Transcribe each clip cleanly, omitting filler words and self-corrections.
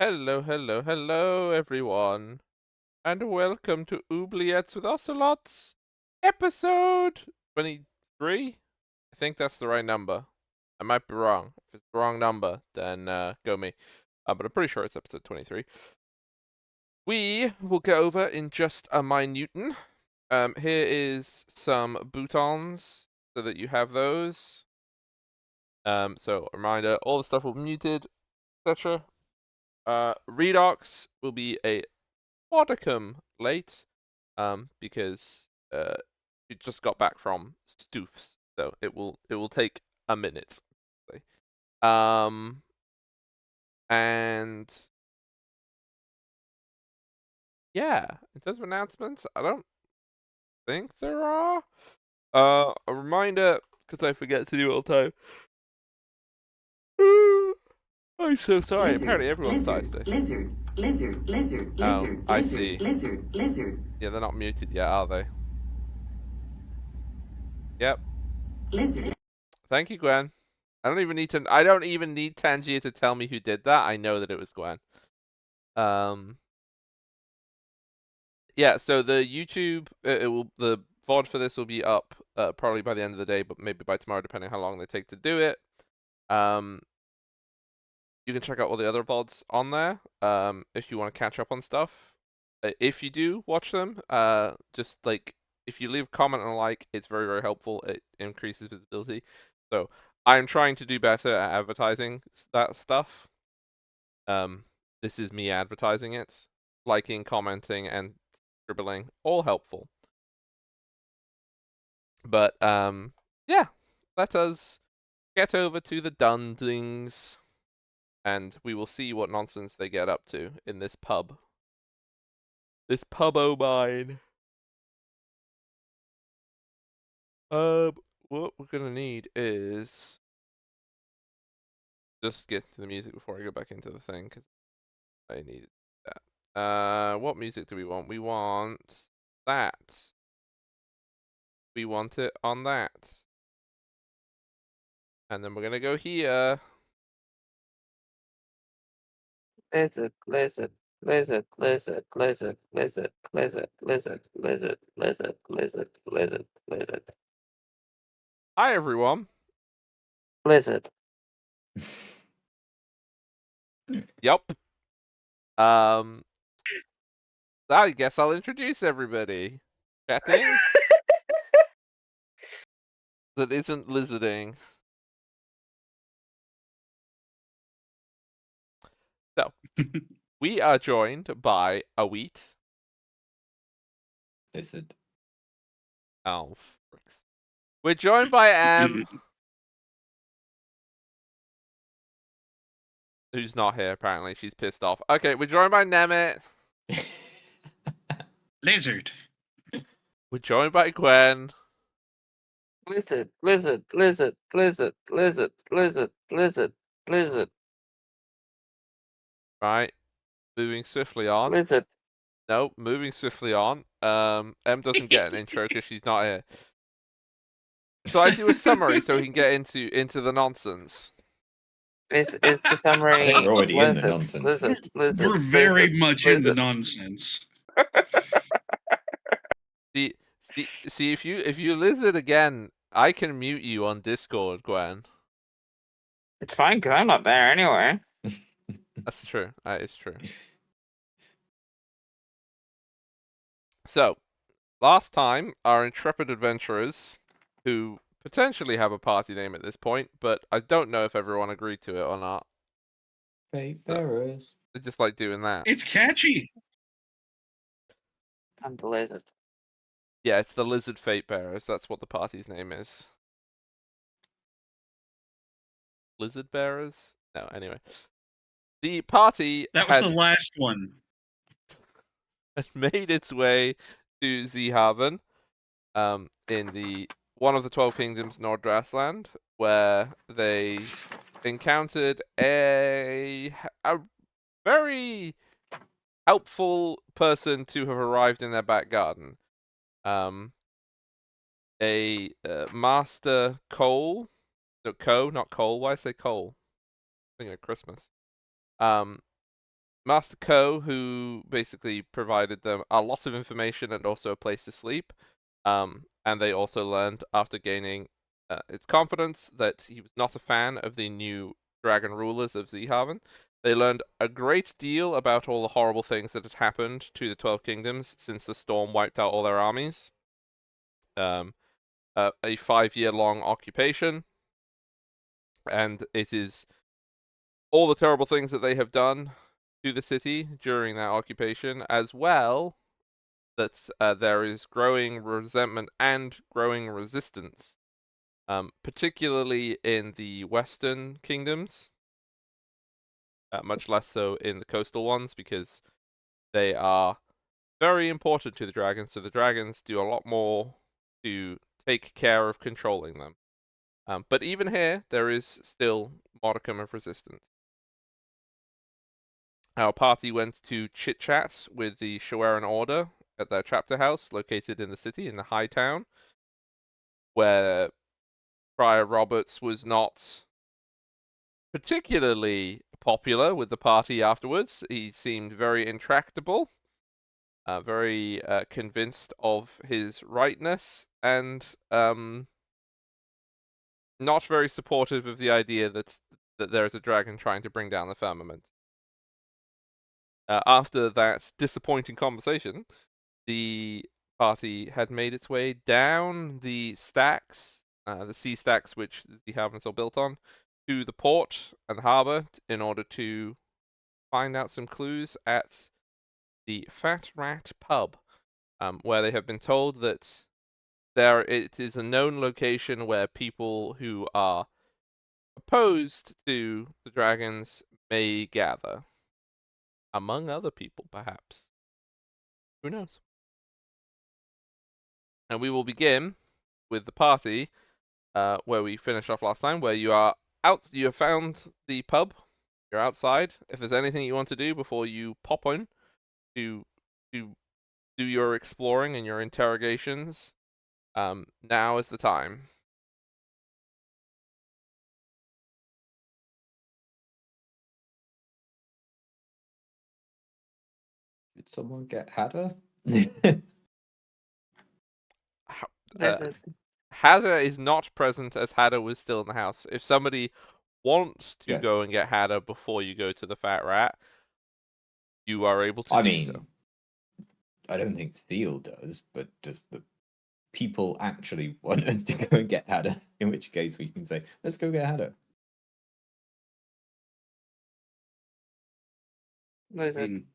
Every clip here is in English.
Hello, hello, hello, everyone, and welcome to Oubliettes with Ocelots, episode 23. I think that's the right number. I might be wrong. If it's the wrong number, then go me. But I'm pretty sure it's episode 23. We will go over in just a minutin. Here is some boutons so that you have those. So a reminder, all the stuff will be muted, etc. Redox will be a modicum late, because we just got back from Stoofs, so it will take a minute. And yeah, in terms of announcements, I don't think there are. A reminder, because I forget to do it all the time. I'm so sorry. Apparently everyone's tired today. Oh, I see. Yeah, they're not muted yet, are they? Yep. Thank you, Gwen. I don't even need Tangier to tell me who did that. I know that it was Gwen. Yeah, so the YouTube the VOD for this will be up probably by the end of the day, but maybe by tomorrow, depending how long they take to do it. You can check out all the other VODs on there if you want to catch up on stuff. If you do watch them, just like if you leave a comment and a like, it's very, very helpful. It increases visibility. So I'm trying to do better at advertising that stuff. This is me advertising it. Liking, commenting, and scribbling, all helpful. But yeah, let us get over to the Dundlings, and we will see what nonsense they get up to in this pub. This pub-o mine. What we're gonna need is just get to the music before I go back into the thing, because I need that. What music do we want? We want that. We want it on that. And then we're gonna go here. Lizard, lizard, lizard, lizard, lizard, lizard, lizard, lizard, lizard, lizard, lizard, lizard, lizard. Hi everyone. Lizard. Yep. I guess I'll introduce everybody. Chatting? That isn't lizarding. So, we are joined by a wheat. Lizard. Oh, fricks. We're joined by who's not here apparently. She's pissed off. Okay, we're joined by Nemeth. Lizard. We're joined by Gwen. Lizard, lizard, lizard, lizard, lizard, lizard, lizard, lizard. Right. Moving swiftly on. Lizard. Nope, moving swiftly on. M doesn't get an intro because she's not here. So I do a summary so we can get into the nonsense. Is the summary? I think we're already in the lizard, nonsense. Lizard, lizard, We're very lizard, much lizard. in the nonsense. See if you lizard again, I can mute you on Discord, Gwen. It's fine because I'm not there anyway. That's true. That is true. So, last time, our intrepid adventurers, who potentially have a party name at this point, but I don't know if everyone agreed to it or not. Fate bearers. They just like doing that. It's catchy. I'm the lizard. Yeah, it's the Lizard Fate Bearers. That's what the party's name is. Lizard Bearers? No, anyway. The party That was the last one. had made its way to Zeehaven, in the one of the 12 Kingdoms, Nordrasland, where they encountered a very helpful person to have arrived in their back garden. Master Cole. No, not Cole. Why I say Cole? I'm thinking of Christmas. Master Ko, who basically provided them a lot of information and also a place to sleep. And they also learned, after gaining its confidence, that he was not a fan of the new dragon rulers of Zeehaven. They learned a great deal about all the horrible things that had happened to the 12 Kingdoms since the storm wiped out all their armies. A 5-year-long occupation, and it is all the terrible things that they have done to the city during that occupation, as well that there is growing resentment and growing resistance, particularly in the western kingdoms, much less so in the coastal ones, because they are very important to the dragons, so the dragons do a lot more to take care of controlling them. But even here, there is still modicum of resistance. Our party went to chit-chat with the Shawaran Order at their chapter house located in the city, in the High Town, where Friar Roberts was not particularly popular with the party afterwards. He seemed very intractable, very convinced of his rightness, and not very supportive of the idea that there is a dragon trying to bring down the firmament. After that disappointing conversation, the party had made its way down the stacks, the sea stacks which the Havens are built on, to the port and the harbour in order to find out some clues at the Fat Rat pub, where they have been told that it is a known location where people who are opposed to the dragons may gather. Among other people, perhaps. Who knows? And we will begin with the party, where we finished off last time, where you are out. You have found the pub. You're outside. If there's anything you want to do before you pop in to do your exploring and your interrogations, now is the time. Did someone get Hadder? Lizard. Hadda is not present, as Hadda was still in the house. If somebody wants to Yes. go and get Hadda before you go to the Fat Rat, you are able to I do mean, so. I don't think Steel does, but does the people actually want us to go and get Hadder? In which case we can say, let's go get Hadder. I Lizard. mean,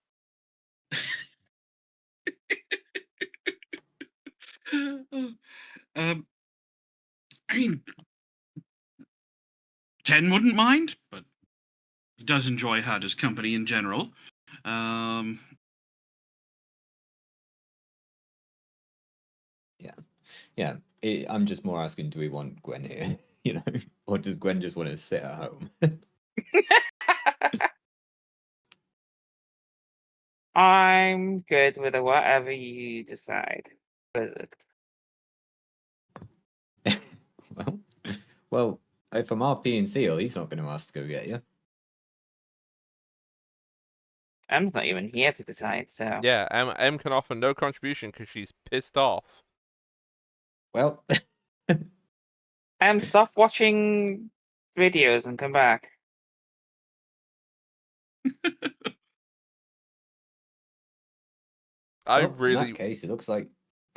um, I mean, 10 wouldn't mind, but he does enjoy Hadda's company in general. Um, Yeah, I'm just more asking, do we want Gwen here? You know, or does Gwen just want to sit at home? I'm good with whatever you decide. Lizard. well, if I'm RP and Seal, he's not going to ask to go get you. I'm not even here to decide, so. Yeah, M can offer no contribution because she's pissed off. Well, Stop watching videos and come back. in that case, it looks like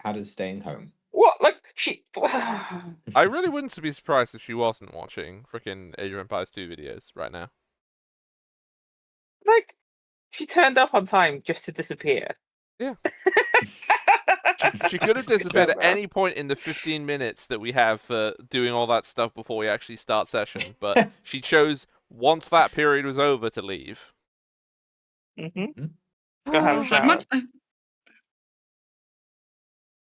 Hadder's staying home. What? Like, she. I really wouldn't be surprised if she wasn't watching freaking Age of Empires 2 videos right now. Like, she turned up on time just to disappear. Yeah. She could have disappeared at any point in the 15 minutes that we have for doing all that stuff before we actually start session, but she chose, once that period was over, to leave. Mm-hmm. Go have a so shower.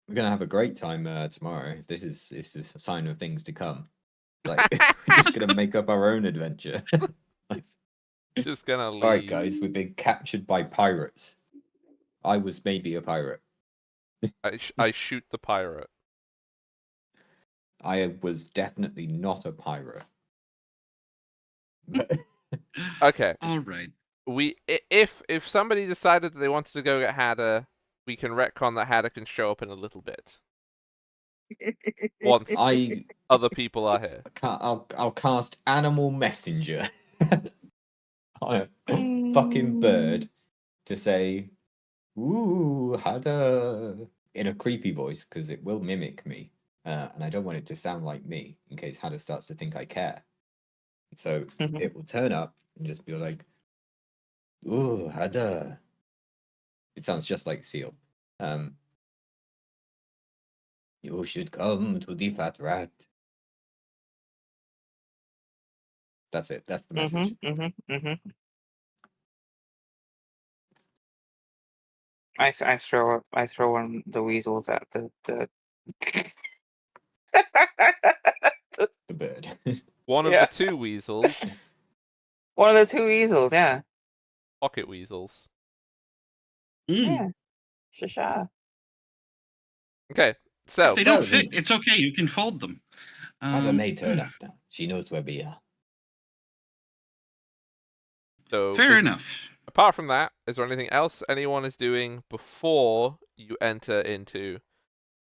We're gonna have a great time tomorrow. This is a sign of things to come. Like we're just gonna make up our own adventure. Nice. Just gonna leave. All right, guys, we've been captured by pirates. I was maybe a pirate. I shoot the pirate. I was definitely not a pirate. Okay. All right. if somebody decided that they wanted to go get Hadda, we can retcon that Hadda can show up in a little bit once I other people are here. I'll cast Animal Messenger on a fucking bird to say, "Ooh, Hada," in a creepy voice because it will mimic me, and I don't want it to sound like me in case Hada starts to think I care. So it will turn up and just be like, "Ooh, Hada." It sounds just like Seal. You should come to the fat rat. That's it. That's the message. I throw one of the weasels at the The bird. One of Yeah. the two weasels, one of the two weasels. Yeah, pocket weasels. yeah. Shasha. Okay, If so they don't fit, it's okay. You can fold them. Hada may turn up now. She knows where we are. Fair enough. Apart from that, is there anything else anyone is doing before you enter into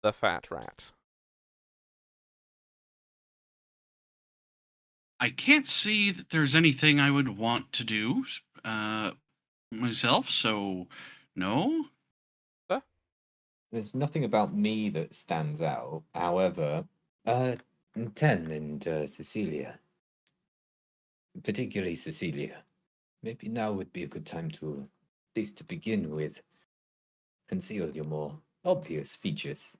the fat rat? I can't see that there's anything I would want to do myself, so no. There's nothing about me that stands out. However, Ten and Cecilia, particularly Cecilia, maybe now would be a good time to, at least to begin with, conceal your more obvious features.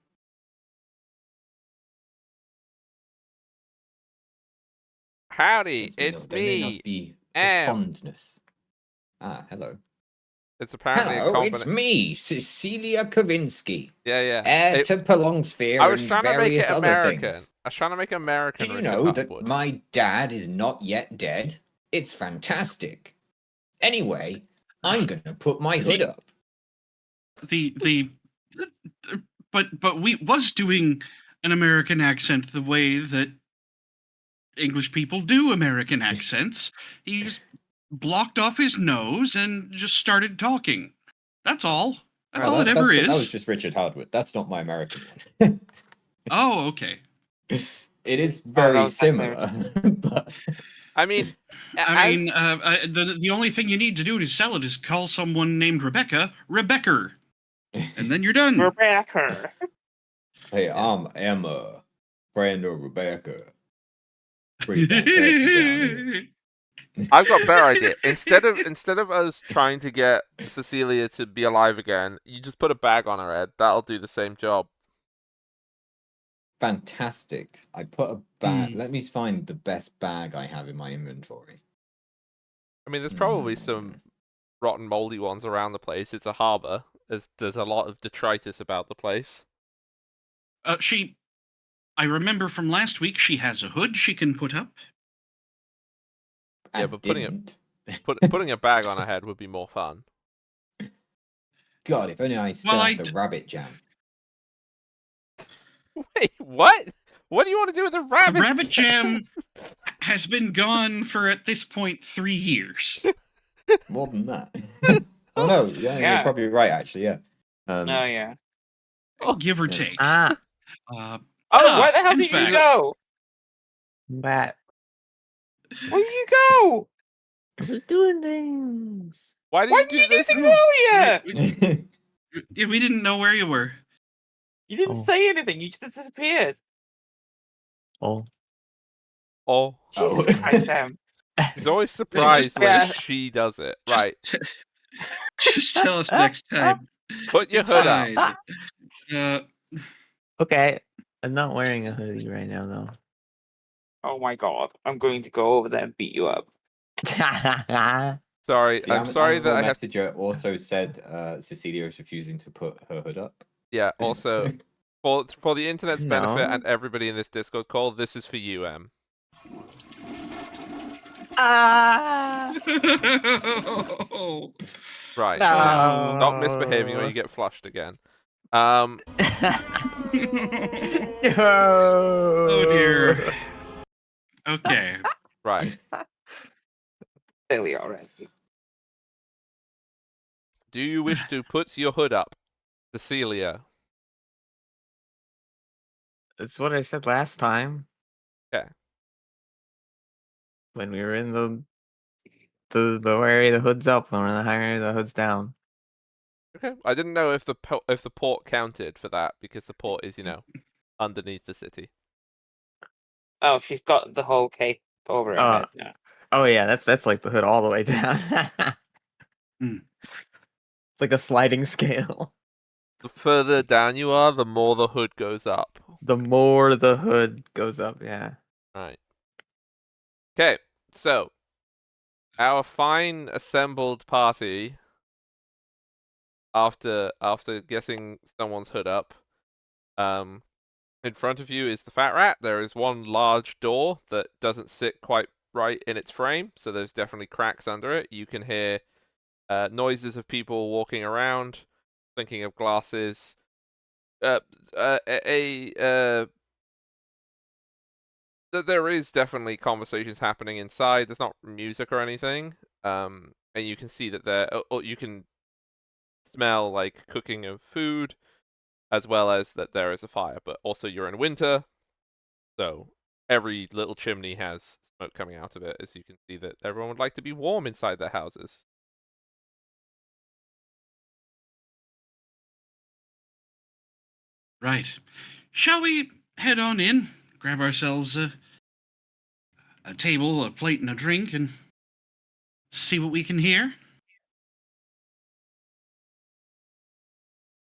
Howdy, As we know, it's there may not me. be a Am. fondness. Ah, hello. It's apparently a Hello, combination. it's me, Cecilia Kavinsky, Yeah. heir to Pelongsphere I was and trying to make it various other American. things. I was trying to make American Do you Richard know that Hotwood. my dad is not yet dead? It's fantastic. Anyway, I'm gonna put my hood up. But we was doing an American accent the way that English people do American accents. He just blocked off his nose and just started talking. That's all. That's all it ever is. That was just Richard Hardwood. That's not my American one. Oh, okay. It is very similar, but I mean, the only thing you need to do to sell it is call someone named Rebecca, and then you're done. Rebecca. Hey, I'm Emma, friend of Rebecca. Bring that turkey down here. I've got a better idea. Instead of us trying to get Cecilia to be alive again, you just put a bag on her head. That'll do the same job. Fantastic. I put a bag. Let me find the best bag I have in my inventory. I mean, there's probably some rotten, moldy ones around the place. It's a harbor. There's a lot of detritus about the place. I remember from last week, she has a hood she can put up. Yeah, but putting a bag on her head would be more fun. God, if only I still had the rabbit jam. Wait, what? What do you want to do with the rabbit? The rabbit jam has been gone for, at this point, 3 years. More than that. Oh no, yeah, you're probably right. Actually, yeah. Yeah. Give or take. Where the hell did you go? Matt. Where did you go? I was doing things. Why did you do this earlier? We didn't know where you were. You didn't say anything. You just disappeared. Oh. Jesus Christ, Sam. He's always surprised when she does it. Right. Just tell us next time. Put your hood up. Okay. I'm not wearing a hoodie right now, though. Oh my god. I'm going to go over there and beat you up. Sorry. The I'm sorry that I have to... messenger also said Cecilia is refusing to put her hood up. Yeah, also, for the internet's benefit and everybody in this Discord call, this is for you, Em. Right. No. Stop misbehaving or you get flushed again. No. Oh dear. Okay. Right. Silly already. do you wish to put your hood up, Cecilia? That's what I said last time Okay. when we were in the area the hood's up, when we're in the higher area the hood's down. Okay. I didn't know if the port counted for that because the port is underneath the city. Oh, she's got the whole cape over her head now. Oh yeah, that's like the hood all the way down. Hmm. It's like a sliding scale. The further down you are, the more the hood goes up. The more the hood goes up, yeah. Right. Okay, so our fine assembled party, after getting someone's hood up, in front of you is the fat rat. There is one large door that doesn't sit quite right in its frame, so there's definitely cracks under it. You can hear noises of people walking around, clinking of glasses. There is definitely conversations happening inside. There's not music or anything, and you can see that you can smell like cooking of food, as well as that there is a fire. But also, you're in winter, so every little chimney has smoke coming out of it, as you can see that everyone would like to be warm inside their houses. Right. Shall we head on in, grab ourselves a table, a plate, and a drink, and see what we can hear?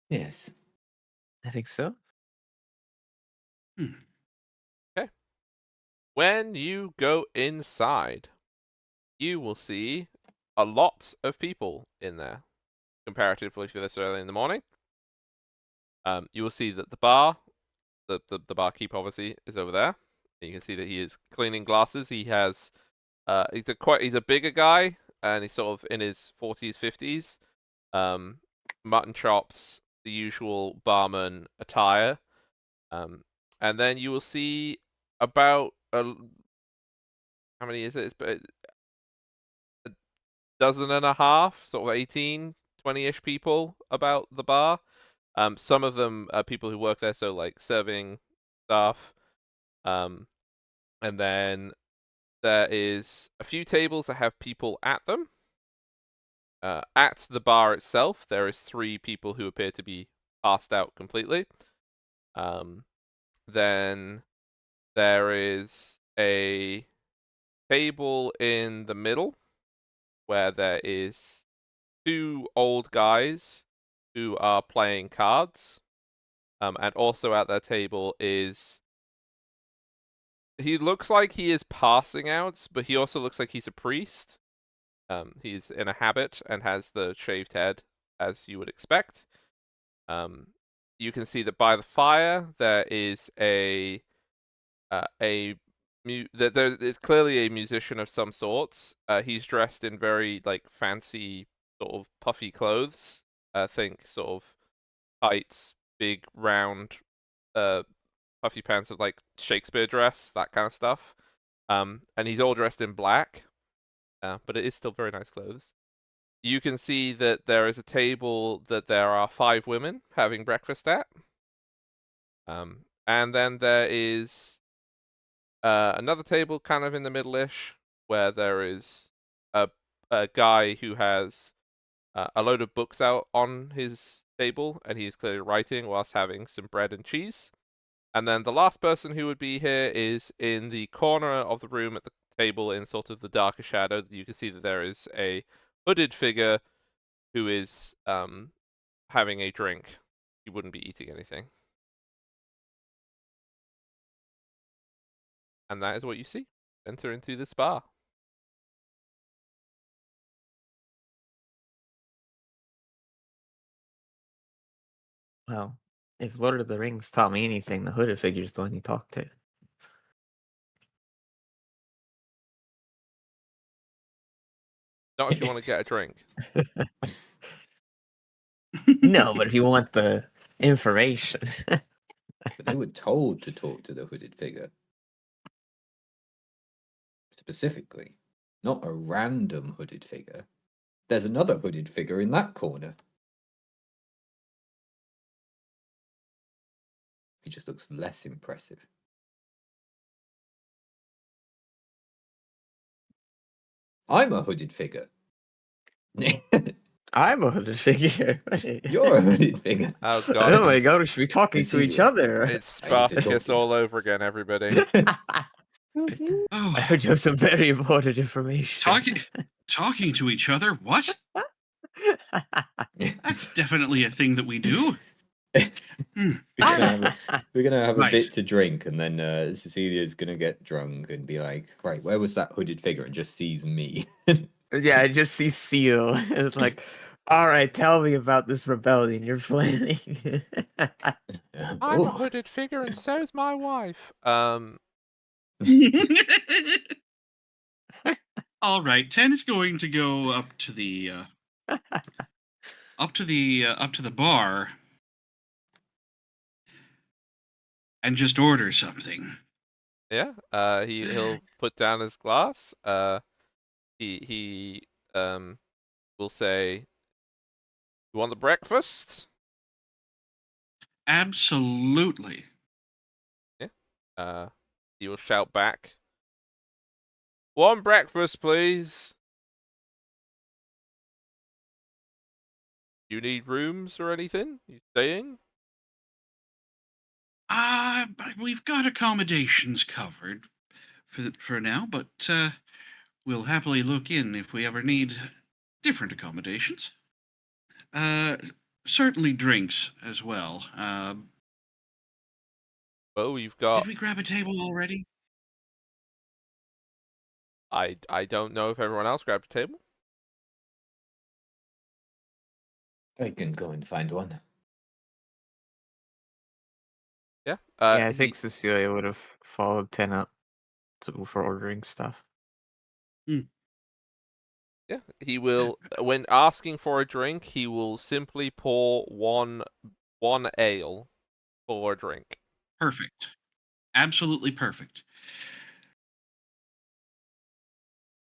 Yes. I think so. When you go inside, you will see a lot of people in there, comparatively for this early in the morning. You will see that the barkeep obviously is over there. You can see that he is cleaning glasses. He has he's a bigger guy, and he's sort of in his 40s, 50s. Mutton chops, the usual barman attire. And then you will see about how many is it? It's about a dozen and a half, sort of 18, 20-ish people about the bar. Some of them are people who work there, so like serving staff. And then there is a few tables that have people at them. At the bar itself, there is 3 people who appear to be passed out completely. Then there is a table in the middle where there is 2 old guys who are playing cards. And also at that table is... He looks like he is passing out, but he also looks like he's a priest. He's in a habit and has the shaved head, as you would expect. You can see that by the fire there is there is clearly a musician of some sorts. He's dressed in very like fancy sort of puffy clothes. Think sort of tights, big round puffy pants of like Shakespeare dress, that kind of stuff. And he's all dressed in black, but it is still very nice clothes. You can see that there is a table that there are 5 women having breakfast at. And then there is another table kind of in the middle-ish where there is a guy who has a load of books out on his table, and he's clearly writing whilst having some bread and cheese. And then the last person who would be here is in the corner of the room at the table in sort of the darker shadow. You can see that there is a hooded figure who is having a drink. He wouldn't be eating anything. And that is what you see. Enter into this bar. Well, if Lord of the Rings taught me anything, the hooded figure's the one you talk to. Not if you want to get a drink. No, but if you want the information. But they were told to talk to the hooded figure. Specifically. Not a random hooded figure, There's another hooded figure in that corner. He just looks less impressive. I'm a hooded figure. I'm a hooded figure. You're a hooded figure. Oh god, Oh my it's, god, we should be talking to each Cecilia. other. it's I need to talk Spartacus to you. all over again, everybody. I Oh, heard you have some very important information. talking to each other? What? That's definitely a thing that we do. We're gonna have a Right. bit to drink, and then Cecilia's gonna get drunk and be like, "Right, where was that hooded figure?" And just sees me. Yeah, I just see Seal. It's like, all right, tell me about this rebellion you're planning. I'm a Oh, hooded figure and so's my wife. All right, 10 is going to go up to the bar and just order something. Yeah, he'll put down his glass. He will say, "You want the breakfast?" Absolutely. He will shout back, "One breakfast, please." You need rooms or anything? You staying? We've got accommodations covered for now, but we'll happily look in if we ever need different accommodations. Uh, Certainly drinks as well. Well, we've got. Did we grab a table already? I don't know if everyone else grabbed a table. I can go and find one. Yeah. Yeah, I think Cecilia would have followed 10 up for ordering stuff. Yeah, he will. When asking for a drink, he will simply pour one ale for a drink. Perfect. Absolutely perfect.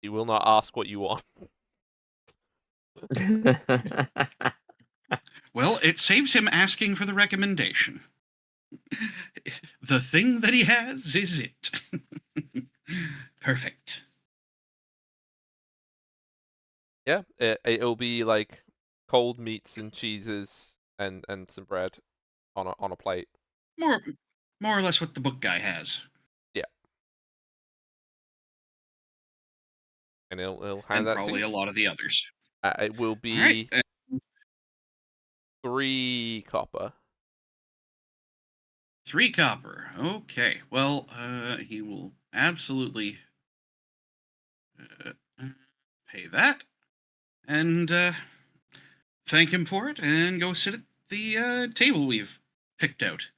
He will not ask what you want. Well, it saves him asking for the recommendation. The thing that he has is it. Perfect. Yeah, it'll be like cold meats and cheeses and some bread on a plate. More or less what the book guy has. And he'll hand And that to probably you. a lot of the others. It will All right. be 3 copper. 3 copper. Okay. Well, he will absolutely pay that and thank him for it and go sit at the table we've picked out.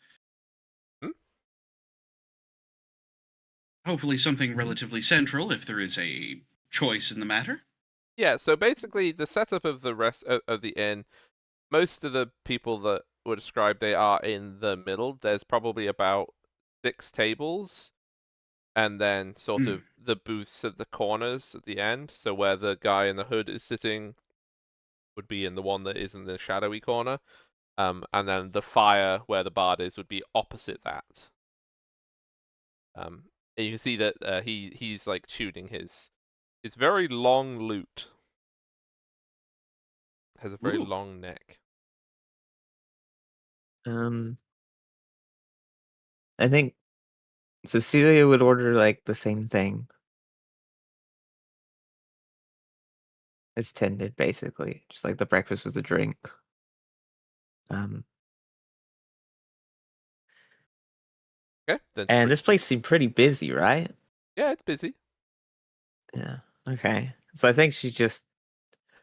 Hopefully something relatively central if there is a choice in the matter. Yeah, so basically the setup of the rest of the inn, most of the people that were described, they are in the middle. There's probably about 6 tables, and then sort of the booths at the corners at the end. So where the guy in the hood is sitting would be in the one that is in the shadowy corner. And then the fire where the bard is would be opposite that. And you can see that he's like tuning his very long lute. Has a very Ooh. long neck. I think Cecilia would order like the same thing as 10 did, basically, just like the breakfast with the drink. Okay, then. And this place seemed pretty busy, right? Yeah, it's busy. Yeah. Okay. So I think she just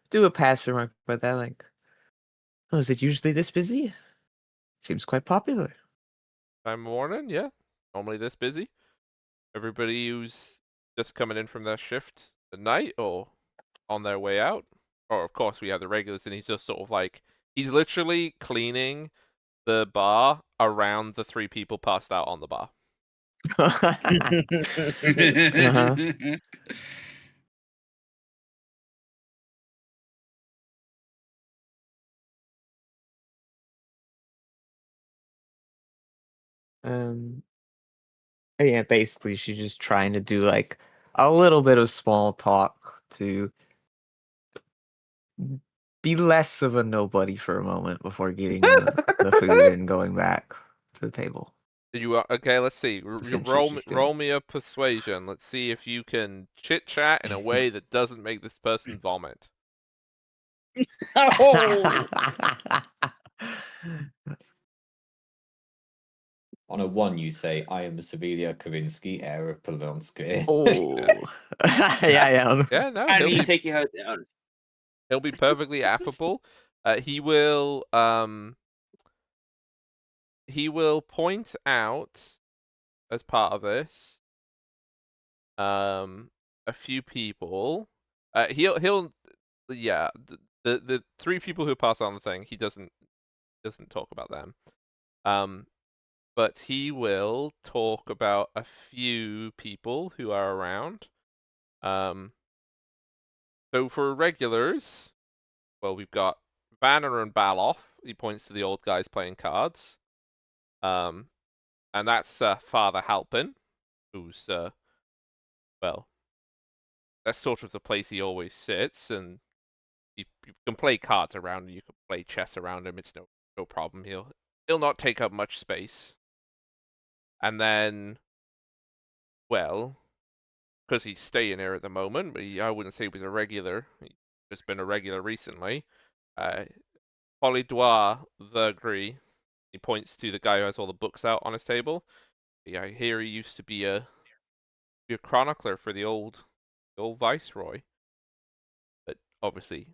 do a pass remark about that, like, oh, is it usually this busy? Seems quite popular. Time of morning, yeah. Normally this busy. Everybody who's just coming in from their shift at night or on their way out. Or of course we have the regulars, and he's just sort of like he's literally cleaning the bar around the 3 people passed out on the bar. Um, yeah, basically, she's just trying to do like a little bit of small talk to be less of a nobody for a moment before getting the food and going back to the table. Okay? Let's see. That's essentially what she's doing. Roll me a persuasion. Let's see if you can chit chat in a way that doesn't make this person vomit. Oh! On a 1, you say, I am Sevilla Kavinsky, heir of Polonsky. Oh, yeah. Yeah, no, And you take your head down. he'll be perfectly affable. He will point out as part of this a few people. He'll yeah, the 3 people who pass on the thing, he doesn't talk about them. But he will talk about a few people who are around. So for regulars, well, we've got Vanner and Baloff. He points to the old guys playing cards. And that's Father Halpin, who's well, that's sort of the place he always sits, and you can play cards around him, you can play chess around him. It's no problem. He'll not take up much space. And then, well, because he's staying here at the moment, but I wouldn't say he was a regular. He's just been a regular recently. Polydois the Gris. He points to the guy who has all the books out on his table. Yeah, I hear he used to be a chronicler for the old viceroy, but obviously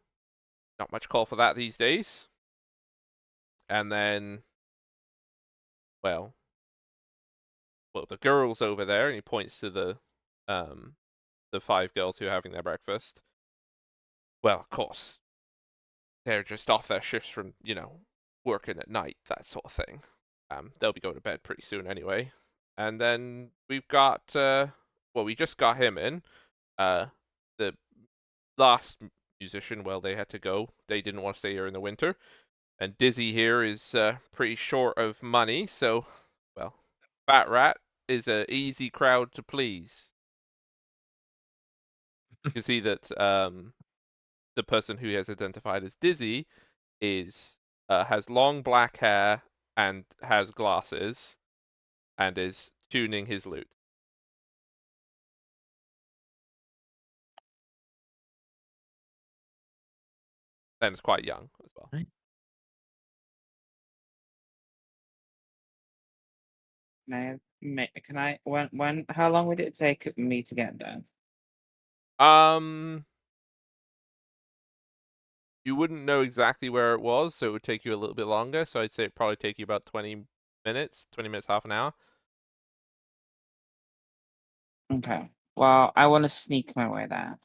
not much call for that these days. And then, well, the girls over there, and he points to the 5 girls who are having their breakfast. Well, of course, they're just off their shifts from working at night, that sort of thing. They'll be going to bed pretty soon anyway. And then we've got we just got him in. The last musician, well, they had to go. They didn't want to stay here in the winter. And Dizzy here is pretty short of money, so, well, Fat Rat is an easy crowd to please. You can see that the person who he has identified as Dizzy has long black hair and has glasses and is tuning his lute. And is quite young as well. Right. How long would it take me to get there? You wouldn't know exactly where it was, so it would take you a little bit longer. So I'd say it'd probably take you about 20 minutes, half an hour. Okay. Well, I want to sneak my way there.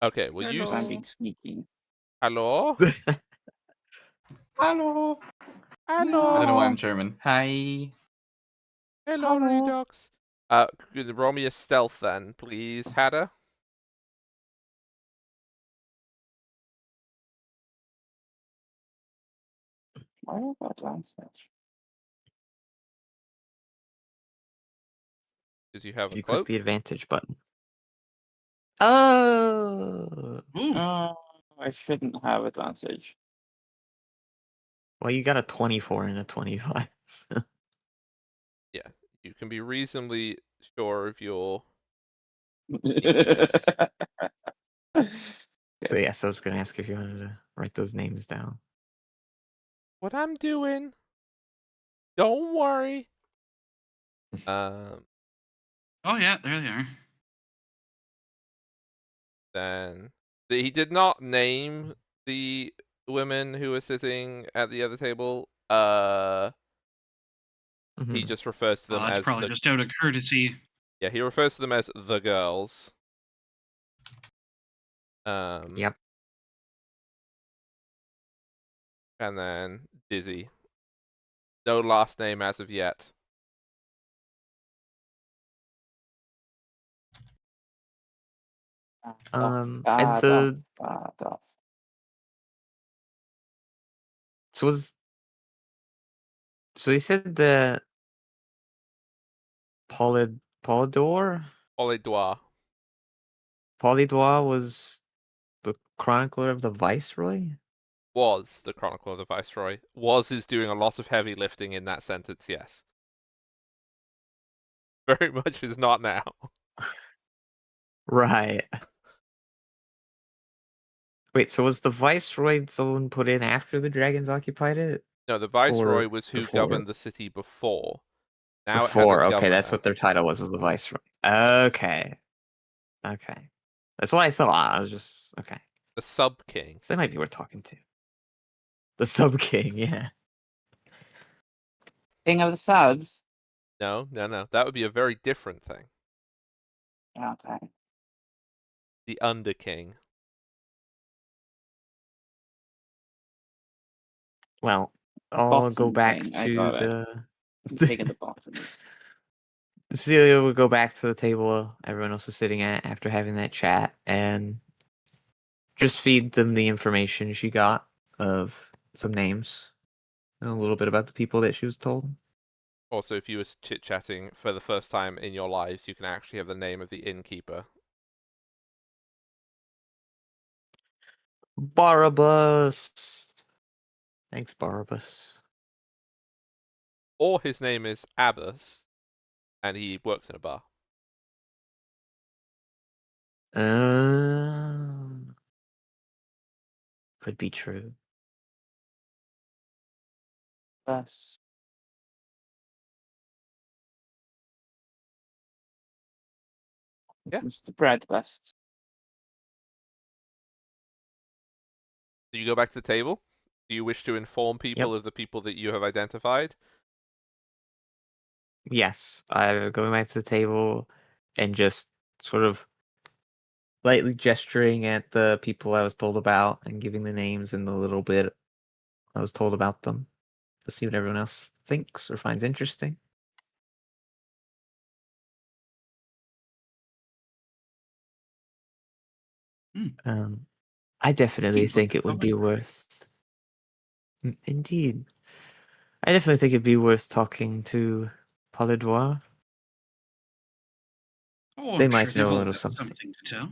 Okay, well, you... I'm being sneaky. Hello? Hello. I don't know why I'm German. Hi. Hello, Hello. Redux. Roll me a stealth then, please, Hadda. Why have I advantage? Because you have a You click cloak. the advantage button. Oh, Ooh. I shouldn't have advantage. well, you got a 24 and a 25. So. Yeah, you can be reasonably sure of your... So yes, I was gonna ask if you wanted to write those names down. What I'm doing. Don't worry. Oh yeah, there they are. Then he did not name the women who were sitting at the other table. He Mhm. just refers to Well, them that's as probably just out of courtesy. Yeah, he refers to them as the girls. Yep. And then Dizzy. No last name as of yet. And the so he said that Polydor? Polydor Polydor was the chronicler of the Viceroy? was the Chronicle of the Viceroy. Was is doing a lot of heavy lifting in that sentence, yes. Very much is not now. Right. Wait, so was the Viceroy someone put in after the dragons occupied it? No, the Viceroy Or was who before? governed the city before. Now it has a Before, okay, governor. that's what their title was the Viceroy. Yes. Okay. Okay. That's what I thought. I was just okay. The Sub King. So they might be worth talking to. The Sub King, yeah. King of the subs. No. That would be a very different thing. Okay. The Under King. Well, I'll go Bottom back king, I to got it. the King of the bottoms. Celia would go back to the table everyone else was sitting at after having that chat and just feed them the information she got of some names and a little bit about the people that she was told. Also, if you were chit-chatting for the first time in your lives, you can actually have the name of the innkeeper. Barabbas. Thanks, Barabbas. Or his name is Abbas, and he works in a bar. Could be true. Thus. Yeah. Mr. Breadbust. Do you go back to the table? Do you wish to inform people of the people that you have identified? Yes, I'm going back to the table and just sort of lightly gesturing at the people I was told about and giving the names and the little bit I was told about them to see what everyone else thinks or finds interesting. I definitely Seems like think a it would be solid plan. worth. Indeed. I definitely think it'd be worth talking to Polydor. Oh, They I'm sure might they've know a all little got something. something to tell.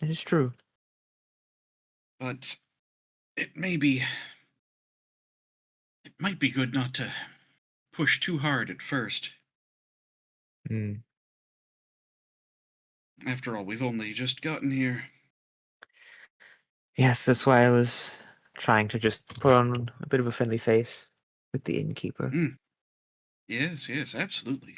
It is true. But it might be good not to push too hard at first. Mm. After all, we've only just gotten here. Yes, that's why I was trying to just put on a bit of a friendly face with the innkeeper. Yes, absolutely.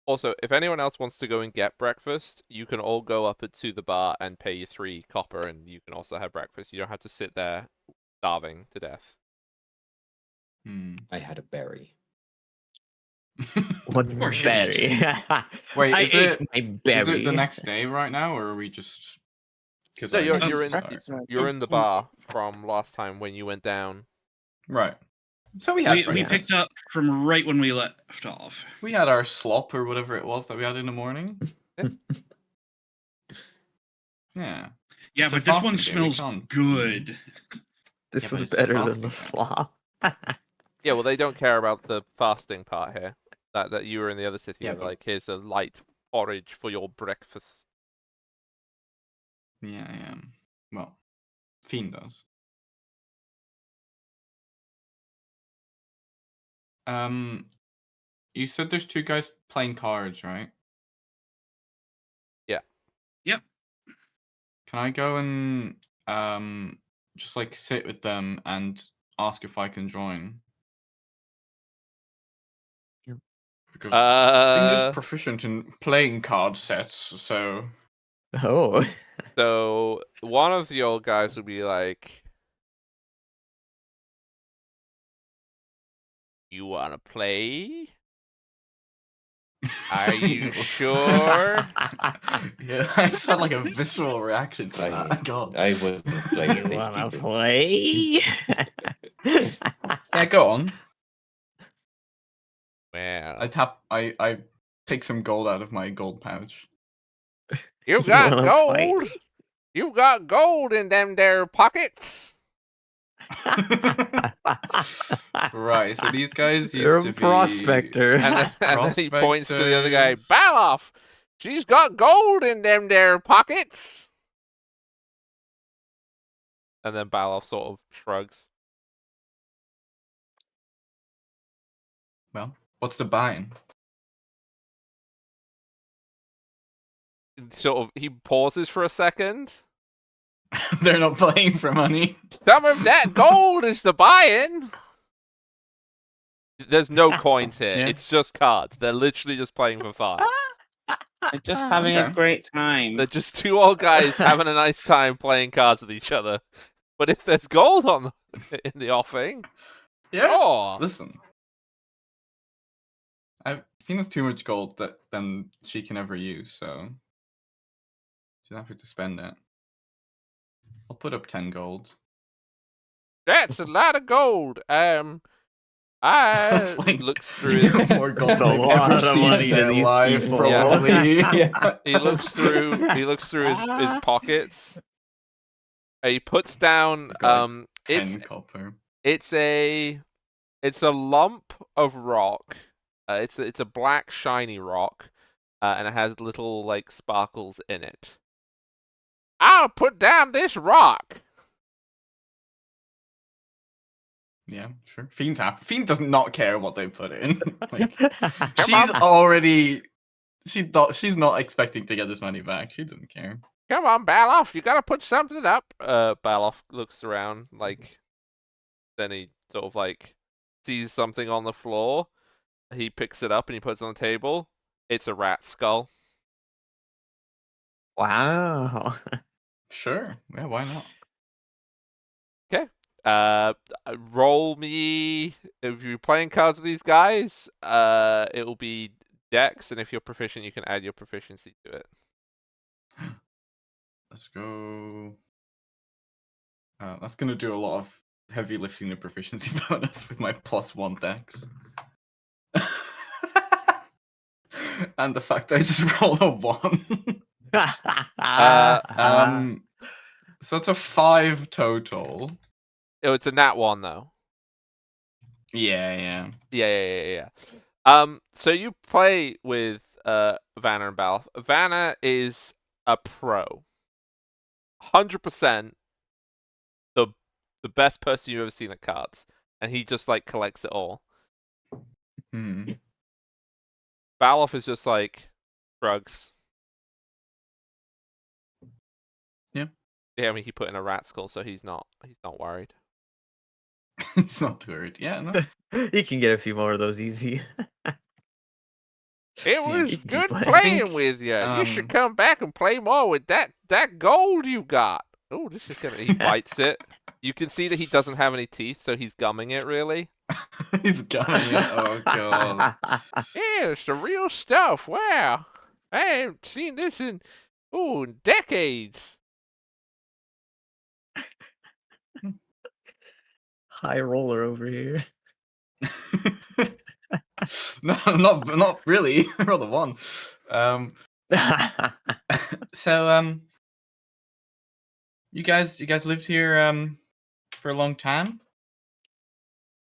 Also, if anyone else wants to go and get breakfast, you can all go up to the bar and pay your 3 copper, and you can also have breakfast. You don't have to sit there starving to death. I had a berry. One Of course you did. berry. Wait, I is ate it my berry. is it the next day right now, or are we just? Because No, I you're missed you're the in start. you're in the bar from last time when you went down. Right. So we had We breakfast. picked up from right when we left off. We had our slop or whatever it was that we had in the morning. Yeah. Yeah, It's a but this one fasting day, we smells can't- good. This Yeah, was but it's a better than the fasting slaw. Yeah, well, they don't care about the fasting part here. That you were in the other city, Yeah, and but- like, here's a light porridge for your breakfast. Yeah. Well, Fiend does. You said there's 2 guys playing cards, right? Yeah. Yep. Can I go and just like sit with them and ask if I can join? Yep. Because Fiend is Uh, proficient in playing card sets, so Oh. so one of the old guys would be like, "You wanna play? Are you Ew. sure?" Yeah, I just had like a visceral reaction to I, that. God. I wouldn't play You with these wanna people. play? Yeah, go on. Well, I take some gold out of my gold pouch. You've You got wanna fight? gold. You've got gold in them there pockets. Right, so these guys You're used a to be prospector. And then he points to the other guy. Baloff, she's got gold in them there pockets. And then Baloff sort of shrugs. Well, what's the buying? Sort of, he pauses for a second. They're not playing for money. Some of that gold is the buy-in. There's no coins here. Yeah. It's just cards. They're literally just playing for fun. They're just having a Okay. great time. They're just two old guys having a nice time playing cards with each other. But if there's gold on in the offing, Yeah. oh, Listen, I think there's too much gold than she can ever use, so she's happy to spend it. I'll put up 10 gold. that's a lot of gold. I Like, looks through his. more gold It's a than they've lot ever of seen money in to their these life, people. probably. Yeah. He looks through his pockets. He puts down He's got, like, 10 it's copper. it's a lump of rock. It's a black shiny rock, and it has little like sparkles in it. I'll put down this rock. Yeah, sure. Fiend's happy. Fiend does not care what they put in. Like, Come she's on. already. She's not expecting to get this money back. She doesn't care. Come on, Baloff, you gotta put something up. Baloff looks around, like, then he sort of, like, sees something on the floor. He picks it up and he puts it on the table. It's a rat skull. Wow. Sure. Yeah, why not? Roll me, if you're playing cards with these guys, it'll be Dex, and if you're proficient, you can add your proficiency to it. Let's go. That's gonna do a lot of heavy lifting the proficiency bonus with my +1 dex. And the fact I just rolled a 1. So it's a 5 total. Oh, it's a nat 1, though. Yeah. Yeah. So you play with Vanna and Baloff. Vanna is a pro. 100% the best person you've ever seen at cards. And he just, like, collects it all. Hmm. Baloff is just, like, drugs. Yeah. Yeah, I mean, he put in a rat skull, so he's not worried. It's not worried. Yeah, no. You can get a few more of those easy. It was you can keep good playing. playing think, with you. You should come back and play more with that gold you got. Oh, this is gonna. He bites it. You can see that he doesn't have any teeth, so he's gumming it. Really. He's coming in. Oh god. Yeah, it's the real stuff. Wow, I haven't seen this in decades. High roller over here. No, not really. I rolled a 1. So you guys lived here for a long time?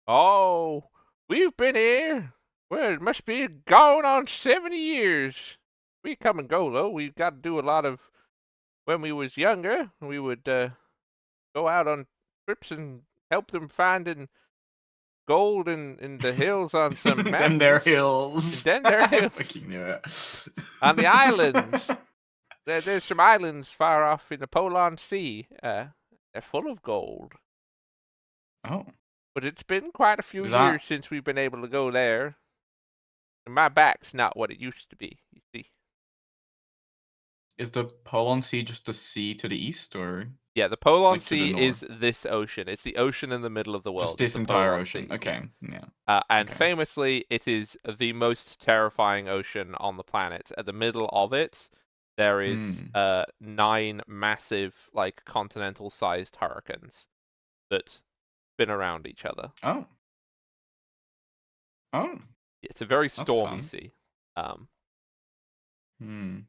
Oh, we've been here. Well, it must be going on 70 years. We come and go though. We got to do a lot of. When we was younger, we would go out on trips and help them finding gold in the hills on some mountains. Them there hills. Them there I hills. fucking knew it. On the islands. There's some islands far off in the Polar Sea. They're full of gold. Oh. But it's been quite a few Is that- years since we've been able to go there. And my back's not what it used to be, you see. Is the Polar Sea just the sea to the east, or Yeah, the Polar Like to the Sea is this ocean. It's the ocean in the middle of the world. just this It's the entire Polar ocean? Sea. Okay, yeah. And Okay. famously, it is the most terrifying ocean on the planet. At the middle of it, there is 9 massive, like, continental-sized hurricanes that spin around each other. Oh. Oh. It's a very stormy fun. sea. Hmm.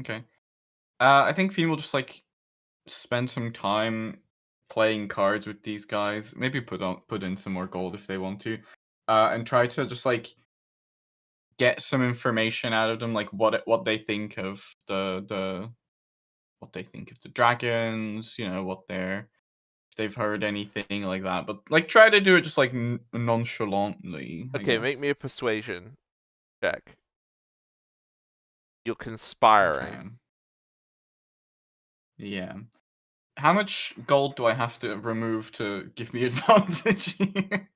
Okay. I think Fiend will just like spend some time playing cards with these guys. Maybe put in some more gold if they want to, and try to just like get some information out of them, like what they think of the what they think of the dragons. You know, if they've heard anything like that. But like try to do it just like nonchalantly. I Okay, guess. make me a persuasion check. You're conspiring. Okay. Yeah. How much gold do I have to remove to give me advantage here?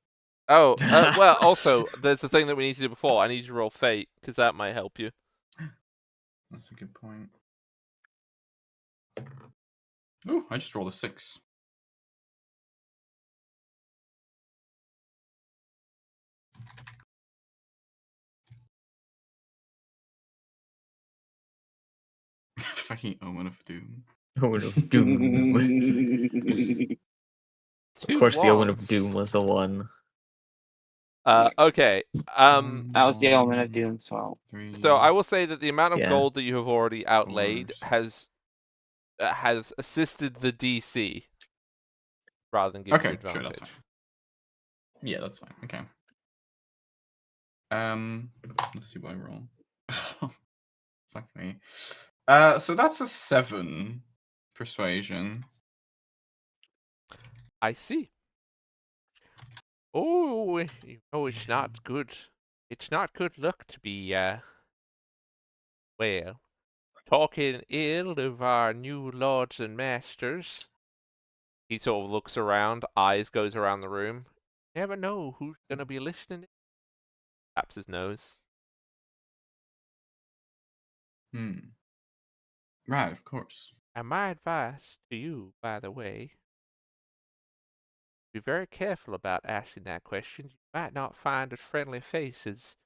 Oh, well, also, there's the thing that we need to do before. I need you to roll fate, because that might help you. That's a good point. Ooh, I just rolled a 6. Fucking Omen of Doom. Omen of Doom. Of Two course, the Omen of wands. Doom was the one. Okay. That was the Omen of Doom's fault. So I will say that the amount of Yeah. gold that you have already outlaid 4, has assisted the DC rather than give you Okay, advantage. sure, that's fine. Yeah, that's fine. Okay. Let's see what I roll. Fuck me. So that's a 7 persuasion. I see. Oh, you know it's not good. It's not good luck to be, well, talking ill of our new lords and masters. He sort of looks around, eyes goes around the room. Never know who's gonna be listening. Taps his nose. Right, of course. And my advice to you, by the way, be very careful about asking that question. You might not find a friendly face as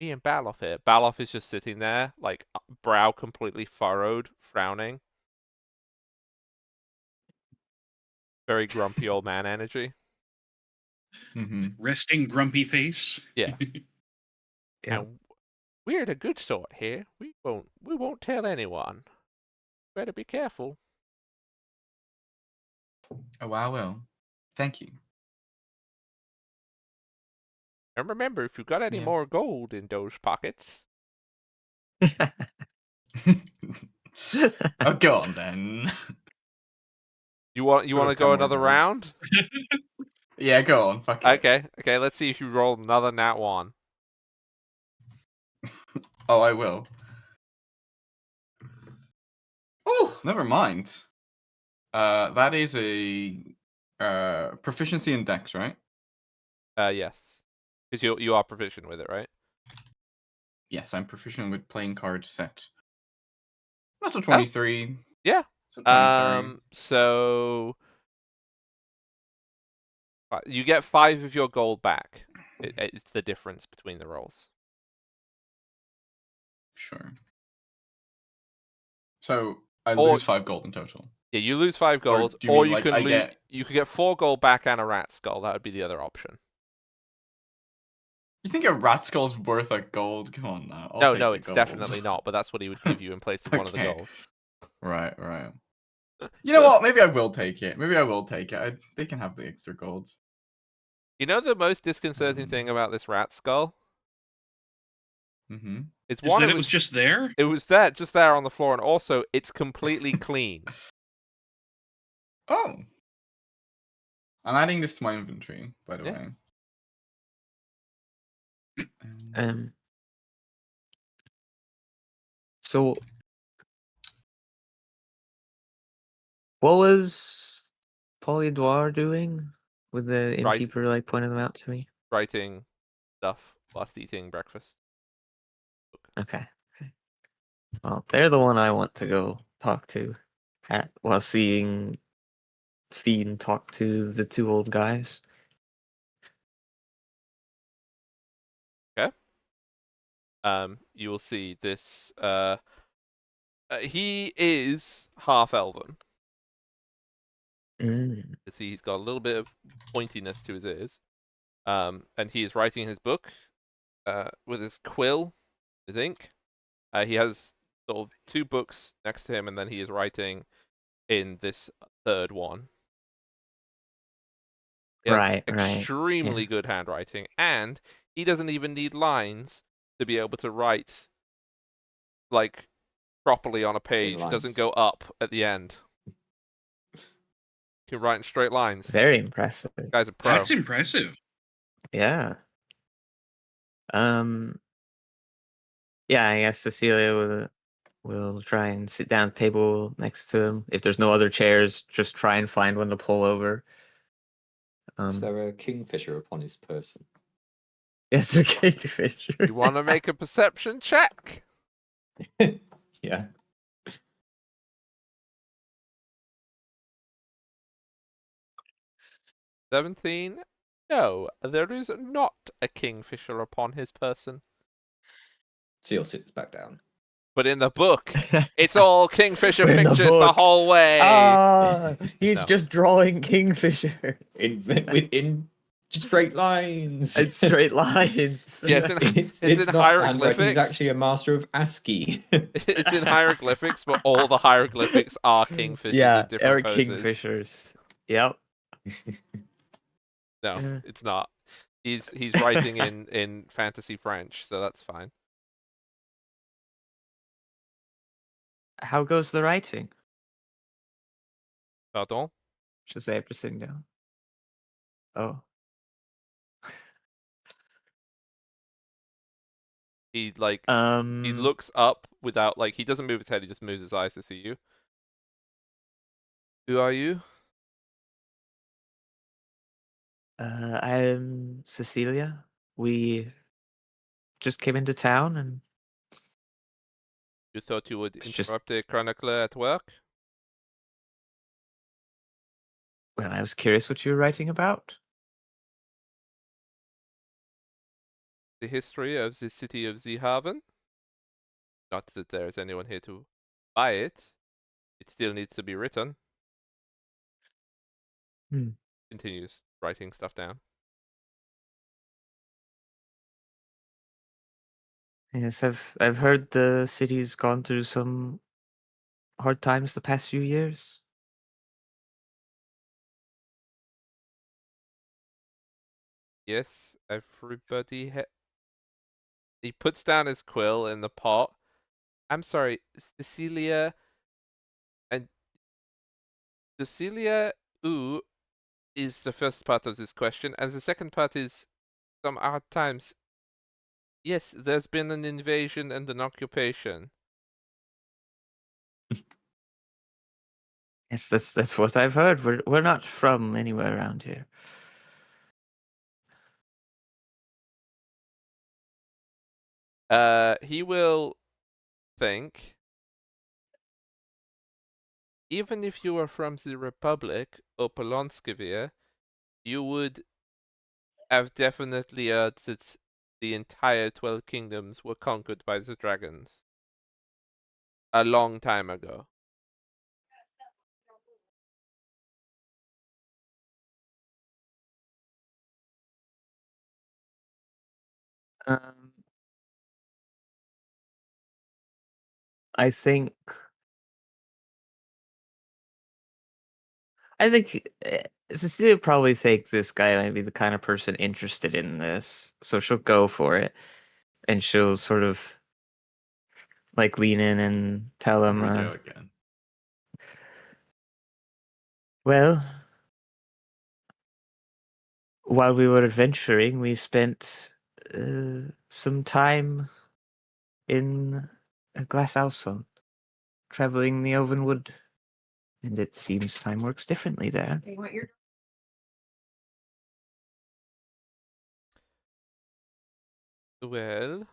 me and Baloff here. Baloff is just sitting there, like, brow completely furrowed, frowning. Very grumpy old man energy. Mm-hmm. Resting grumpy face. Yeah. Yeah. And we're the good sort here. We won't tell anyone. Better be careful. Oh, I will. Thank you. And remember, if you've got any Yeah. more gold in those pockets, Oh, go on then. you want Put to up go 10 more another gold. round? Yeah, go on. Fuck it. Okay. Let's see if you roll another nat 1. Oh, I will. Oh, never mind. That is a proficiency in Dex, right? Yes, because you are proficient with it, right? Yes, I'm proficient with playing card set. That's a 23. Yeah. So 23. So you get 5 of your gold back. It's the difference between the rolls. Sure. So I Or- lose 5 gold in total. Yeah, you lose 5 gold, do you or mean, you like, can I get- you could get 4 gold back and a rat skull. That would be the other option. You think a rat skull's worth a gold? Come on now. I'll take No, the it's gold. definitely not. But that's what he would give you in place of one of the Okay. gold. Right. You know what? Maybe I will take it. They can have the extra gold. You know the most disconcerting thing about this rat skull? Mm-hmm. It's Is one, that it it was just there? It was there, just there on the floor, and also it's completely clean. Oh. I'm adding this to my inventory, by the Yeah. way. So, what was Polydwar doing with the innkeeper, like, pointing them out to me? Writing stuff whilst eating breakfast. Okay. Well, they're the one I want to go talk to while seeing Fiend talk to the 2 old guys. You will see this. He is half elven. See, he's got a little bit of pointiness to his ears. And he is writing his book with his quill, his ink. He has sort of 2 books next to him, and then he is writing in this third one. He has Right. extremely Yeah. good handwriting, and he doesn't even need lines to be able to write like properly on a page. It doesn't lines. go up at the end. He can write in straight lines. Very impressive. Guy's a pro. That's impressive. Yeah. Yeah, I guess Cecilia will try and sit down at the table next to him. If there's no other chairs, just try and find one to pull over. Is there a kingfisher upon his person? Yes, there kingfisher. You want to make a perception check? Yeah. 17? No, there is not a kingfisher upon his person. Seal sits back down. But in the book, it's all kingfisher But in the pictures the book- whole way. He's No. just drawing kingfisher In straight lines. in straight lines. Yes, it's in not handwriting. hieroglyphics. He's actually a master of ASCII. It's in hieroglyphics, but all the hieroglyphics are kingfishers Yeah, in different Eric poses. Kingfishers. Yep. No, Yeah. it's not. He's writing in fantasy French, so that's fine. How goes the writing? Pardon? Should say after sitting down. Oh. He he Mm. looks up without he doesn't move his head, he just moves his eyes to see you. Who are you? I'm Cecilia. We just came into town and You thought you would It's just- interrupt a chronicler at work? well, I was curious what you were writing about. The history of the city of Zeehaven? Not that there is anyone here to buy it. It still needs to be written. Hmm. Continues writing stuff down. Yes, I've heard the city's gone through some hard times the past few years. Yes, everybody he puts down his quill in the pot. I'm sorry, Cecilia and Cecilia U is the first part of this question, and the second part is some hard times. Yes, there's been an invasion and an occupation. Yes, that's what I've heard. We're not from anywhere around here. He will think. Even if you were from the Republic or Polonskivir, you would have definitely heard that the entire 12 kingdoms were conquered by the dragons. A long time ago. Um, I think Cecilia probably think this guy might be the kind of person interested in this, so she'll go for it, and she'll sort of lean in and tell Here him, we go again. well, while we were adventuring, we spent some time in a glass house on traveling the Oven Wood, and it seems time works differently there. Well,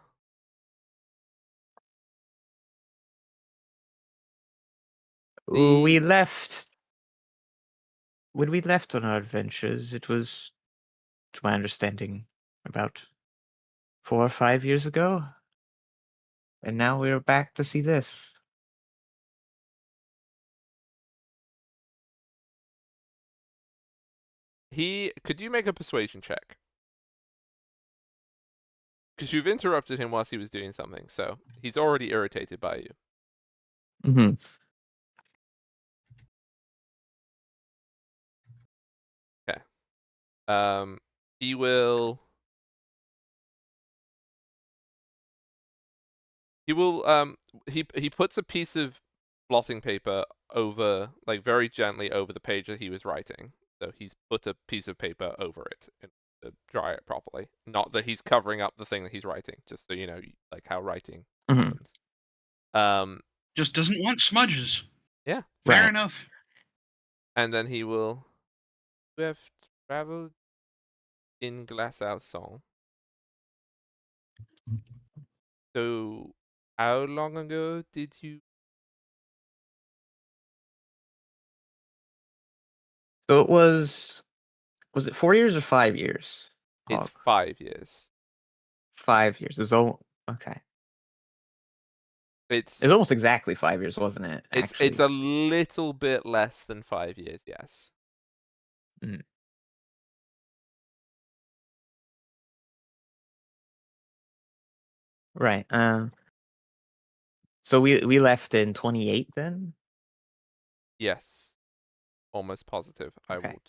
We left. When we left on our adventures, it was, to my understanding, about 4 or 5 years ago. And now we're back to see this. could you make a persuasion check? Because you've interrupted him whilst he was doing something, so he's already irritated by you. Hmm. He will. He puts a piece of blotting paper over, like very gently over the page that he was writing. So he's put a piece of paper over it to dry it properly. Not that he's covering up the thing that he's writing, just so you know, like how writing Hmm. happens. Just doesn't want smudges. Yeah. Fair Right. enough. And then he will. You have traveled in Glace Alson. So, how long ago did you? So it was it 4 years or 5 years? It's Oh, 5 years. 5 years. It was okay. It's It was almost exactly 5 years, wasn't it? it's a little bit less than 5 years. Yes. Mm. Right. So we left in 28 then. Yes. Almost positive. I Okay. will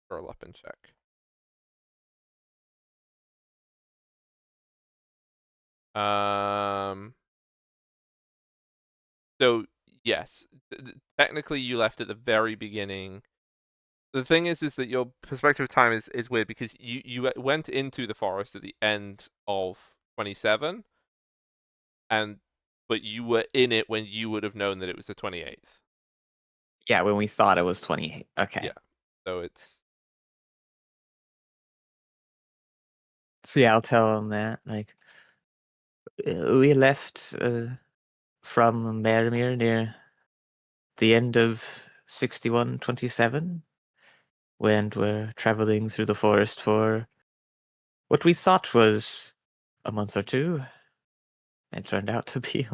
scroll up and check. So yes, technically you left at the very beginning. The thing is that your perspective of time is weird because you went into the forest at the end of 27, but you were in it when you would have known that it was the 28th. Yeah, when we thought it was 28. Okay. Yeah. So it's. So yeah, I'll tell him that. Like, we left from Merimir near the end of 6127, when we're traveling through the forest for what we thought was a month or two. It turned out to be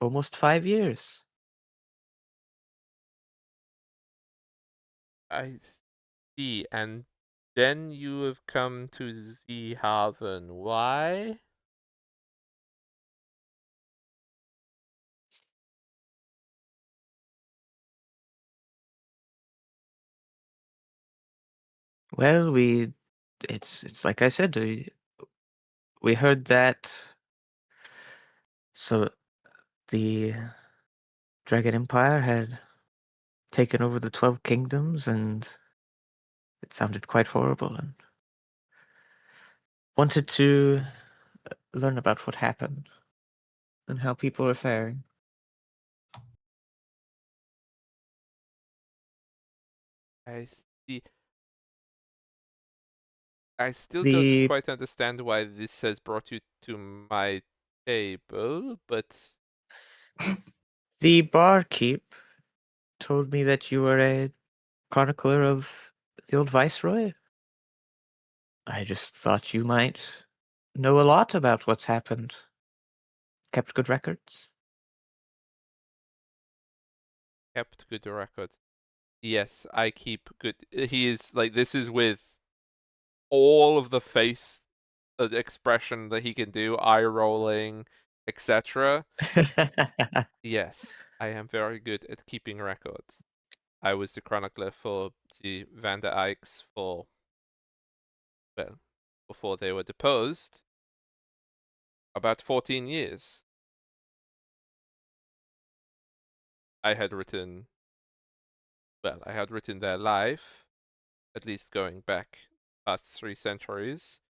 almost 5 years. I see. And then you have come to Haven. Why? Well, it's like I said, we heard that. So the Dragon Empire had taken over the 12 kingdoms, and it sounded quite horrible, and wanted to learn about what happened and how people are faring. I see. I still don't The quite understand why this has brought you to my table, but the barkeep told me that you were a chronicler of the old Viceroy. I just thought you might know a lot about what's happened. Kept good records. kept good record. Yes, I keep good. He is like, this is with all of the face expression that he can do, eye rolling, etc. Yes, I am very good at keeping records. I was the chronicler for the Van der Eycks for, well, before they were deposed, about 14 years. I had written their life, at least going back past 3 centuries,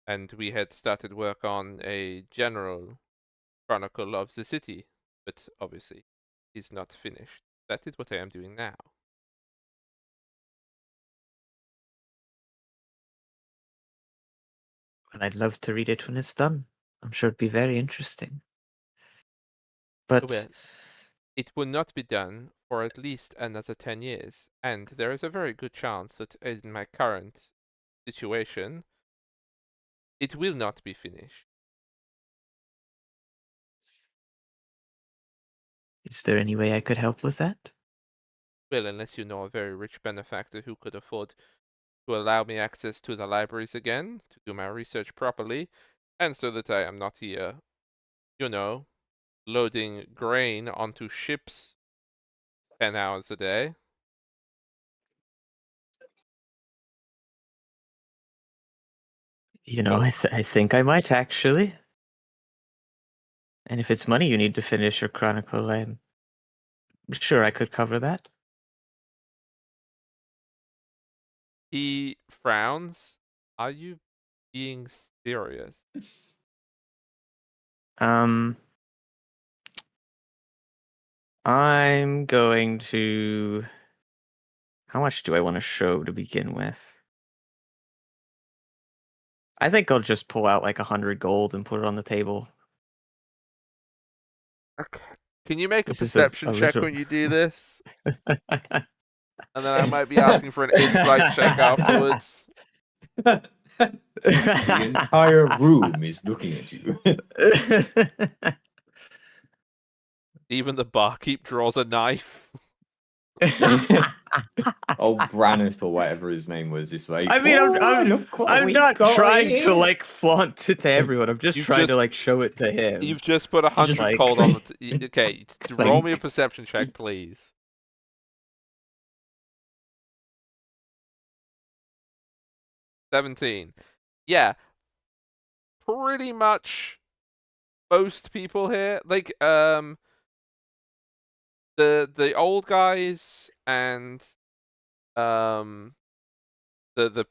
and we had started work on a general chronicle of the city, but obviously is not finished. That is what I am doing now. Well, I'd love to read it when it's done. I'm sure it'd be very interesting. But Well, it will not be done for at least another 10 years, and there is a very good chance that in my current situation, it will not be finished. is there any way I could help with that? Well, unless you know a very rich benefactor who could afford to allow me access to the libraries again, to do my research properly, and so that I am not here, you know, loading grain onto ships 10 hours a day. You know, I think I might actually. And if it's money you need to finish your chronicle, I'm sure I could cover that. He frowns. Are you being serious? I'm going to. How much do I want to show to begin with? I think I'll just pull out like 100 gold and put it on the table. Okay. Can you make a This is perception a check little. when you do this? And then I might be asking for an insight check afterwards. The entire room is looking at you. Even the barkeep draws a knife. Old Branith or whatever his name was, it's like, I mean, "Oh, look what I'm we not got trying here." to like flaunt it to everyone. I'm just You've trying to just- like show it to him. You've just put 100 like- gold on the... Okay, roll me a Clink. perception check, please. 17. Yeah. Pretty much most people here, like, the old guys and the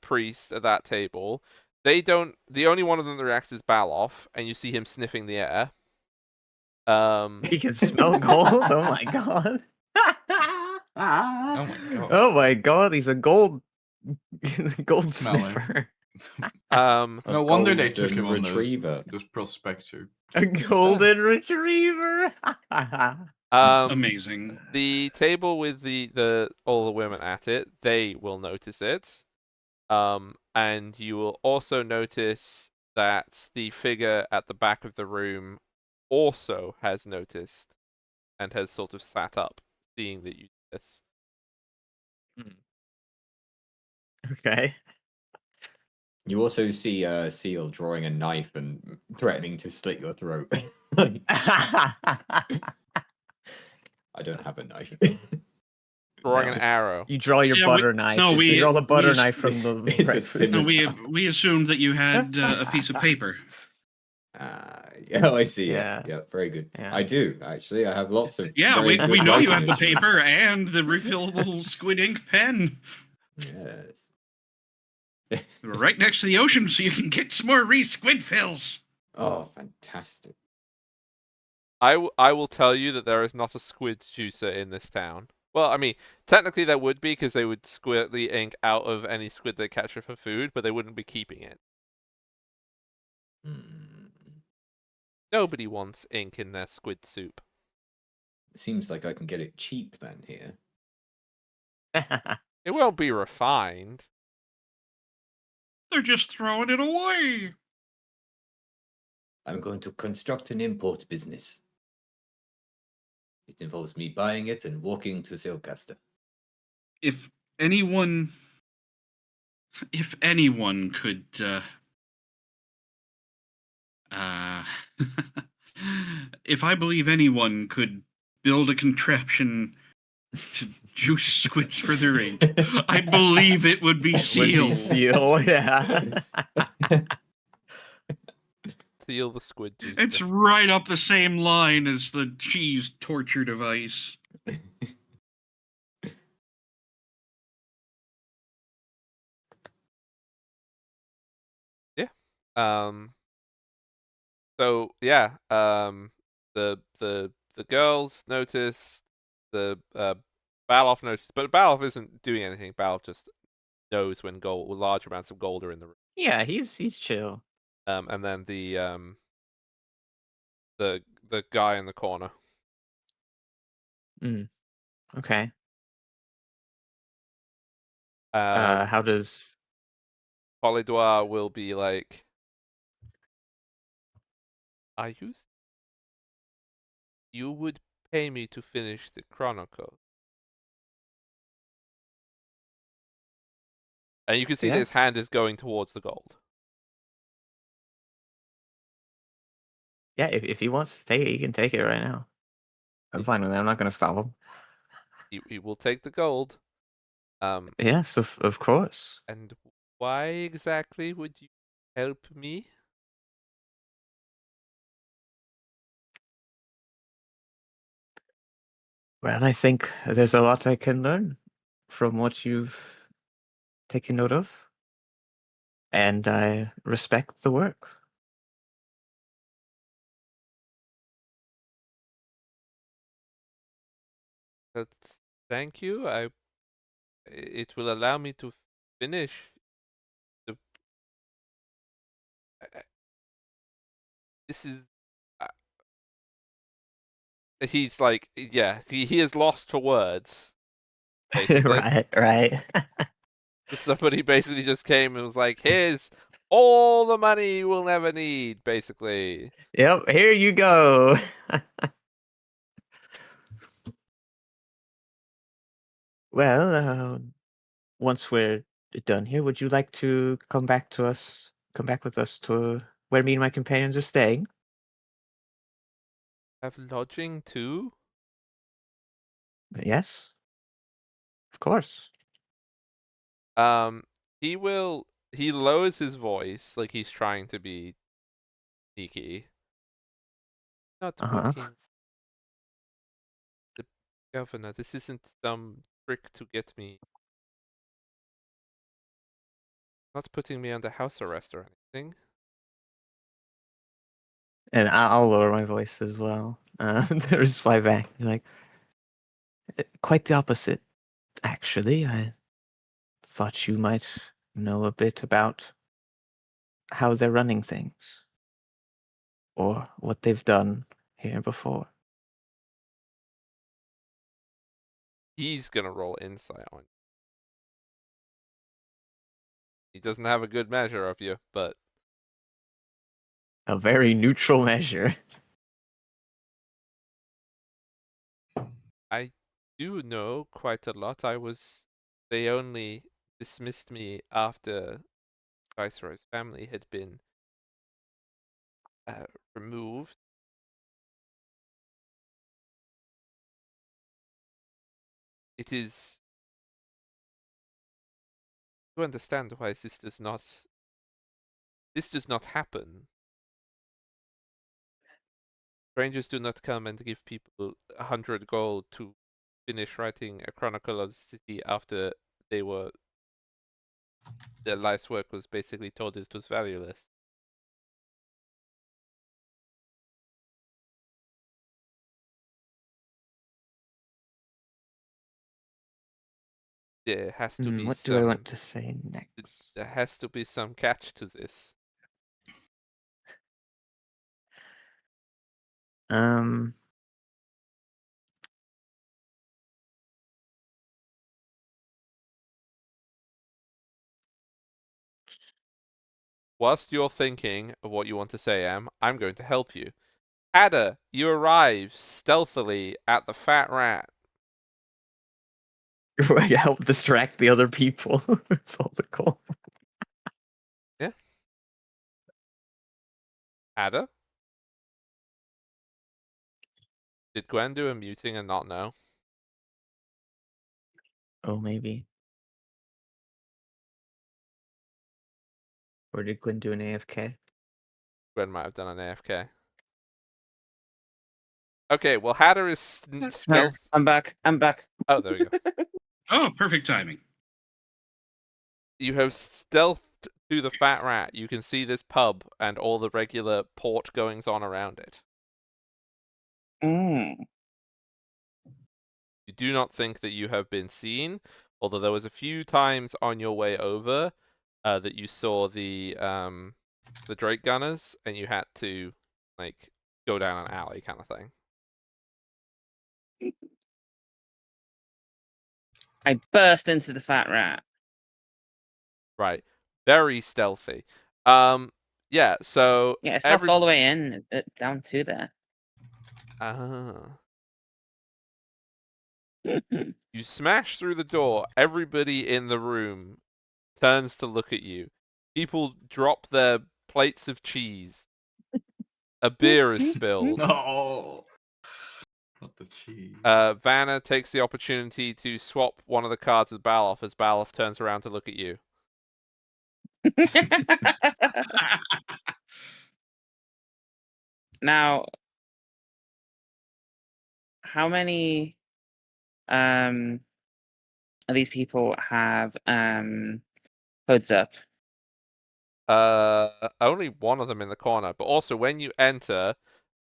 priest at that table, they don't. The only one of them that reacts is Baloff, and you see him sniffing the air. He can smell gold. Oh my god. Oh my god. Oh my god, he's a gold gold Smelling. sniffer. A No wonder they took golden him on retriever. those prospector. A golden retriever. Amazing. The table with the all the women at it, they will notice it. And you will also notice that the figure at the back of the room also has noticed and has sort of sat up, seeing that you do this. Okay. You also see Seal drawing a knife and threatening to slit your throat. I don't have a knife. Drawing No. an arrow. You draw your Yeah, butter knife. no, So we- you draw the butter we- knife from the It's a right foot. scimitar. No, we assumed that you had a piece of paper. Yeah, I see. Yeah. Yeah, very good. Yeah. I do actually. I have lots of. Yeah, very we good know you have writing the instruments. paper and the refillable squid ink pen. Yes. We're right next to the ocean, so you can get some more squid fills. Oh, fantastic! I will tell you that there is not a squid juicer in this town. Well, I mean, technically there would be, because they would squirt the ink out of any squid they catch for food, but they wouldn't be keeping it. Nobody wants ink in their squid soup. Seems like I can get it cheap then here. It won't be refined. They're just throwing it away. I'm going to construct an import business. It involves me buying it and walking to Sailcaster. If anyone could if I believe anyone could build a contraption to juice squids for their ink, I believe it would be Would Seal. be Seal, yeah. Seal the squid juicer. It's right up the same line as the cheese torture device. So yeah, the girls notice, the Baloff notices, but Baloff isn't doing anything. Baloff just knows when large amounts of gold are in the room. Yeah, he's chill. And then the guy in the corner. Okay. Um, How does Polydor will be like, "Are you would pay me to finish the chronicle?" And you can see that his Yes. hand is going towards the gold. Yeah, if he wants to take it, he can take it right now. I'm fine with that. I'm not going to stop him. He will take the gold. Yes, of course. And why exactly would you help me? Well, I think there's a lot I can learn from what you've taken note of, and I respect the work. That's, thank you. It will allow me to finish the. This is. Uh, he's like, yeah, he is lost for words. Basically, right. somebody basically just came and was like, "Here's all the money you will never need." Basically, Yep, here you go. Well, once we're done here, would you like to come back with us to where me and my companions are staying? have lodging too. Yes, of course. Um, he will. He lowers his voice like he's trying to be sneaky. Not Uh-huh. working. The governor. This isn't some trick to get me. Not putting me under house arrest or anything. And I'll lower my voice as well. To reply back, like, quite the opposite, actually. I thought you might know a bit about how they're running things, or what they've done here before. He's gonna roll insight on you. He doesn't have a good measure of you, but A very neutral measure. I do know quite a lot. They only dismissed me after Viceroy's family had been removed. It is. You understand why this does not. This does not happen. Strangers do not come and give people 100 gold to finish writing a chronicle of the city after they were. Their life's work was basically told it was valueless. There has to be What do I want some. to say next? There has to be some catch to this. Um, Whilst you're thinking of what you want to say, I'm going to help you. Ada, you arrive stealthily at the Fat Rat. help distract the other people. That's all the goal. Yeah. Ada? Did Gwen do a muting and not know? Oh, maybe. Or did Gwen do an AFK? Gwen might have done an AFK. Okay, well, Hatter is Here, stealth. I'm back. I'm back. Oh, there we go. Oh, perfect timing. You have stealthed to the Fat Rat. You can see this pub and all the regular port goings on around it. Mm. You do not think that you have been seen, although there was a few times on your way over that you saw the Drake gunners, and you had to like go down an alley kind of thing. I burst into the fat rat. Right, very stealthy. Yeah. So Yeah, it's not all the way in, down to there. You smash through the door. Everybody in the room turns to look at you. People drop their plates of cheese. A beer is spilled. No. Not the cheese. Vanna takes the opportunity to swap one of the cards with Baloff as Baloff turns around to look at you. Now, how many of these people have hoods up? Only one of them in the corner, but also when you enter,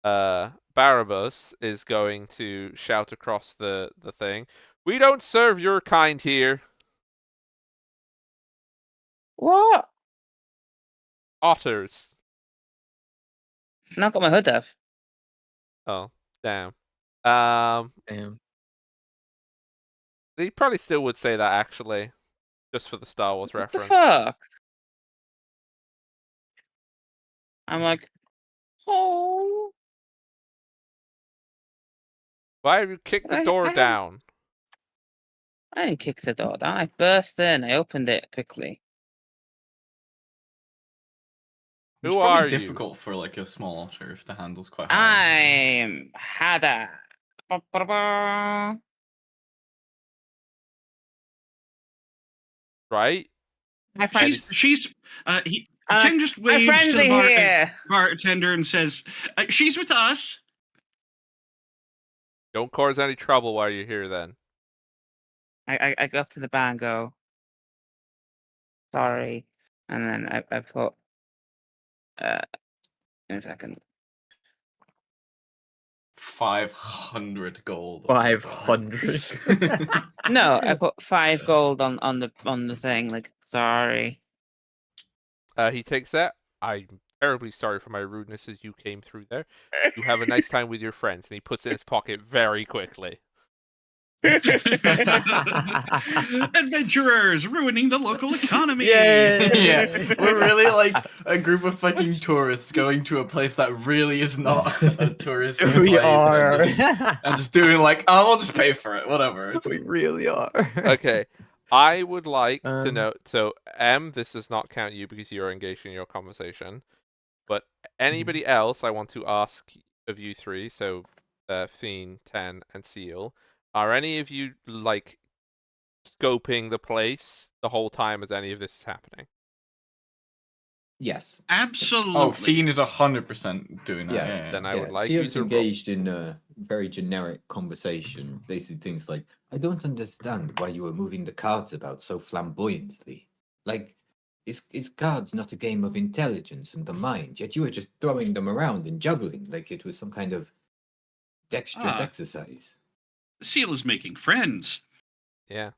Barabbas is going to shout across the thing, "We don't serve your kind here." What? Otters. Not got my hood up. Oh, damn. Damn. They probably still would say that actually, just for the Star Wars What the reference. fuck? I'm like, oh. Why have you kicked the door down? I didn't kick the door down. I burst in. I opened it quickly. It's Who probably are you? difficult for like a small otter if the handle's quite high. I'm Hada. Ba-ba-da-ba. Right? My friend. Tim just My waves friends to the are here. bartender and says, "She's with us." Don't cause any trouble while you're here then. I go up to the bar and go, sorry. And then I put, in a second. 500 gold. 500. No, I put 5 gold on the thing, like, sorry. He takes that. I'm terribly sorry for my rudeness as you came through there. You have a nice time with your friends. And he puts it in his pocket very quickly. Adventurers ruining the local economy. Yeah, we're really like a group of fucking tourists going to a place that really is not a tourist We place are. and just doing like, oh, we'll just pay for it, whatever. We really are. Okay. I would like to Um, know. So, this does not count you because you're engaged in your conversation. But anybody else, I want to ask of you three. So, Fiend, Ten, and Seal. Are any of you like scoping the place the whole time as any of this is happening? Yes. Absolutely. Oh, Fiend is 100% doing that. Yeah, Yeah. Then I would like Seal's you to engaged in a very generic conversation. Basically, things like, "I don't understand why you were moving the cards about so flamboyantly. Like, is cards not a game of intelligence and the mind? Yet you were just throwing them around and juggling like it was some kind of dexterous exercise." Seal is making friends. Yeah.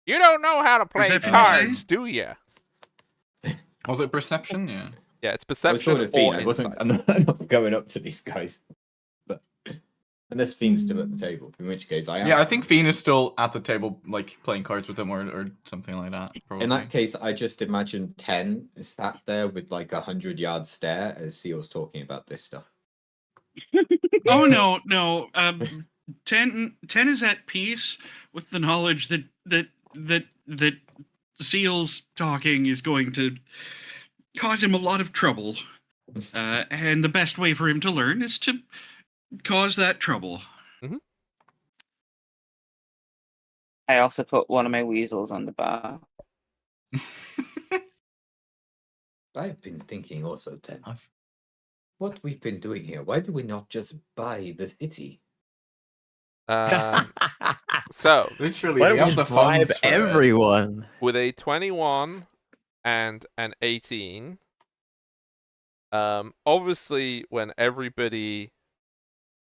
You don't know how to play Perception, you cards, say? do you? Was it perception? Yeah. Yeah, it's I was perception talking to or Fiend. I wasn't. insight. I'm not going up to these guys. But unless Fiend's still at the table, in which case I am. Yeah, I think Fiend is still at the table, like playing cards with him or something like that. Probably. In that case, I just imagine 10 is sat there with like 100-yard stare as Seal's talking about this stuff. Oh no. 10 is at peace with the knowledge that Seal's talking is going to cause him a lot of trouble. And the best way for him to learn is to cause that trouble. I also put one of my weasels on the bar. I've been thinking also, 10. What we've been doing here, why do we not just buy the city? So, literally, Why we don't we have just the bribe funds for it. everyone? with a 21 and an 18, obviously when everybody,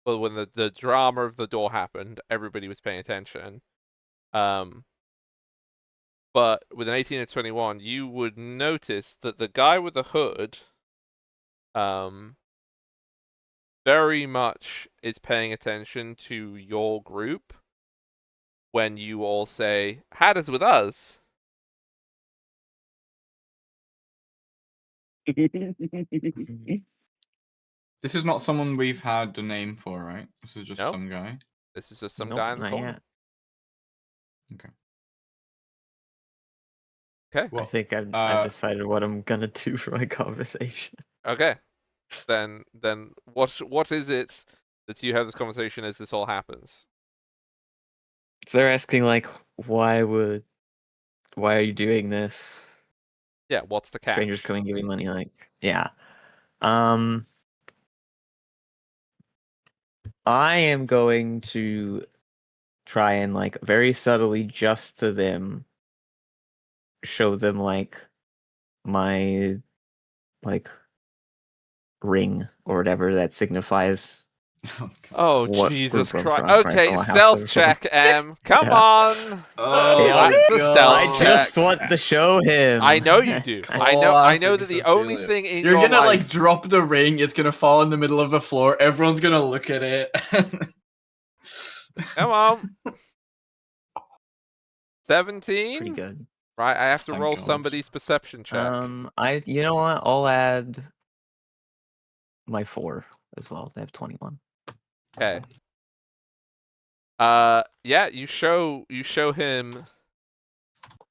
well, when the drama of the door happened, everybody was paying attention. But with an 18 and 21, you would notice that the guy with the hood, very much is paying attention to your group when you all say, "Hadda's with us." This is not someone we've had a name for, right? This is just Nope. some guy. This is just some Nope, guy in the not corner. yet. Okay. Okay. I think I've decided what I'm gonna do for my conversation. Okay. then what is it that you have this conversation as this all happens? So they're asking like, why are you doing this? Yeah, what's the catch? Strangers coming giving money, like, yeah. I am going to try and like very subtly, just to them, show them like my like ring or whatever that signifies Oh, God. Oh what Jesus group I'm Christ! from, Okay, from what house stealth I'm from. check, Em. Come Yeah. on. Oh, That's a stealth I check. just want to show him. I know you do. I know that the only thing in You're your gonna like life. drop the ring, it's gonna fall in the middle of the floor, everyone's gonna look at it. Come on. It's 17? pretty good. Right, I have to Thank roll God. somebody's perception check. You know what? I'll add my 4 as well. I have 21. Okay. Yeah, you show him,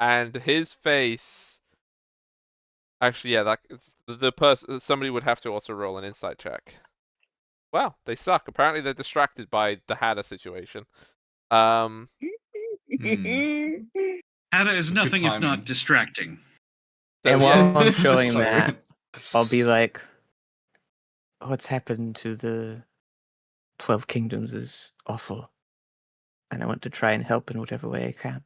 and his face. Actually, yeah, the person. Somebody would have to also roll an insight check. Well, they suck. Apparently, they're distracted by the Hatter situation. Hada is It's good nothing if timing. not distracting. So And yeah, while I'm This is showing so that, weird. I'll be like, what's happened to the 12 Kingdoms is awful. And I want to try and help in whatever way I can.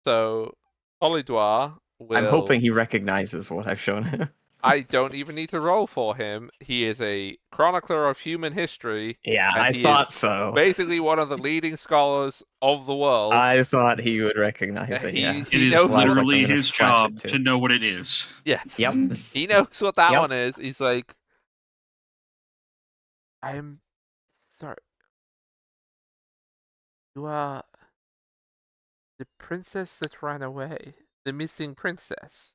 so Polydor will. I'm hoping he recognizes what I've shown him. I don't even need to roll for him. He is a chronicler of human history. Yeah, and I he thought is so. basically one of the leading scholars of the world. I thought he would recognize it, He- yeah. he It is knows Well, I was like, I'm literally gonna his flash it job too. to know what it is. Yes. Yep. He knows what that Yep. one is. He's like, I'm sorry. You are the princess that ran away. The missing princess.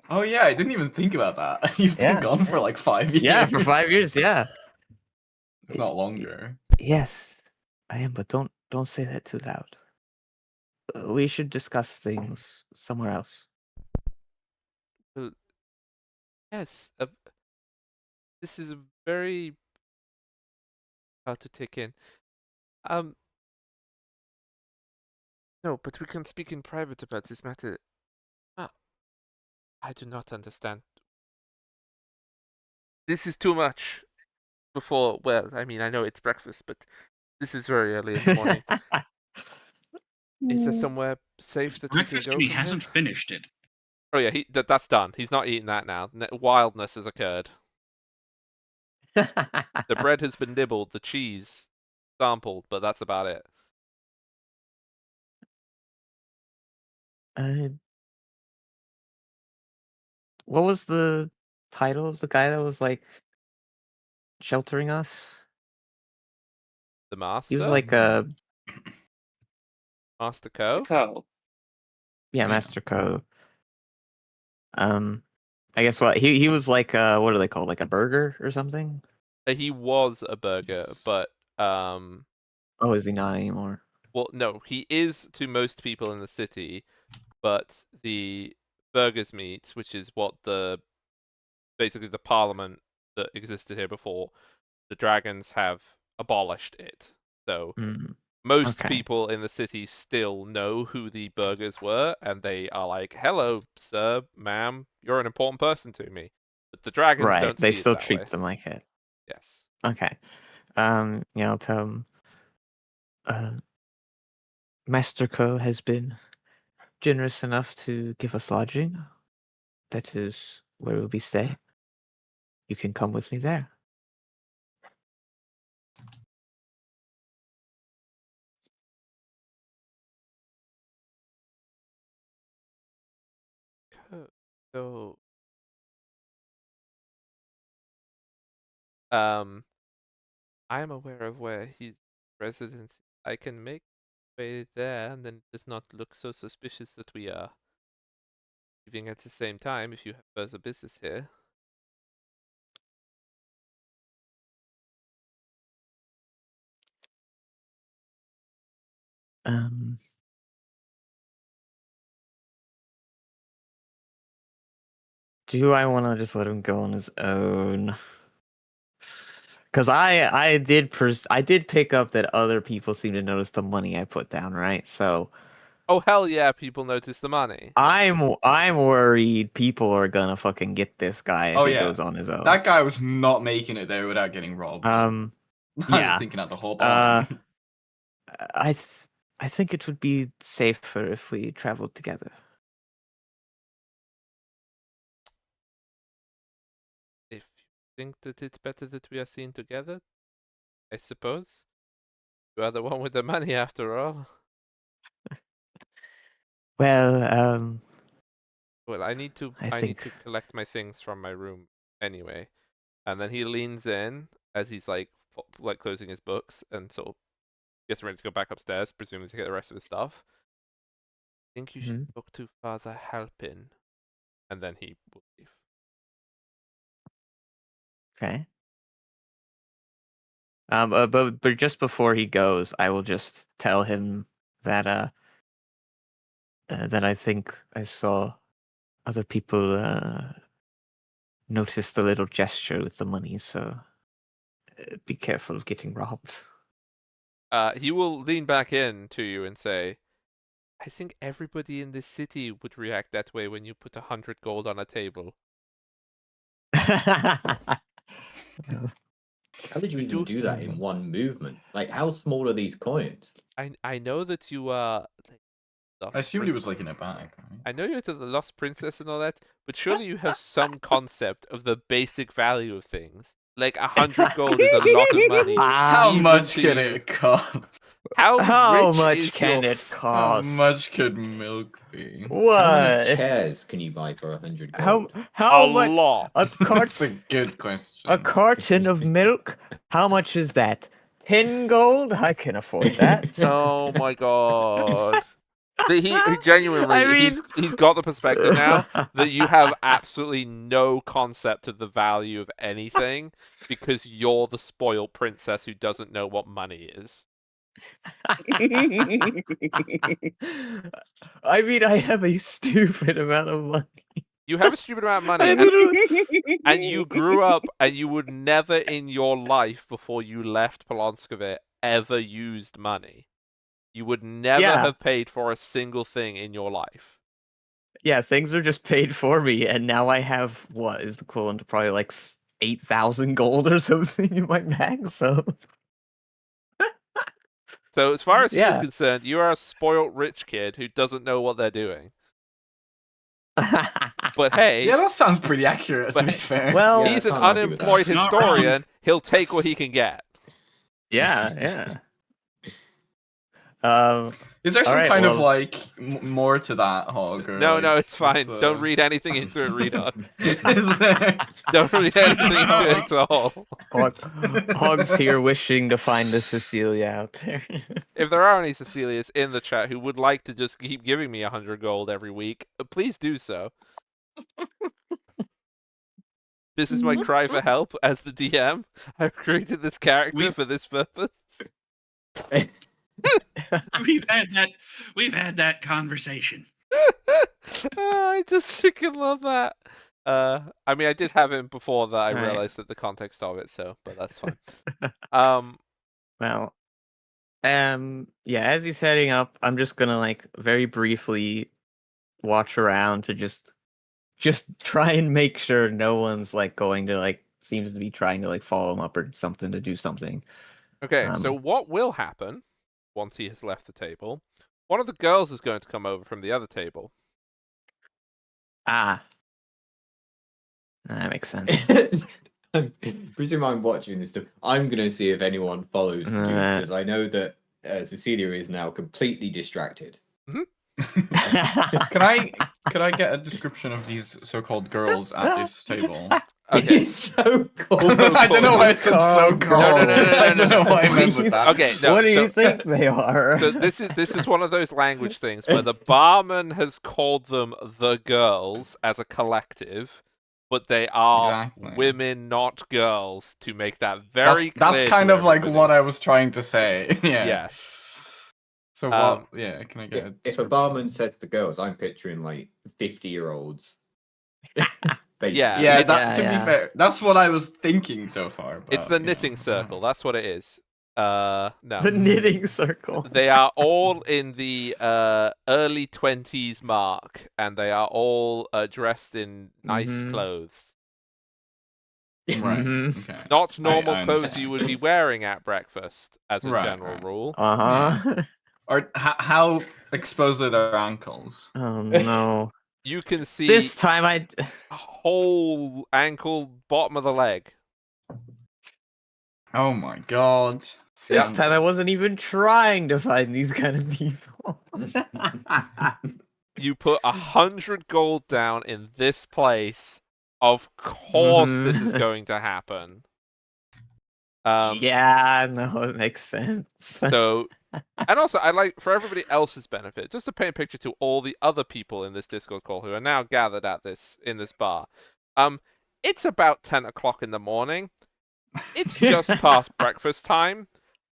Oh yeah, I didn't even think about that. You've been Yeah. gone for like 5 years. Yeah, for 5 years, yeah. If not longer. Yes, I am, but don't say that too loud. We should discuss things somewhere else. Yes. This is very hard to take in. No, but we can speak in private about this matter. Ah, I do not understand. This is too much. Before, well, I mean, I know it's breakfast, but this is very early in the morning. Is there somewhere safe that we can Breakfast go and he from here? hasn't finished it. Oh yeah, that's done. He's not eating that now. Wildness has occurred. The bread has been nibbled, the cheese sampled, but that's about it. What was the title of the guy that was like sheltering us? The master. He was like Master Co. yeah, Master Co. I guess what he was like what are they called? Like a burger or something? He was a burger, but Oh, is he not anymore? well, no, he is to most people in the city, but the burger's meat, which is what basically the parliament that existed here before, the dragons have abolished it. So most Okay. people in the city still know who the burgers were, and they are like, "Hello, sir, ma'am, you're an important person to me." But the dragons Right. don't They see it still that treat way. them like it. Yes. Okay. Yeah, I'll tell him Master Co has been generous enough to give us lodging. That is where we'll be staying. You can come with me there. So, I am aware of where his residence. I can make way there, and then it does not look so suspicious that we are leaving at the same time. If you have further business here. Um Do I want to just let him go on his own? Because I did pick up that other people seem to notice the money I put down, right? So Oh hell yeah, people notice the money. I'm worried people are gonna fucking get this guy if Oh, he yeah. goes on his own. That guy was not making it there without getting robbed. I was Yeah. thinking that the whole time. I think it would be safer if we traveled together. If you think that it's better that we are seen together, I suppose. You are the one with the money after all. Well, Well, I need to I think collect my things from my room anyway. And then he leans in as he's like closing his books and sort of gets ready to go back upstairs, presumably to get the rest of his stuff. I think you should talk to Father Halpin. And then he will leave. okay. But just before he goes, I will just tell him that that I think I saw other people notice the little gesture with the money, so be careful of getting robbed. He will lean back in to you and say, I think everybody in this city would react that way when you put 100 gold on a table. How did you even do that in one movement? Like, how small are these coins? I know that you are... I assumed he was like in a bag. Right? I know you're to the Lost Princess and all that, but surely you have some concept of the basic value of things. Like 100 gold is a lot of money. How even much to can you. it cost? How rich much is can your it cost? How much could milk be? What? How many chairs can you buy for 100 gold? How a much? lot. That's a good question. A carton of milk? How much is that? 10 gold? I can afford that. Oh my god. He genuinely, I mean- he's got the perspective now that you have absolutely no concept of the value of anything because you're the spoiled princess who doesn't know what money is. I mean, I have a stupid amount of money. You have a stupid amount of money, I and, literally... and you grew up, and you would never in your life before you left Polonskovit ever used money. You would never Yeah. have paid for a single thing in your life. Yeah, things are just paid for me, and now I have what is the equivalent to probably like 8,000 gold or something in my bag. So So as far as he is Yeah. concerned, you are a spoilt rich kid who doesn't know what they're doing. But hey, Yeah, that sounds pretty accurate, to But be fair. well, Yeah, he's I an can't argue with that. unemployed Not historian. He'll take what he can get. yeah. Is there some Alright, kind of well- like more to that, Hog? Or, No, like, no, it's fine. what's, Don't read anything into it, Redux. Is there... Don't read anything into it at all. Hog's here wishing to find a Cecilia out there. If there are any Cecilias in the chat who would like to just keep giving me 100 gold every week, please do so. This is my cry for help as the DM. I've created this character for this purpose. We've had that conversation. I just freaking love that. I mean, I did have him before that. I Right. realized that the context of it, so but that's fine. Well, yeah, as he's setting up, I'm just gonna like very briefly watch around to just try and make sure no one's like going to like seems to be trying to like follow him up or something to do something. Okay, so what will happen once he has left the table? One of the girls is going to come over from the other table. That makes sense. Presume I'm watching this stuff. I'm gonna see if anyone follows the dude Alright. because I know that Cecilia is now completely distracted. Could I get a description of these so-called girls at this table? Okay. It's so cool. I don't know why it's so cold. No. I don't know why I meant with that. Okay, no, what do so- you think they are? So this is one of those language things where the barman has called them the girls as a collective, but they are Exactly. women, not girls, to make that very clear. That's kind to of like everybody. what I was trying to say. Yeah. Yes. So what? Yeah. Can I get? If a barman says the girls, I'm picturing like 50-year-olds. basically. Yeah, Yeah, it's- that to Yeah. be fair, that's what I was thinking so far. It's but, the you knitting know, circle. That's what it is. No. The knitting circle. They are all in the early 20s mark, and they are all dressed in nice Mhm. clothes. Right. Mhm. Okay. Not normal I clothes you would be wearing at breakfast, as a Right, general right. rule. Uh-huh. Or how exposed are their ankles? Oh no. You can see This time I whole ankle, bottom of the leg. Oh my god. this time I Scandalous. wasn't even trying to find these kind of people. You put 100 gold down in this place. Of course, this is Mhm. going to happen. Yeah, no, it makes sense. So, and also, I like, for everybody else's benefit, just to paint a picture to all the other people in this Discord call who are now gathered at in this bar. It's about 10 o'clock in the morning. It's just past breakfast time.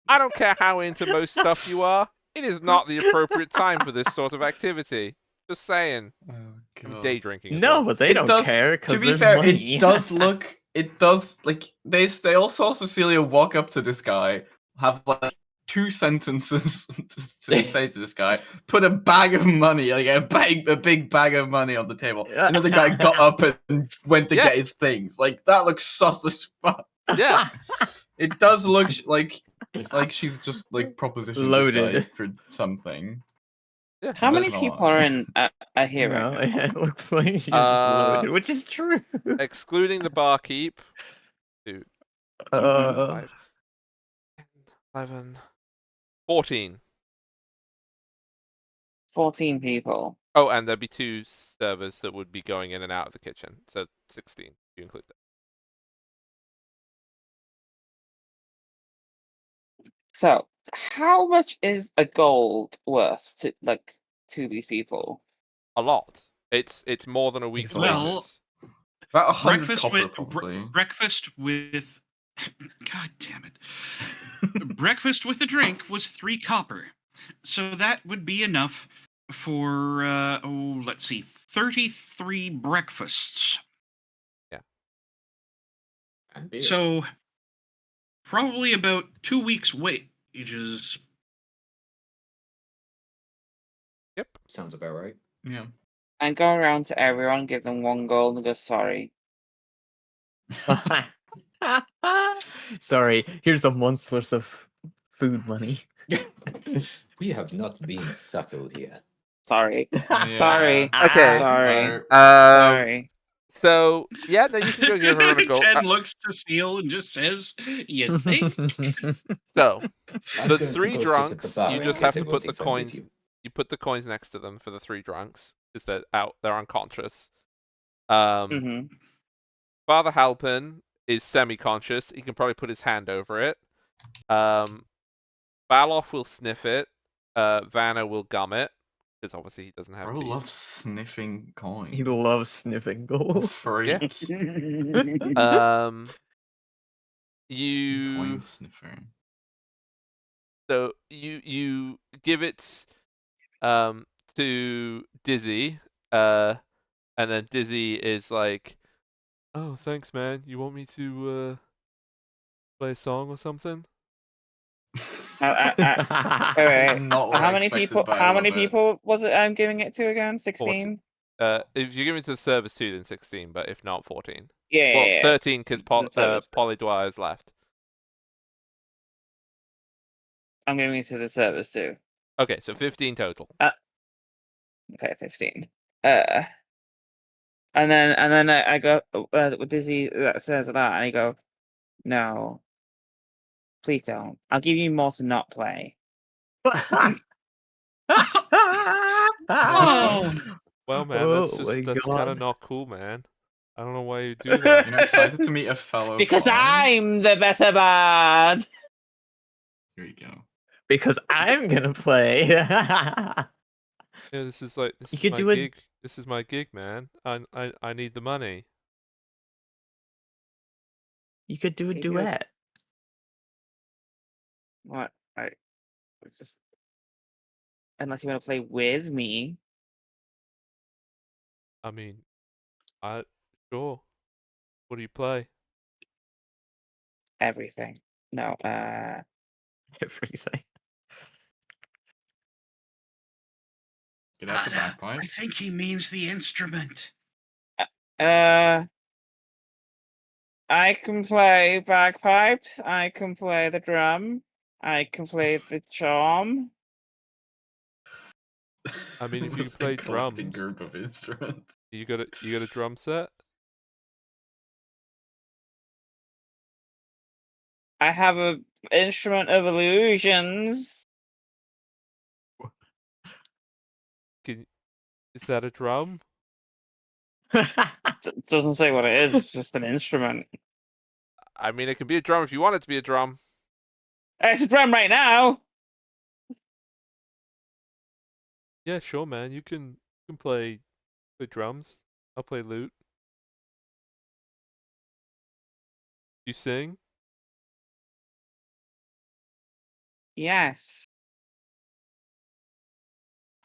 I don't care how into most stuff you are. It is not the appropriate time for this sort of activity. Just saying. Oh, I'm God. day drinking as No, well. but they It don't does- care To because be there's fair, money. it does look. It does like they all saw Cecilia walk up to this guy, have like 2 sentences to say to this guy, put a bag of money, like a big bag of money on the table, and then the guy got up and went to Yeah. get his things. Like that looks sus as fuck. Yeah. It does look like she's just like propositioned this Loaded. guy for something. Yeah. How So many it's not people like- are in are here No, right now? it looks like she's just loaded, which is true. Excluding the barkeep. 2, Uh, 5, 10, 11, 14. 14 people. Oh, and there'd be 2 servers that would be going in and out of the kitchen. So 16, if you include that. So, how much is a gold worth to these people? A lot. It's more than a week's Well, wages. About 100 breakfast copper, with probably. breakfast with God damn it. Breakfast with a drink was 3 copper. So that would be enough for let's see, 33 breakfasts. And beer. So probably about 2 weeks wages. Yep. Sounds about right. Yeah. And go around to everyone, give them 1 gold, and go sorry. sorry, here's a month's worth of food money. We have not been subtle here. Sorry. Yeah. Sorry. Okay. Sorry. Um. Sorry. So yeah, no, you can go give her a gold. Ted looks to Seal and just says, "You think?" So I'm the going to 3 go sit at the drunks, bar you and just get have to some put the things I'm with coins. you. You put the coins next to them for the 3 drunks, because they're unconscious. Mm-hmm. Father Halpin is semi-conscious. He can probably put his hand over it. Baloff will sniff it. Vanna will gum it, because obviously he doesn't have Bro teeth. loves sniffing coins. He loves sniffing gold. Freak. You Coin sniffer. so you give it to Dizzy, and then Dizzy is like, "Oh, thanks, man. You want me to play a song or something?" Wait. Not So what how I many expected, people? but I How many love it. people was it? I'm giving it to again. 16. If you give it to the service 2, then 16. But if not, 14. Yeah. Well, yeah, 13 because The service. Polly Dwyer's left. I'm giving it to the service too. Okay, so 15 total. Okay, 15. And then I go with Dizzy that says that, and I go, no, please don't. I'll give you more to not play. Oh, Well, man, that's Oh my kind of God. not cool, man. I don't know why you do that. You're not excited to meet a fellow Because bard? I'm the better bard. Here you go. because I'm gonna play. Yeah, this is You my could do it- gig. This is my gig, man. I need the money. You could do a Give you a- duet. What? It's just unless you want to play with me. I mean, I Sure. What do you play? Everything. No. Everything. Get out the Hada, bagpipe. I think he means the instrument. I can play bagpipes. I can play the drum. I can play the charm. I mean, if you It's a play collecting drums- group of instruments. You got a drum set? I have a instrument of illusions. Is that a drum? Doesn't say what it is. It's just an instrument. I mean, it can be a drum if you want it to be a drum. It's a drum right now. Yeah, sure, man. You can play drums. I'll play lute. You sing? Yes.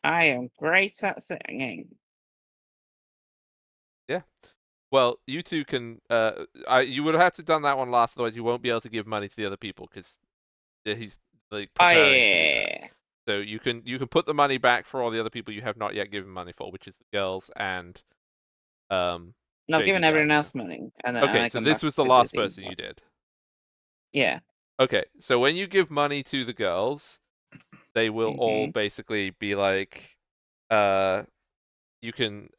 I am great at singing. Yeah. Well, you two can. You would have had to done that one last, otherwise you won't be able to give money to the other people because he's like Oh preparing to do that. yeah. So you can put the money back for all the other people you have not yet given money for, which is the girls and No, Shady giving guy. everyone else money, and then Okay, I so come this back was the to last Disney person Plus. you did. Yeah. Okay, so when you give money to the girls, they will all Mhm. basically be like, you can,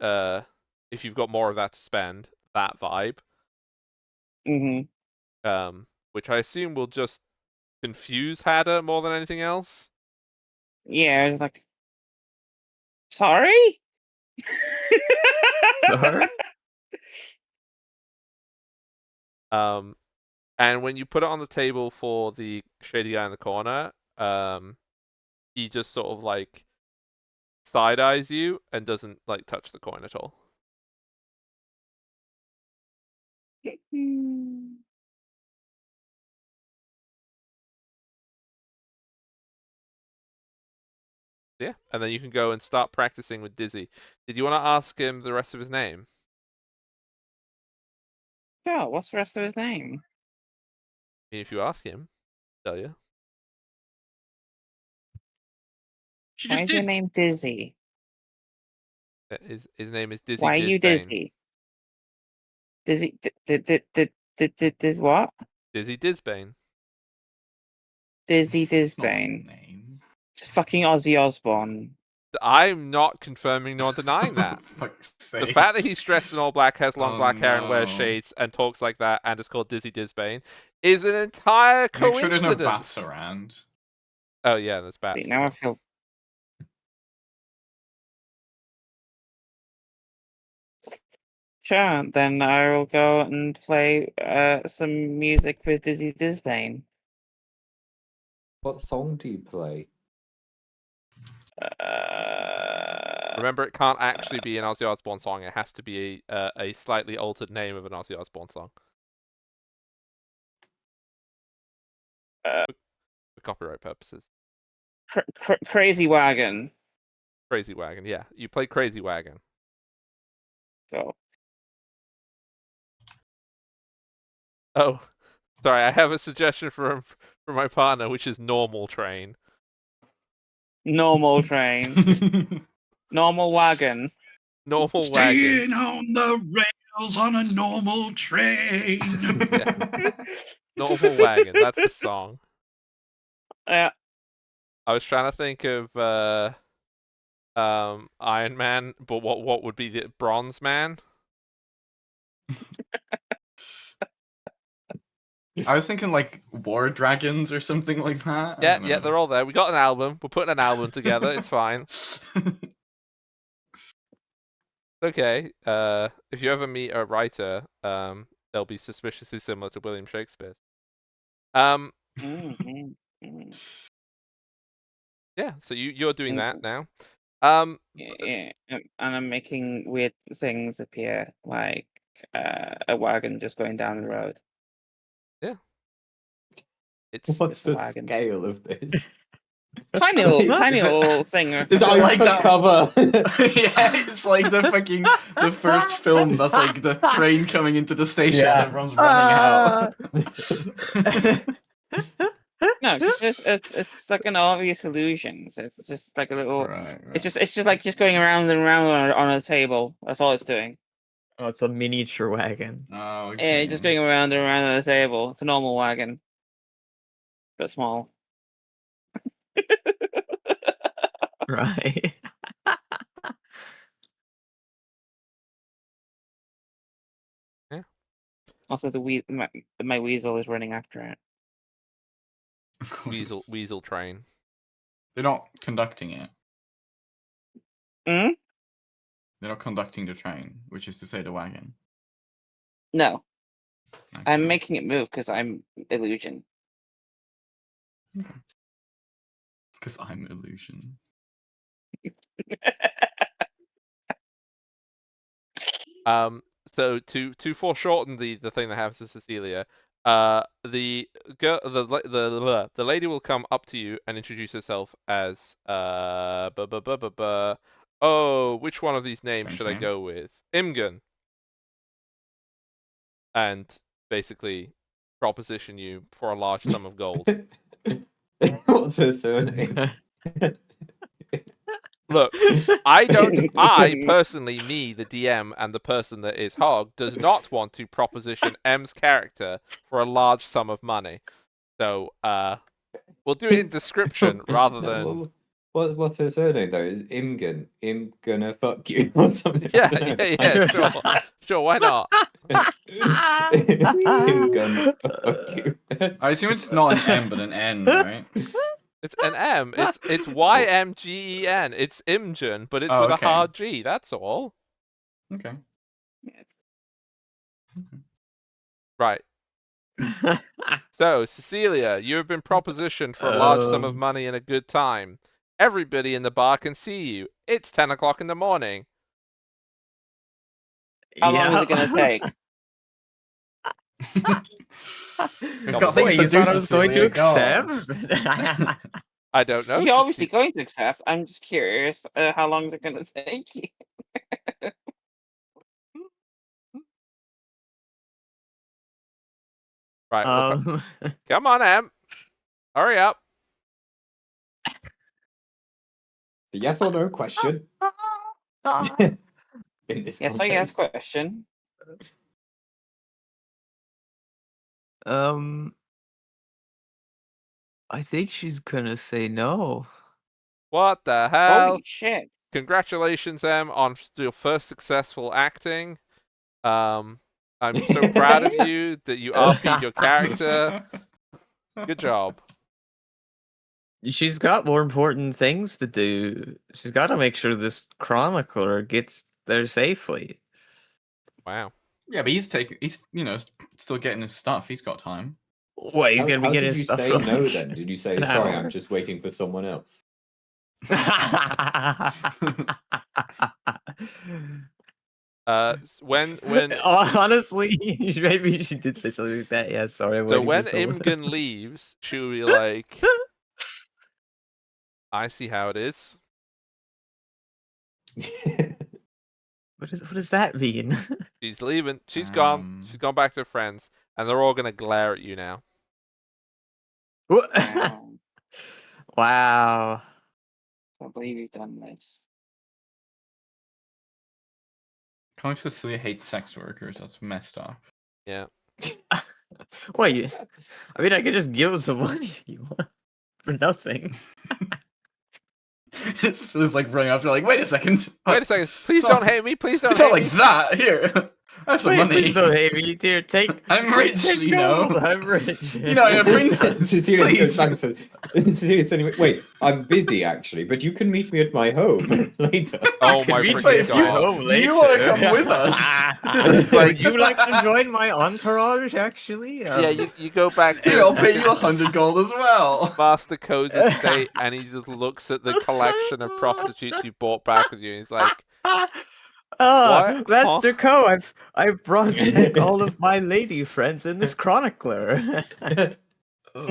if you've got more of that to spend, that vibe, Mhm. which I assume will just confuse Hada more than anything else. Yeah. I was like, sorry. Sorry? And when you put it on the table for the shady guy in the corner, he just sort of like side eyes you and doesn't like touch the coin at all. Yeah, and then you can go and start practicing with Dizzy. Did you want to ask him the rest of his name? God, what's the rest of his name? If you ask him, he'll tell you. She Why just is your did. name Dizzy? His name is Dizzy Why are you Disbane. Dizzy? Dizzy did what? Dizzy Disbane. Dizzy It's not a Disbane. name. It's fucking Ozzy Osbourne. I'm not confirming nor denying that. Fuck's The sake. fact that he's dressed in all black, has long Oh, black hair, and wears no. shades, and talks like that, and is called Dizzy Disbane, is an entire Make sure there's no coincidence. bats around. Oh yeah, there's bats. See, as now I well. feel. Sure, then I will go and play some music with Dizzy Disbane. What song do you play? Remember, it can't actually be an Ozzy Osbourne song. It has to be a slightly altered name of an Ozzy Osbourne song for copyright purposes. Crazy Wagon. Crazy Wagon, yeah. You play Crazy Wagon. Go. Oh, sorry. I have a suggestion for my partner, which is Normal Train. Normal train. Normal wagon. Normal Wagon. Staying on the rails on a normal train. Yeah. Normal Wagon. That's the song. Yeah. I was trying to think of Iron Man, but what would be the Bronze Man? I was thinking like War Dragons or something like that. I Yeah, don't yeah, know. they're all there. We got an album. We're putting an album together. It's fine. Okay. If you ever meet a writer, they'll be suspiciously similar to William Shakespeare. Mm. Yeah. So you're doing that Mm. now. Yeah, and I'm making weird things appear, like a wagon just going down the road. Yeah. It's What's Just a the wagon. scale of this? Tiny little thing. This it like iPhone that? cover. Yeah, it's like the first film that's like the train coming into the station Yeah. and everyone's running out. No, because it's like an obvious illusion. It's just like a little. Right, It's just like just going around and around on a table. That's all it's doing. Oh, it's a miniature wagon. Oh, Yeah, okay. it's just going around and around on a table. It's a normal wagon, but small. Right. Also, my weasel is running after it. Of course. Weasel train. They're not conducting it. Hmm? They're not conducting the train, which is to say the wagon. No, I'm Okay. making it move because I'm illusion. Because I'm illusion. So to foreshorten the thing that happens to Cecilia, the girl, the lady will come up to you and introduce herself as oh, which one of these names Strange should I name. go with? Imgun. And basically proposition you for a large sum of gold. What's her surname? Look, I personally, me, the DM, and the person that is Hog, does not want to proposition M's character for a large sum of money. So, we'll do it in description rather than... What's her surname though? Is Imgun? I'm gonna fuck you or something? Yeah, sure. Sure, why not? Imgun, fuck you. I assume it's not an M but an N, right? It's an M. It's YMGEN. It's Imgen, but it's Oh, with okay. a hard G, that's all. Okay. Right. So, Cecilia, you have been propositioned for a large sum of money and a good time. Everybody in the bar can see you. It's 10 o'clock in the morning. How long is it gonna take? We've got Wait, things you to do, thought I was going to Cecilia, God. accept? I don't know. You're obviously going to accept. I'm just curious. How long is it gonna take you? Right. Well, come on, Em. Hurry up. Yes or no question. In this Yes, I context. guess question. I think she's gonna say no. What the hell? Holy shit! Congratulations, Em, on your first successful acting. I'm so proud of you that you RP'd your character. Good job. She's got more important things to do. She's got to make sure this chronicler gets there safely. Wow. Yeah, but he's still getting his stuff. He's got time. What, he's gonna be How getting did his you stuff say from no then? Did you say an sorry? hour? I'm just waiting for someone else. When Honestly, maybe she did say something like that. Yeah, sorry. I'm so waiting when for someone Imgun else. leaves, she'll be like, I see how it is. What does that mean? She's leaving. She's gone. She's gone back to her friends, and they're all gonna glare at you now. Wow. Wow. Can't believe you've done this. Can't believe Cecilia hates sex workers. That's messed up. Yeah. Wait, I mean, I could just give him some money if you want for nothing. It's like running after, like, wait a second. Wait a second. Please It's don't not- hate me. Please don't It's not hate like me. that. Here, I have some Wait, money. please don't hate me, dear. Take. I'm rich, take you know. gold, I'm rich. You know, I'm a princess. Cecilia Please. goes back to Cecilia said, wait, I'm busy actually, but you can meet me at my home later. Oh Could my we freaking play if you- your god. home Do later? you wanna come with us? It's like- Would you like to join my entourage? Actually, Yeah, you go back Here, I'll to pay you 100 gold as well. Master Ko's estate, and he just looks at the collection of prostitutes you brought back with you, and he's like, What? Master Co, I've brought back all of my lady friends in this chronicler. And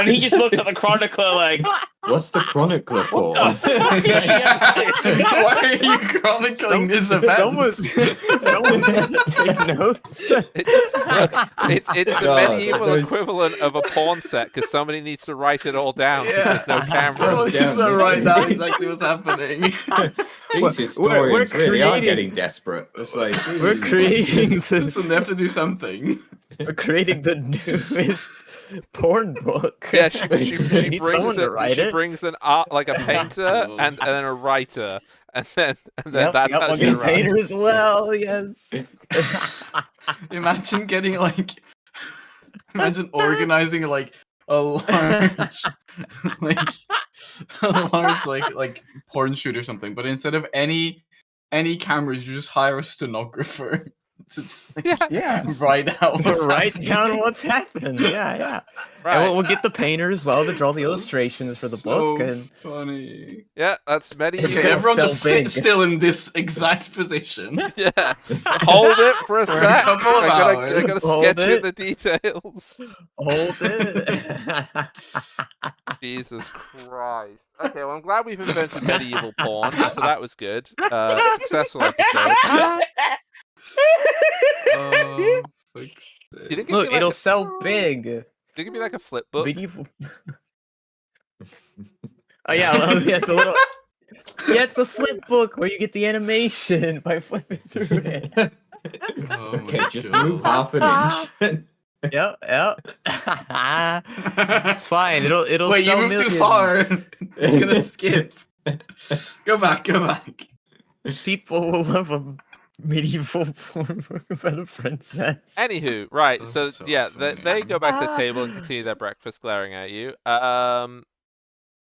he just looked at the chronicler like, What's the chronicler for? what the fuck is she up to? Why are you chronicling this event? Someone's gonna take notes. It's the God, medieval those- equivalent of a porn set because somebody needs to write it all down because no camera. Someone Yeah, needs to maybe. write down exactly what's happening. These historians we're really are creating- getting desperate. It's like We're geez. creating Listen, they have to do something. we're creating the newest porn book. Yeah, she We need brings someone to write she it. brings an art like a painter Oh. and then a writer and then Yep, that's how I'll she get a runs. painter as well. Yes. Imagine getting like, imagine organizing like a large, like a large like porn shoot or something, but instead of any cameras, you just hire a stenographer to just, like, Yeah, write out To what's write happening. down what's happened. Yeah. right. And we'll get the painter as well to draw the illustrations for the book. So And funny. Yeah, that's medieval. It's Okay, gonna everyone sell just big. sit still in this exact position. Yeah, hold it for a For a sec. couple of I hours. gotta Hold sketch in it. the details. hold it. Jesus Christ. Okay, well, I'm glad we've invented medieval porn, so that was good. Successful episode. Oh, Do you think it'd Look, be like it'll a, sell big. do you think it'd be like a flip book? Medieval. Oh yeah, well, yeah, it's a little. Yeah, it's a flip book where you get the animation by flipping through it. Oh my Okay, just God. move half an inch. Yep. It's fine. It'll Wait, you sell moved millions. too far. It's gonna skip. Go back. People will love a medieval porn book about a princess. Anywho, right, That's so so yeah, they go back to the funny. table and continue their breakfast glaring at you.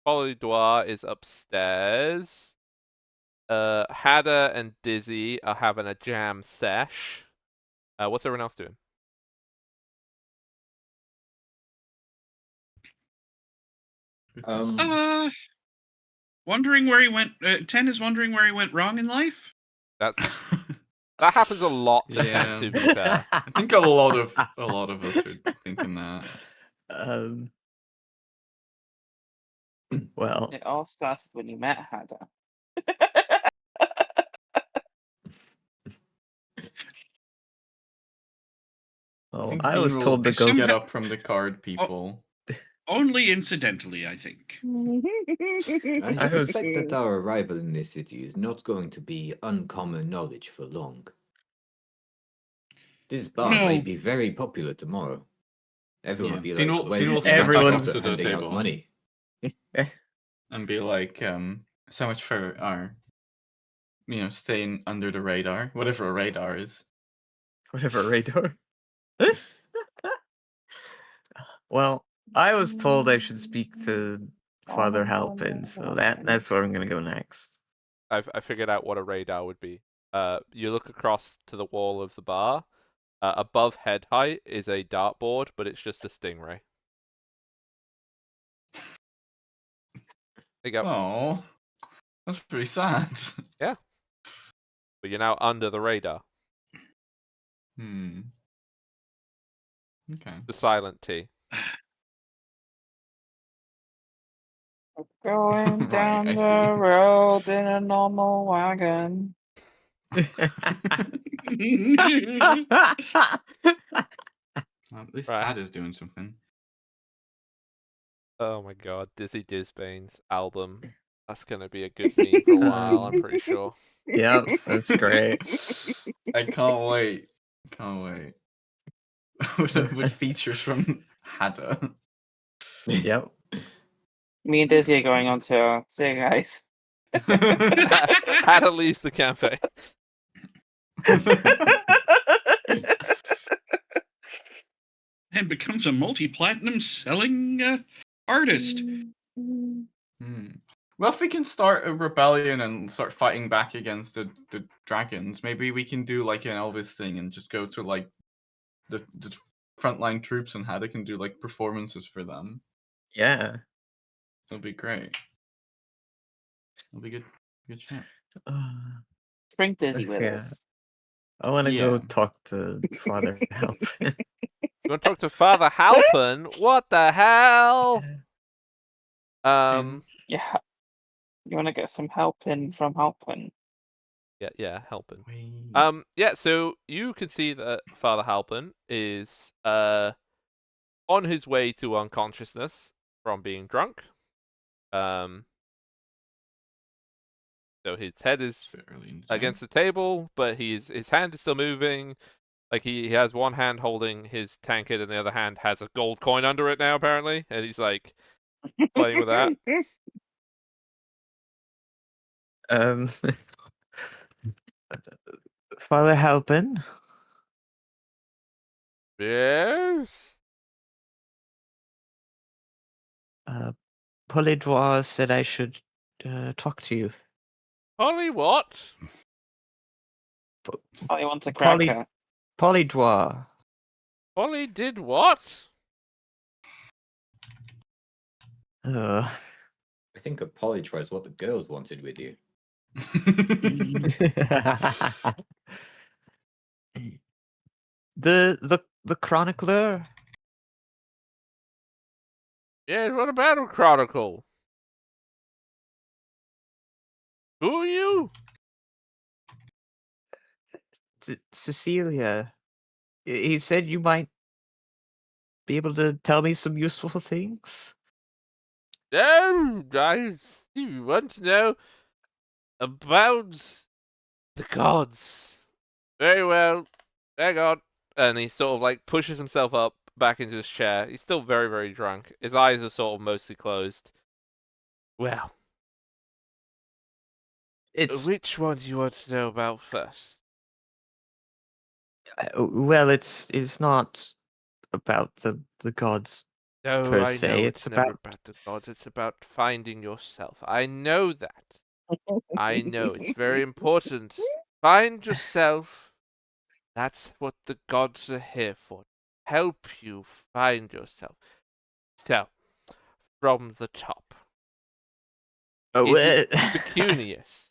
Polydor is upstairs. Hada and Dizzy are having a jam sesh. What's everyone else doing? Wondering where he went. 10 is wondering where he went wrong in life. That happens a lot to Yeah. 10, to be fair. I think a lot of us are thinking that. Well, It all started when you met Hada. think I was Dean will told to go. Some- get up from the card people. Only incidentally, I think. I I was- suspect that our arrival in this city is not going to be uncommon knowledge for long. This bar may No. be very popular tomorrow. Everyone Yeah. will be Finn like, will- "Where's Finn will the step back Everyone's- up to the handing out table. money?" And be like, so much for our, staying under the radar, whatever a radar is. Whatever radar. Well, I was told I should speak to Father Halpin, so that's where I'm gonna go next. I figured out what a radar would be. You look across to the wall of the bar. Above head height is a dartboard, but it's just a stingray. There you go. Oh, that's pretty sad. But you're now under the radar. Okay. The silent T. Going Right, down I the see. road in a normal wagon. Well, at least Right. Had is doing something. Oh my god, Dizzy Dizbane's album. That's gonna be a good meme for a while, I'm pretty sure. Yep, that's great. I can't wait. with features from Hada. Yep. Me and Dizzy are going on tour. See you guys. How to leave the cafe. And becomes a multi-platinum selling artist. Well, if we can start a rebellion and start fighting back against the dragons, maybe we can do like an Elvis thing and just go to like the frontline troops and Hada can do like performances for them. Yeah. That'll be great. That'll be good shit. Bring Dizzy with Yeah. us. I want to go Yeah. talk to Father Halpin. You want to talk to Father Halpin? What the hell? Yeah. You want to get some help in from Halpin? Yeah, Halpin. Wait. Yeah, so you can see that Father Halpin is on his way to unconsciousness from being drunk. So his head is It's a bit early in the day. against the table, but his hand is still moving. Like he has one hand holding his tankard and the other hand has a gold coin under it now, apparently, and he's like playing with that. Um, Father Halpin, Yes. Polydor said I should talk to you. Holly, what? Oh, he wants a Poly- cracker. Polydor. Holly did what? I think a polytry is what the girls wanted with you. the chronicler. Yeah, what about a chronicle? Who are you? Cecilia. He said you might be able to tell me some useful things. Oh, I see you want to know about the gods. Very well. Hang on. And he sort of like pushes himself up back into his chair. He's still very, very drunk. His eyes are sort of mostly closed. Well, It's which one do you want to know about first? well, it's not about the gods No, per I se. know It's it's never about about the gods. It's about finding yourself. I know that. I know it's very important. Find yourself. That's what the gods are here for. Help you find yourself. So, from the top. Is it pecunious?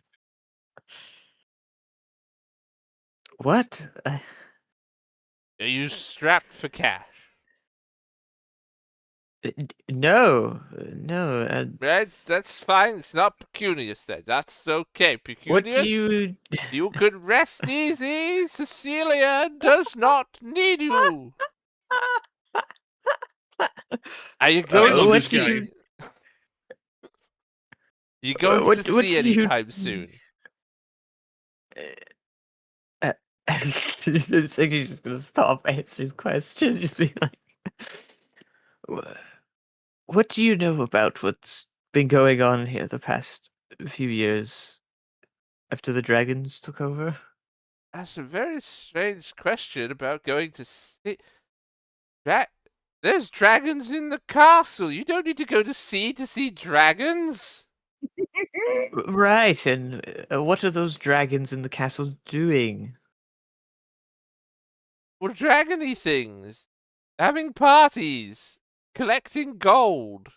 what? Are you strapped for cash? No, no. Right? That's fine. It's not pecunious then. That's okay. What do Pecunious? you? You could rest easy. Cecilia does not need you. Are you going love to this what do guy. you? You going to What see do you? anytime soon? I just think he's just gonna stop answering his question. Just be like, what do you know about what's been going on here the past few years after the dragons took over? That's a very strange question about going to see. There's dragons in the castle. You don't need to go to see dragons. Right, and what are those dragons in the castle doing? Well, dragony things. Having parties. Collecting gold.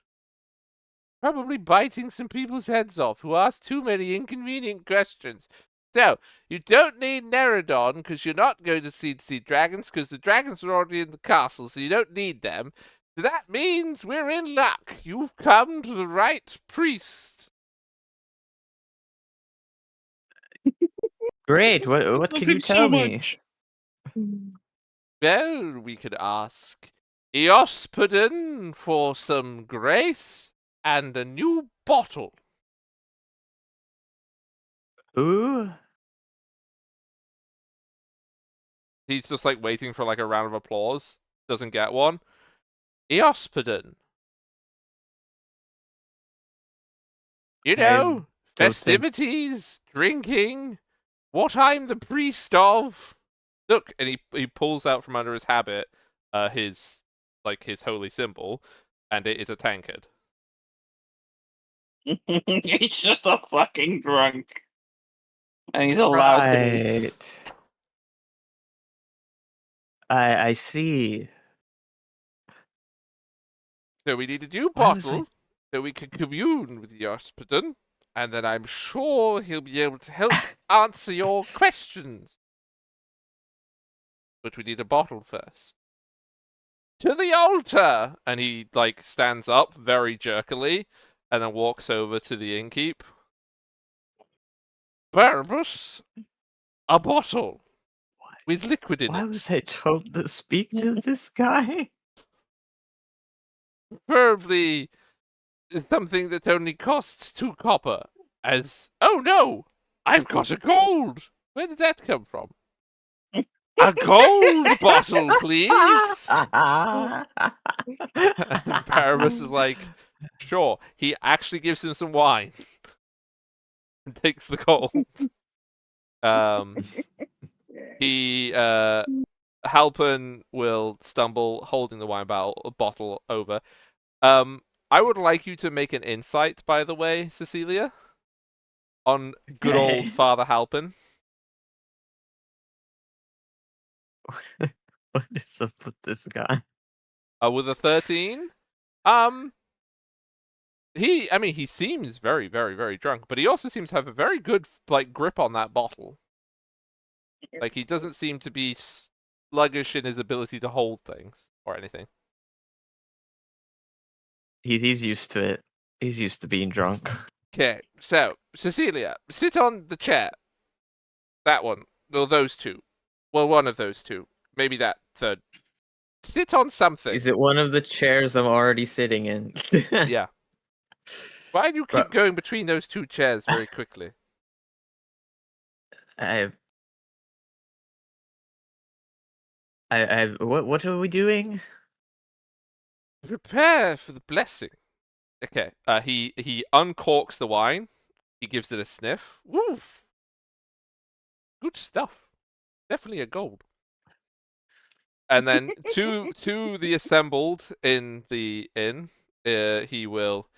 Probably biting some people's heads off who ask too many inconvenient questions. So, you don't need Neridon because you're not going to see dragons because the dragons are already in the castle, so you don't need them. So that means we're in luck. You've come to the right priest. Great. What Love can him you so tell me? much. Well, we could ask Eospodin for some grace and a new bottle. Who? He's just like waiting for like a round of applause. Doesn't get one. Eospodin. You I know, don't think. festivities, drinking, what I'm the priest of. Look, and he pulls out from under his habit his holy symbol, and it is a tankard. He's just a fucking drunk. And he's allowed to be. Right. I see. So we need a new Why was I? bottle so we can commune with Eospodin, and then I'm sure he'll be able to help answer your questions. But we need a bottle first. To the altar! And he, like, stands up very jerkily and then walks over to the innkeep. Barabbas, a bottle with liquid in Why it. was I told to speak to this guy? Preferably something that only costs 2 copper. Oh no! I've got a gold! Where did that come from? A gold bottle, please! And Barabbas is like, sure. He actually gives him some wine and takes the gold. Halpin will stumble holding the wine bottle over. I would like you to make an insight, by the way, Cecilia, on good old Father Halpin. What is up with this guy? With a 13. He seems very, very, very drunk, but he also seems to have a very good, like, grip on that bottle. Like, he doesn't seem to be sluggish in his ability to hold things or anything. He's used to it. He's used to being drunk. Okay, so, Cecilia, sit on the chair. That one. Well, those two. Well, one of those two. Maybe that third. Sit on something. Is it one of the chairs I'm already sitting in? Yeah. Why do you keep But- going between those two chairs very quickly? What are we doing? Prepare for the blessing. Okay. He uncorks the wine. He gives it a sniff. Woof. Good stuff. Definitely a gold. And then to the assembled in the inn, he will,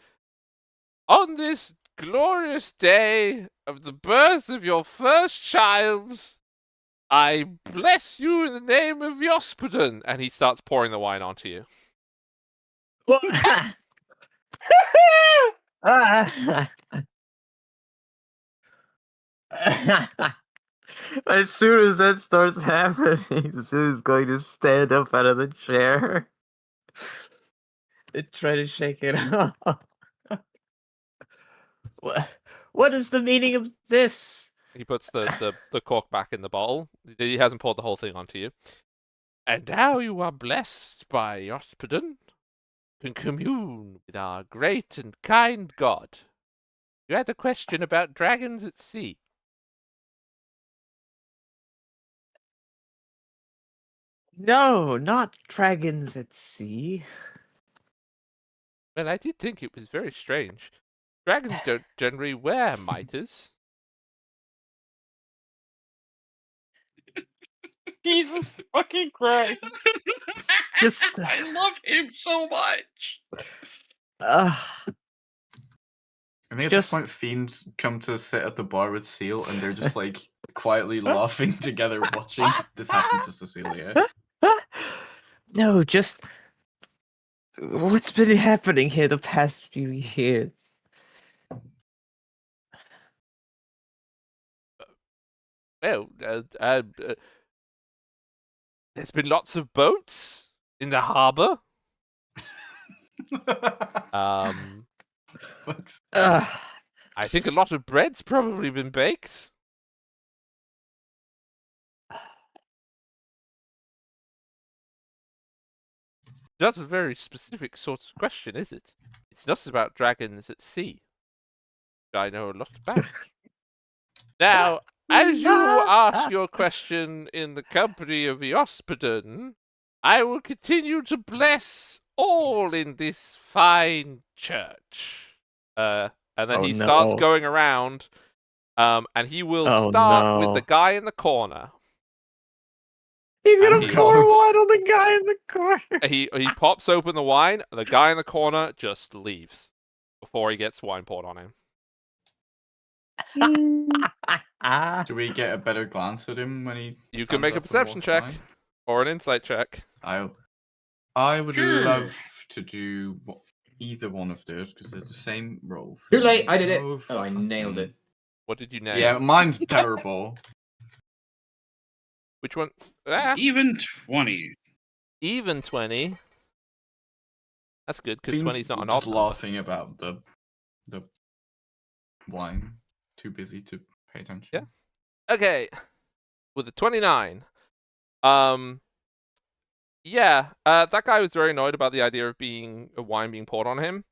on this glorious day of the birth of your first child, I bless you in the name of Yospidon. And he starts pouring the wine onto you. As soon as that starts happening, Sue's going to stand up out of the chair and try to shake it off. What is the meaning of this? He puts the cork back in the bottle. He hasn't poured the whole thing onto you. And now you are blessed by Yospidon, can commune with our great and kind God. You had a question about dragons at sea. No, not dragons at sea. Well, I did think it was very strange. Dragons don't generally wear mitres. Jesus fucking Christ. Just- I love him so much. Uh, I think at Just- this point, fiends come to sit at the bar with Seal, and they're just like quietly laughing together, watching this happen to Cecilia. no, just what's been happening here the past few years? Well, there's been lots of boats in the harbour. Fuck's- I think a lot of bread's probably been baked. That's a very specific sort of question, is it? It's not about dragons at sea. I know a lot about. Now, as you ask your question in the company of Yospidon, I will continue to bless all in this fine church. And then Oh, he starts no. going around, and he will Oh, start with no. the guy in the corner. He's gonna He- pour wine on the guy in the corner. He pops open the wine, the guy in the corner just leaves before he gets wine poured on him. Do we get a better glance at him when he? You can stands make a up and perception walks check by? or an insight check. I would Sure. love to do either one of those because it's the same roll. Too late, I did it. Oh, Oh, I nailed fucking- it. What did you name? Yeah, mine's terrible. Which one? Ah, Even 20. even 20. That's good because Fiend's 20 is not an just odd number. laughing about the wine. Too busy to pay attention. Yeah. Okay, with the 29. Yeah, that guy was very annoyed about the idea of wine being poured on him.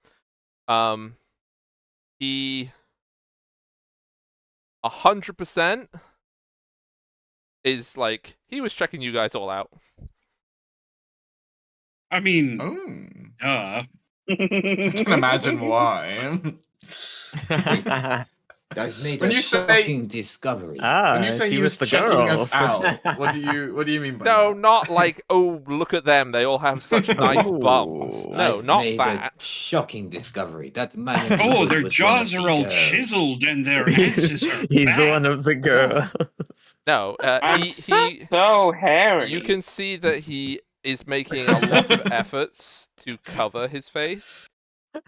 He 100% is like, he was checking you guys all out. I mean, Oh, I can imagine why. I've made When a you say- shocking discovery. When you I say see he was with the checking us girls. out, what do you mean by No, that? not like, oh, look at them, they all have such nice bums. Oh, No, I've not made that. a shocking discovery. That man. oh, their jaws are all chiseled and their asses are He's fat. one of the girls. No, I'm he so hairy. you can see that he is making a lot of efforts to cover his face.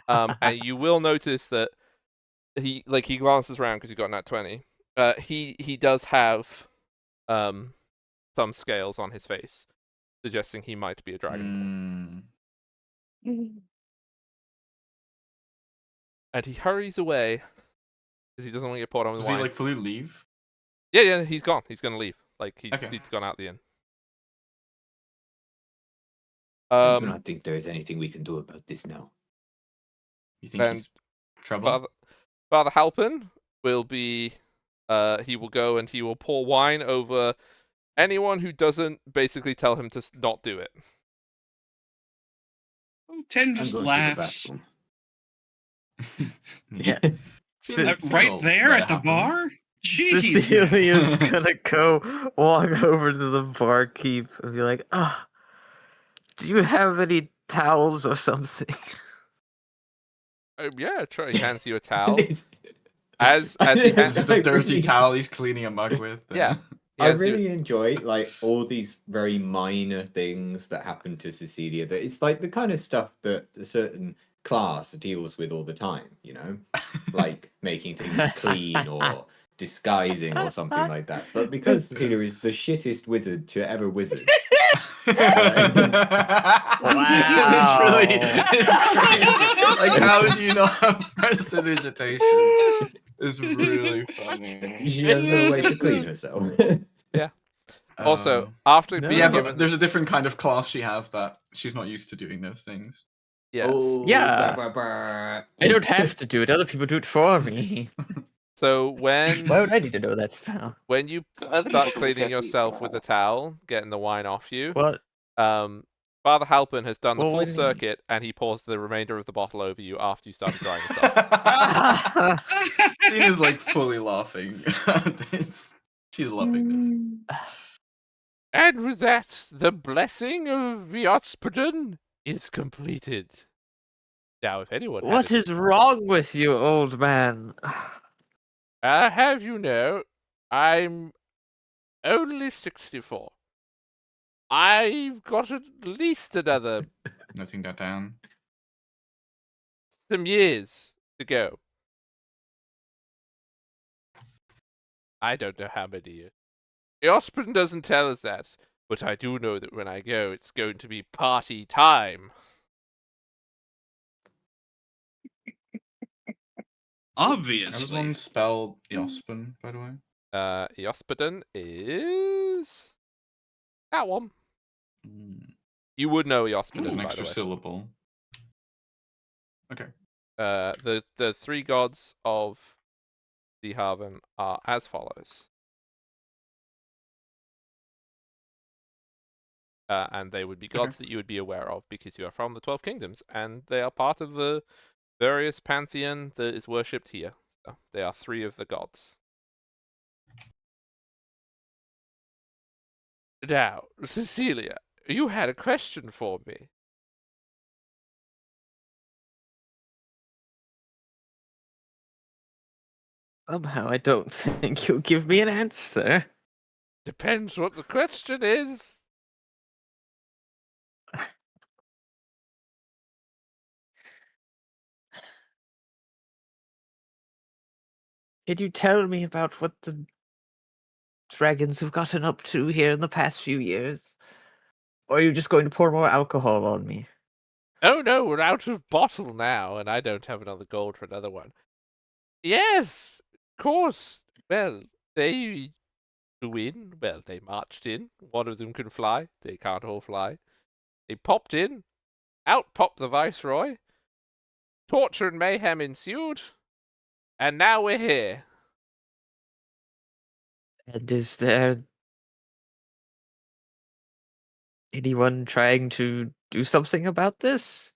And you will notice that he glances around because he got nat 20. He does have some scales on his face, suggesting he might be a dragonborn. And he hurries away because he doesn't want to get poured on with Does he wine. like fully leave? Yeah, he's gone. He's gonna leave. Like he's Okay. gone out the inn. I do not think there is anything we can do about this now. You think And he's trouble? Father Halpin will be. He will go and he will pour wine over anyone who doesn't basically tell him to not do it. Oh, Ten I'm just going to the laughs. bathroom. Yeah. Right there at the bar? Jeez. Cecilia's gonna go walk over to the barkeep and be like, do you have any towels or something? Yeah, sure. He hands you a towel. It's- As he hands Just a dirty towel he's cleaning a mug with. Yeah. He I hands you- really enjoy like all these very minor things that happen to Cecilia. That it's like the kind of stuff that a certain class deals with all the time, you know, like making things clean or disguising or something like that. But because Cecilia is the shittest wizard to ever wizard, Literally, it's crazy. Like, how do you not have prestidigitation? It's really funny. she has no way to clean herself. Also, after No. being Yeah, given but there's a different kind of class she has that she's not used to doing those things. yes. Oh, Yeah. bah, bah, bah. I don't have to do it. Other people do it for me. So when Why would I need to know that spell? when you start cleaning yourself with the towel, getting the wine off you, What? Father Halpin has done the Well, full when- circuit, and he pours the remainder of the bottle over you after you started drying yourself. Tina's like fully laughing at this. She's loving this. And with that, the blessing of Viospodon is completed. Now, if anyone What is wrong with you, old man? have you know, I'm only 64. I've got at least another Noting that down. some years to go. I don't know how many years. Viospodon doesn't tell us that, but I do know that when I go, it's going to be party time. How does Obviously. one spell Yospin, by the way? Viospodon is that one. Mm. You would know There's Viospodon, an by extra the way. syllable. Okay. The three gods of the Haven are as follows. And they would be gods that you would be aware of because you are from the 12 Kingdoms, and they are part of the various pantheon that is worshipped here. So they are three of the gods. Now, Cecilia, you had a question for me. Somehow I don't think you'll give me an answer. Depends what the question is. Could you tell me about what the dragons have gotten up to here in the past few years? Or are you just going to pour more alcohol on me? Oh no, we're out of bottle now, and I don't have another gold for another one. Yes, of course. Well, they flew in. Well, they marched in. One of them can fly. They can't all fly. They popped in. Out popped the Viceroy. Torture and mayhem ensued. And now we're here. And is there anyone trying to do something about this?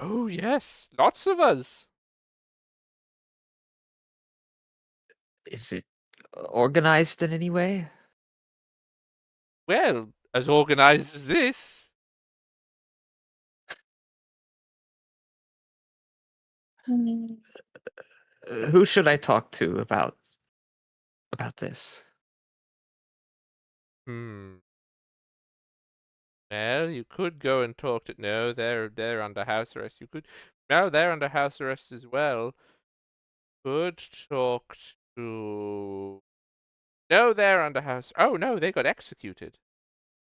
Oh, yes. Lots of us. Is it organized in any way? Well, as organized as this. Who should I talk to about this? Hmm. Well, you could go and talk to. No, they're under house arrest. You could. No, they're under house arrest as well. Could talk to. No, they're under house. Oh no, they got executed.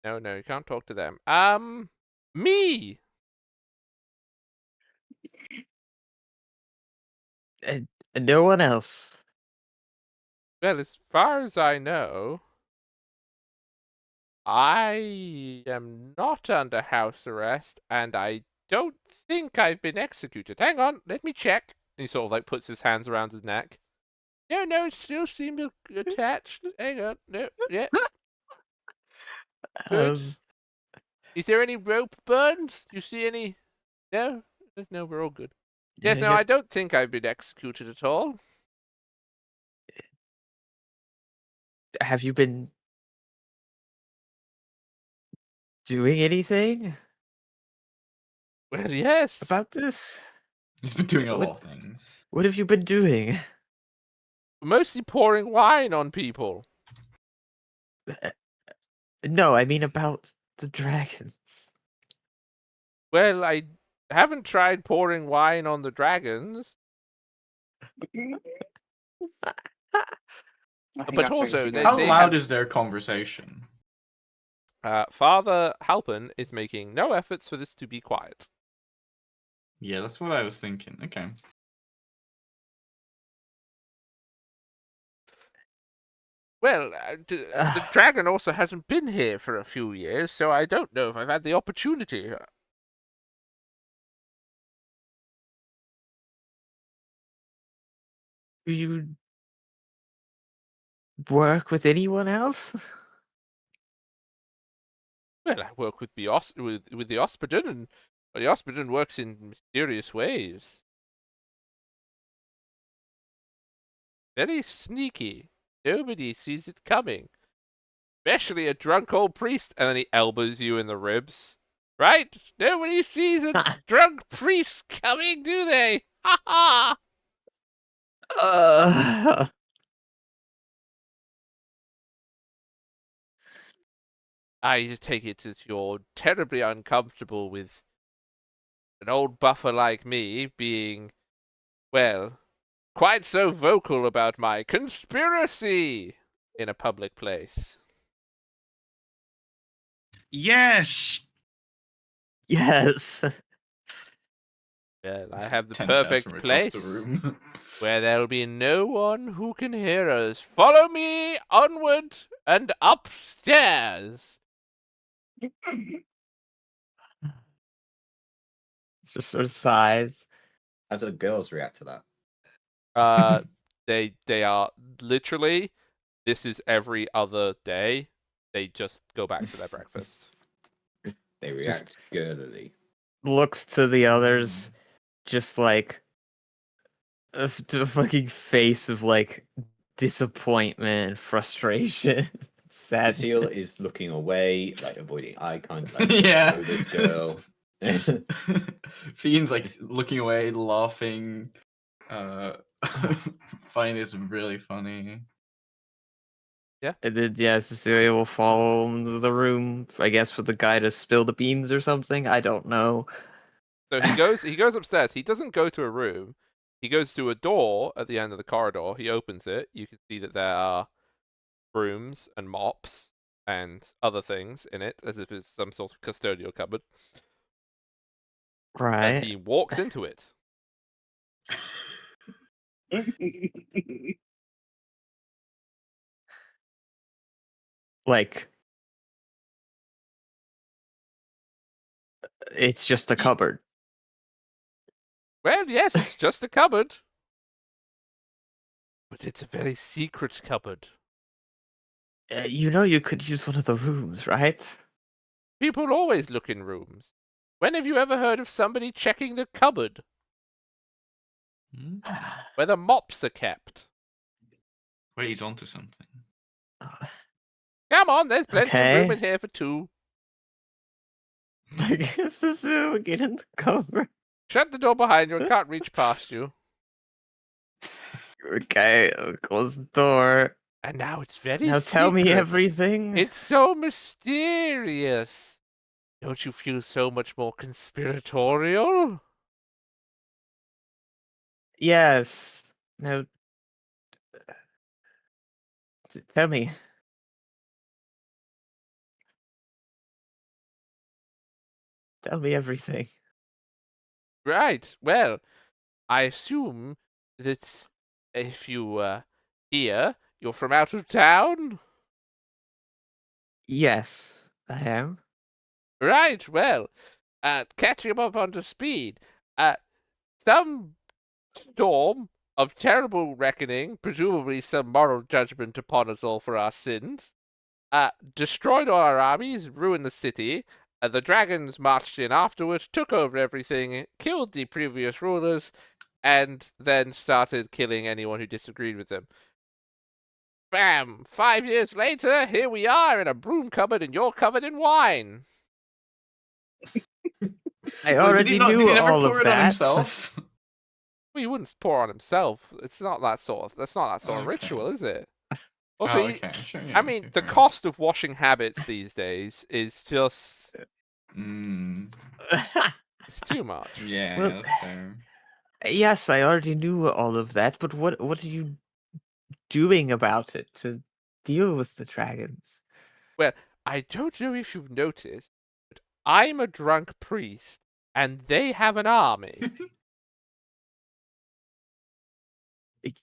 No, you can't talk to them. Me. And no one else. Well, as far as I know, I am not under house arrest, and I don't think I've been executed. Hang on, let me check. And he sort of like puts his hands around his neck. No, it still seems attached. Hang on, no, yeah, good. Um, Is there any rope burns? Do you see any? No, no, we're all good. Yes, no, have- I don't think I've been executed at all. have you been doing anything Well, yes. about this? He's been doing a What- lot of things. What have you been doing? Mostly pouring wine on people. No, I mean about the dragons. Well, I haven't tried pouring wine on the dragons. But also, How they loud have, is their conversation? Father Halpin is making no efforts for this to be quiet. Yeah, that's what I was thinking. Okay. Well, the dragon also hasn't been here for a few years, so I don't know if I've had the opportunity. Do you work with anyone else? Well, I work with the with the Ospidon, and the Ospidon works in mysterious ways. Very sneaky. Nobody sees it coming. Especially a drunk old priest, and then he elbows you in the ribs. Right? Nobody sees a drunk priest coming, do they? Ha ha! Uh, I take it that you're terribly uncomfortable with an old buffer like me being, well, quite so vocal about my conspiracy in a public place. Yes. yes. Well, I have the 10 shots perfect from across the place room. where there'll be no one who can hear us. Follow me onward and upstairs. Just sort of sighs. How do the girls react to that? They are literally. This is every other day. They just go back to their breakfast. They react girlily. Looks to the others, just like to a fucking face of like disappointment and frustration. Sadness. Seal is looking away, like avoiding eye contact. Like, Yeah. "Oh, this girl. Fiend's like looking away, laughing. Find this really funny. And then Cecilia will follow into the room, I guess, for the guy to spill the beans or something. I don't know. So he goes upstairs. He doesn't go to a room. He goes to a door at the end of the corridor. He opens it. You can see that there are brooms and mops and other things in it, as if it's some sort of custodial cupboard. And Right. he walks into it. Like, it's just a cupboard. Well, yes, it's just a cupboard. But it's a very secret cupboard. You know you could use one of the rooms, right? People always look in rooms. When have you ever heard of somebody checking the cupboard Hmm? where the mops are kept? Wait, he's onto something. Come on, there's plenty of room Okay. in here for two. I guess this is get in the cupboard. Shut the door behind you. I can't reach past you. Okay, I'll close the door. And now it's very Now tell me secret. everything. It's so mysterious. Don't you feel so much more conspiratorial? Yes. Now, tell me. Tell me everything. Right. Well, I assume that if you here, you're from out of town? Yes, I am. Right. Well, catching up onto speed. Some storm of terrible reckoning, presumably some moral judgment upon us all for our sins, destroyed all our armies, ruined the city. The dragons marched in afterwards, took over everything, killed the previous rulers, and then started killing anyone who disagreed with them. Bam! 5 years later, here we are in a broom cupboard and you're covered in wine. I Well, already did knew he never all pour of it on that. himself? Well, he wouldn't pour on himself. It's not that sort of. That's not that sort of Okay. ritual, is it? Also, Oh, okay, sure, yeah, I mean, okay, the fair enough. cost of washing habits these days is just. Mm, It's too much. yeah, Well, yeah, that's fair. yes, I already knew all of that, but what are you doing about it to deal with the dragons? Well, I don't know if you've noticed, but I'm a drunk priest, and they have an army.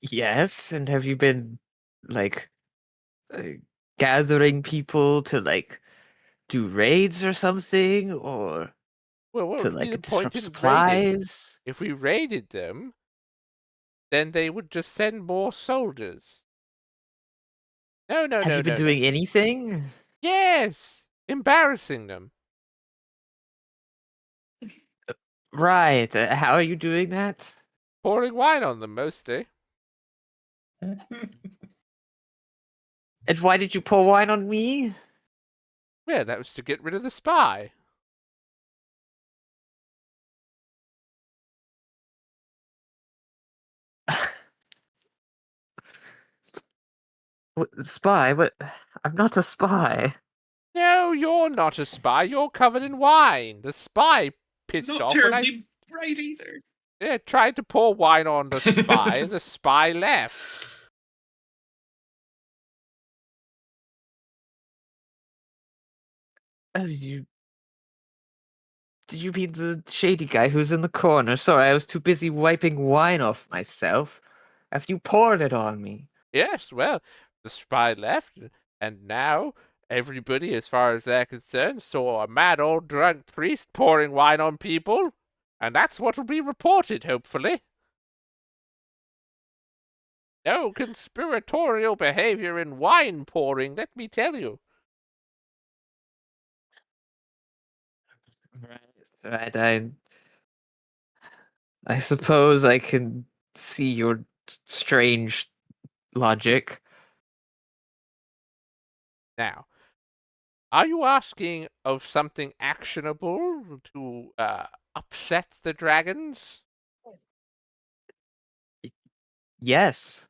Yes, and have you been like uh, gathering people to like do raids or something, or Well, what to would be the like point disrupt in raiding? supplies? If we raided them, then they would just send more soldiers. No, no, Have no, you been no, no. doing anything? Yes! Embarrassing them. Right. How are you doing that? Pouring wine on them, mostly. And why did you pour wine on me? Yeah, that was to get rid of the spy. What, spy? What? I'm not a spy. No, you're not a spy. You're covered in wine. The spy pissed Not off when I terribly bright either. tried to pour wine on the spy, and the spy left. Oh, did you mean the shady guy who's in the corner? Sorry, I was too busy wiping wine off myself after you poured it on me. Yes, well, the spy left, and now everybody, as far as they're concerned, saw a mad old drunk priest pouring wine on people, and that's what will be reported, hopefully. No conspiratorial behavior in wine pouring, let me tell you. Right. I suppose I can see your strange logic. Now, are you asking of something actionable to upset the dragons? Yes.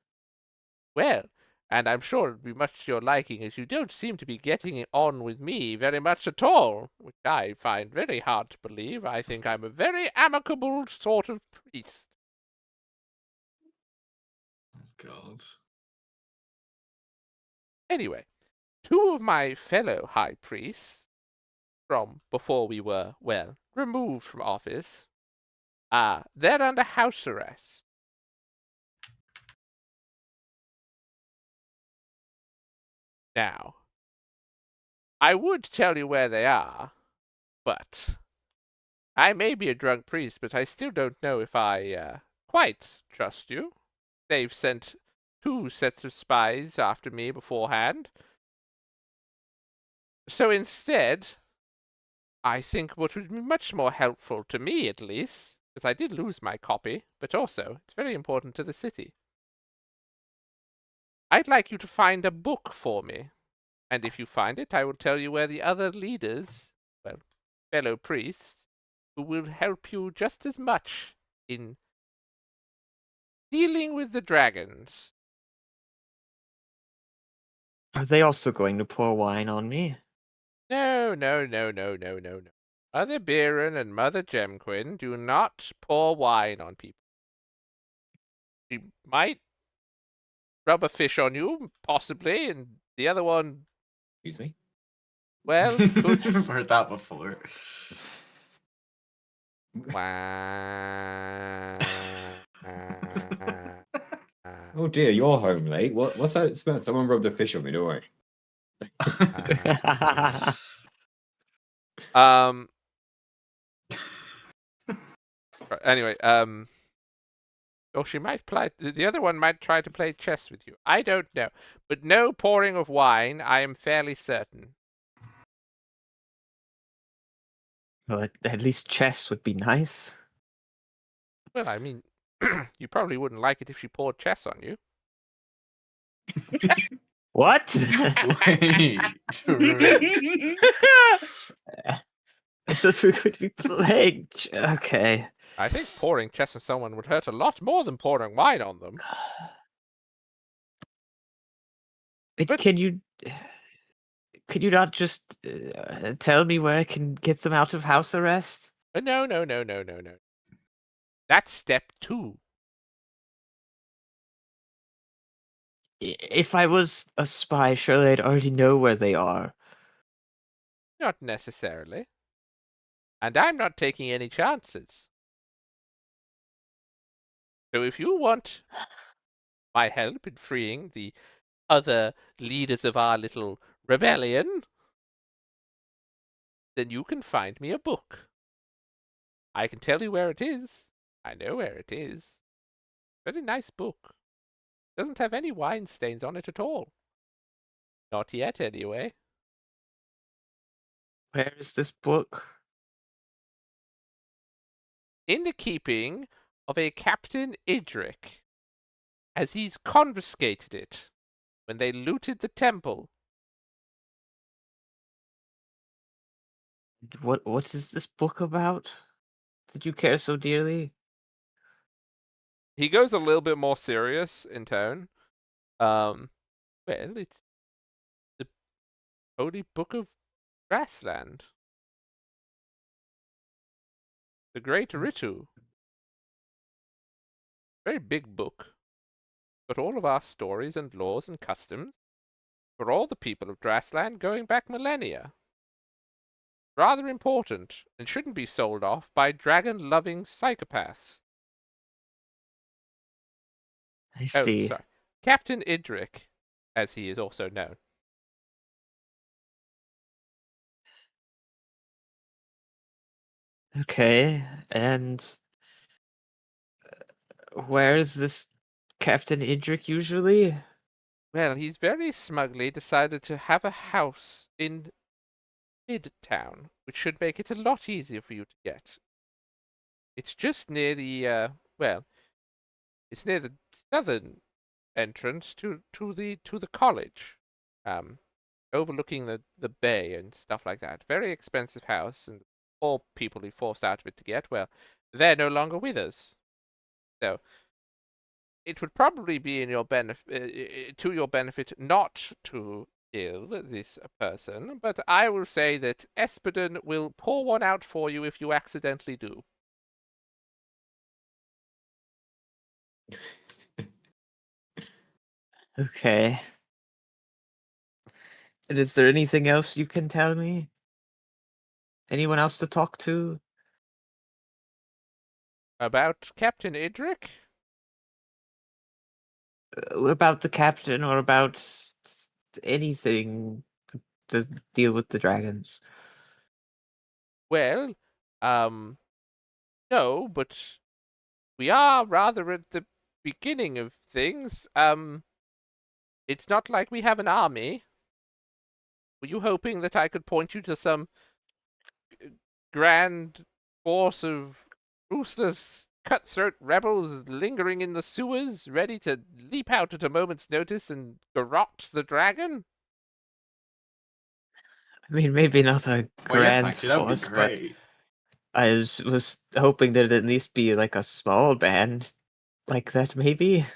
Well, and I'm sure it'd be much to your liking, as you don't seem to be getting it on with me very much at all, which I find very hard to believe. I think I'm a very amicable sort of priest. God. Anyway, two of my fellow high priests, from before we were, well, removed from office, They're under house arrest. Now, I would tell you where they are, but I may be a drunk priest, but I still don't know if I quite trust you. They've sent 2 sets of spies after me beforehand. So instead, I think what would be much more helpful to me, at least, because I did lose my copy, but also it's very important to the city. I'd like you to find a book for me, and if you find it, I will tell you where the other leaders, well, fellow priests, who will help you just as much in dealing with the dragons. Are they also going to pour wine on me? No. Mother Biren and Mother Gemquin do not pour wine on people. She might rub a fish on you, possibly, and the other one, Excuse me. well, could. I've heard that before. Wah. Oh dear, you're home late. What's that smell? Someone rubbed a fish on me, don't worry. Um. Anyway, or she might play. The other one might try to play chess with you. I don't know, but no pouring of wine. I am fairly certain. Well, at least chess would be nice. Well, I mean, you probably wouldn't like it if she poured chess on you. What? Wait. I thought we could be playing. Okay. I think pouring chess on someone would hurt a lot more than pouring wine on them. But- Can you not just tell me where I can get them out of house arrest? No. That's step 2. If I was a spy, surely I'd already know where they are. Not necessarily. And I'm not taking any chances. So if you want my help in freeing the other leaders of our little rebellion, then you can find me a book. I can tell you where it is. I know where it is. Very nice book. Doesn't have any wine stains on it at all. Not yet, anyway. Where is this book? In the keeping of a Captain Idric, as he's confiscated it when they looted the temple. What is this book about? Did you care so dearly? He goes a little bit more serious in tone. Well, it's the Holy Book of Grassland. The Great Ritu. Very big book. Got all of our stories and laws and customs for all the people of Grassland going back millennia. Rather important, and shouldn't be sold off by dragon-loving psychopaths. I Oh, see. sorry. Captain Idric, as he is also known. Okay, and where is this Captain Idric usually? Well, he's very smugly decided to have a house in Midtown, which should make it a lot easier for you to get. It's just near the, well, it's near the southern entrance to the college, overlooking the bay and stuff like that. Very expensive house, and all people he forced out of it to get, well, they're no longer with us. So it would probably be in your benefit, to your benefit, not to kill this person. But I will say that Espadon will pour one out for you if you accidentally do. Okay. And is there anything else you can tell me? Anyone else to talk to? About Captain Idric? About the captain or about anything to deal with the dragons. Well, no, but we are rather at the beginning of things. It's not like we have an army. Were you hoping that I could point you to some grand force of ruthless, cutthroat rebels lingering in the sewers, ready to leap out at a moment's notice and garrote the dragon? I mean, maybe not a Well, yes, grand actually, that would be force, but great. I was hoping there'd at least be like a small band like that, maybe.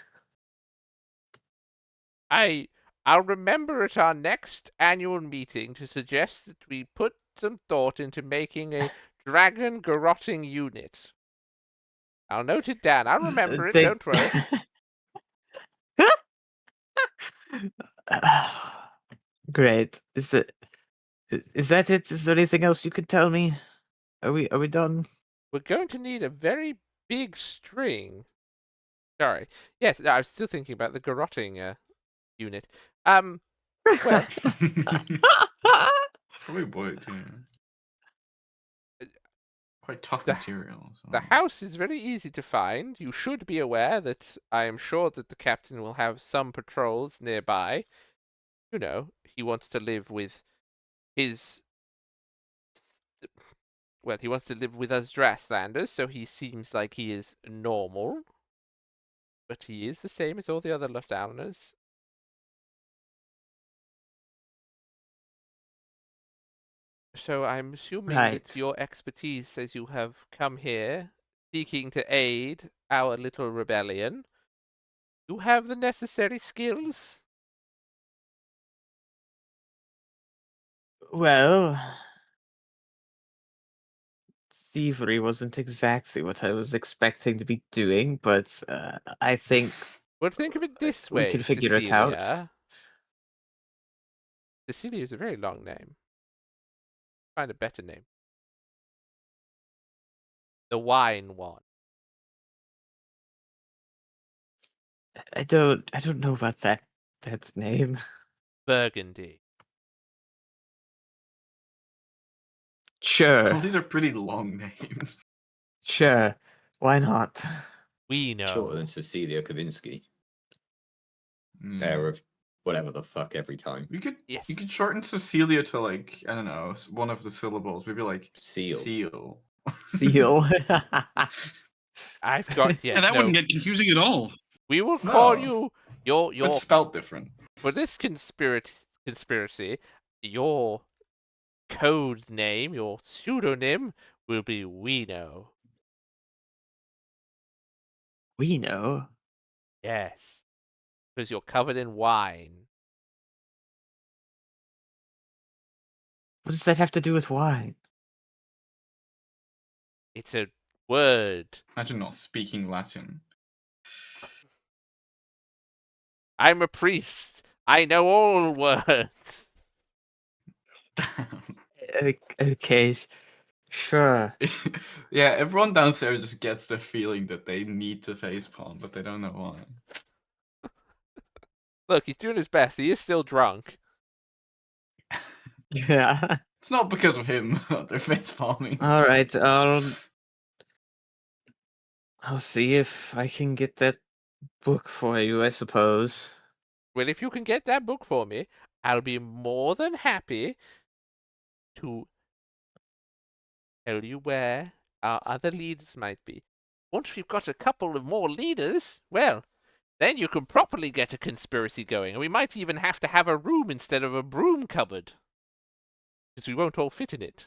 I'll remember at our next annual meeting to suggest that we put some thought into making a dragon garroting unit. I'll note it down. I'll remember it, They- don't worry. Great. Is that it? Is there anything else you could tell me? Are we done? We're going to need a very big string. Sorry. Yes, no, I was still thinking about the garroting unit. Well, Probably would, yeah. Quite tough the- material. So. the house is very easy to find. You should be aware that I am sure that the captain will have some patrols nearby. You know, he wants to live with his. Well, he wants to live with us Drasslanders, so he seems like he is normal. But he is the same as all the other Luftdowners. So I'm assuming Right. that your expertise says you have come here seeking to aid our little rebellion. You have the necessary skills. Well, thievery wasn't exactly what I was expecting to be doing, but I think Well, think of it this we way, can figure it out. Cecilia. Cecilia is a very long name. Find a better name. The wine one. I don't know about that name. Burgundy. Sure. Well, these are pretty long names. Sure. Why not? We know. Shorter than Cecilia Kavinsky. Hmm. Pair of whatever the fuck every time. You could Yes. you could shorten Cecilia to like, I don't know, one of the syllables. Maybe like Seal. seal. Seal. I've got yes. Yeah, that no. wouldn't get confusing at all. We will call No. you But your spelled different. for this conspiracy. Your code name, your pseudonym, will be We Know. We know. Yes, because you're covered in wine. What does that have to do with wine? It's a word. Imagine not speaking Latin. I'm a priest. I know all words. Okay, sure. Yeah, everyone downstairs just gets the feeling that they need to facepalm, but they don't know why. Look, he's doing his best. He is still drunk. Yeah. It's not because of him they're facepalming. All right. I'll see if I can get that book for you, I suppose. Well, if you can get that book for me, I'll be more than happy to tell you where our other leaders might be. Once we've got a couple of more leaders, well, then you can properly get a conspiracy going, and we might even have to have a room instead of a broom cupboard. Because we won't all fit in it.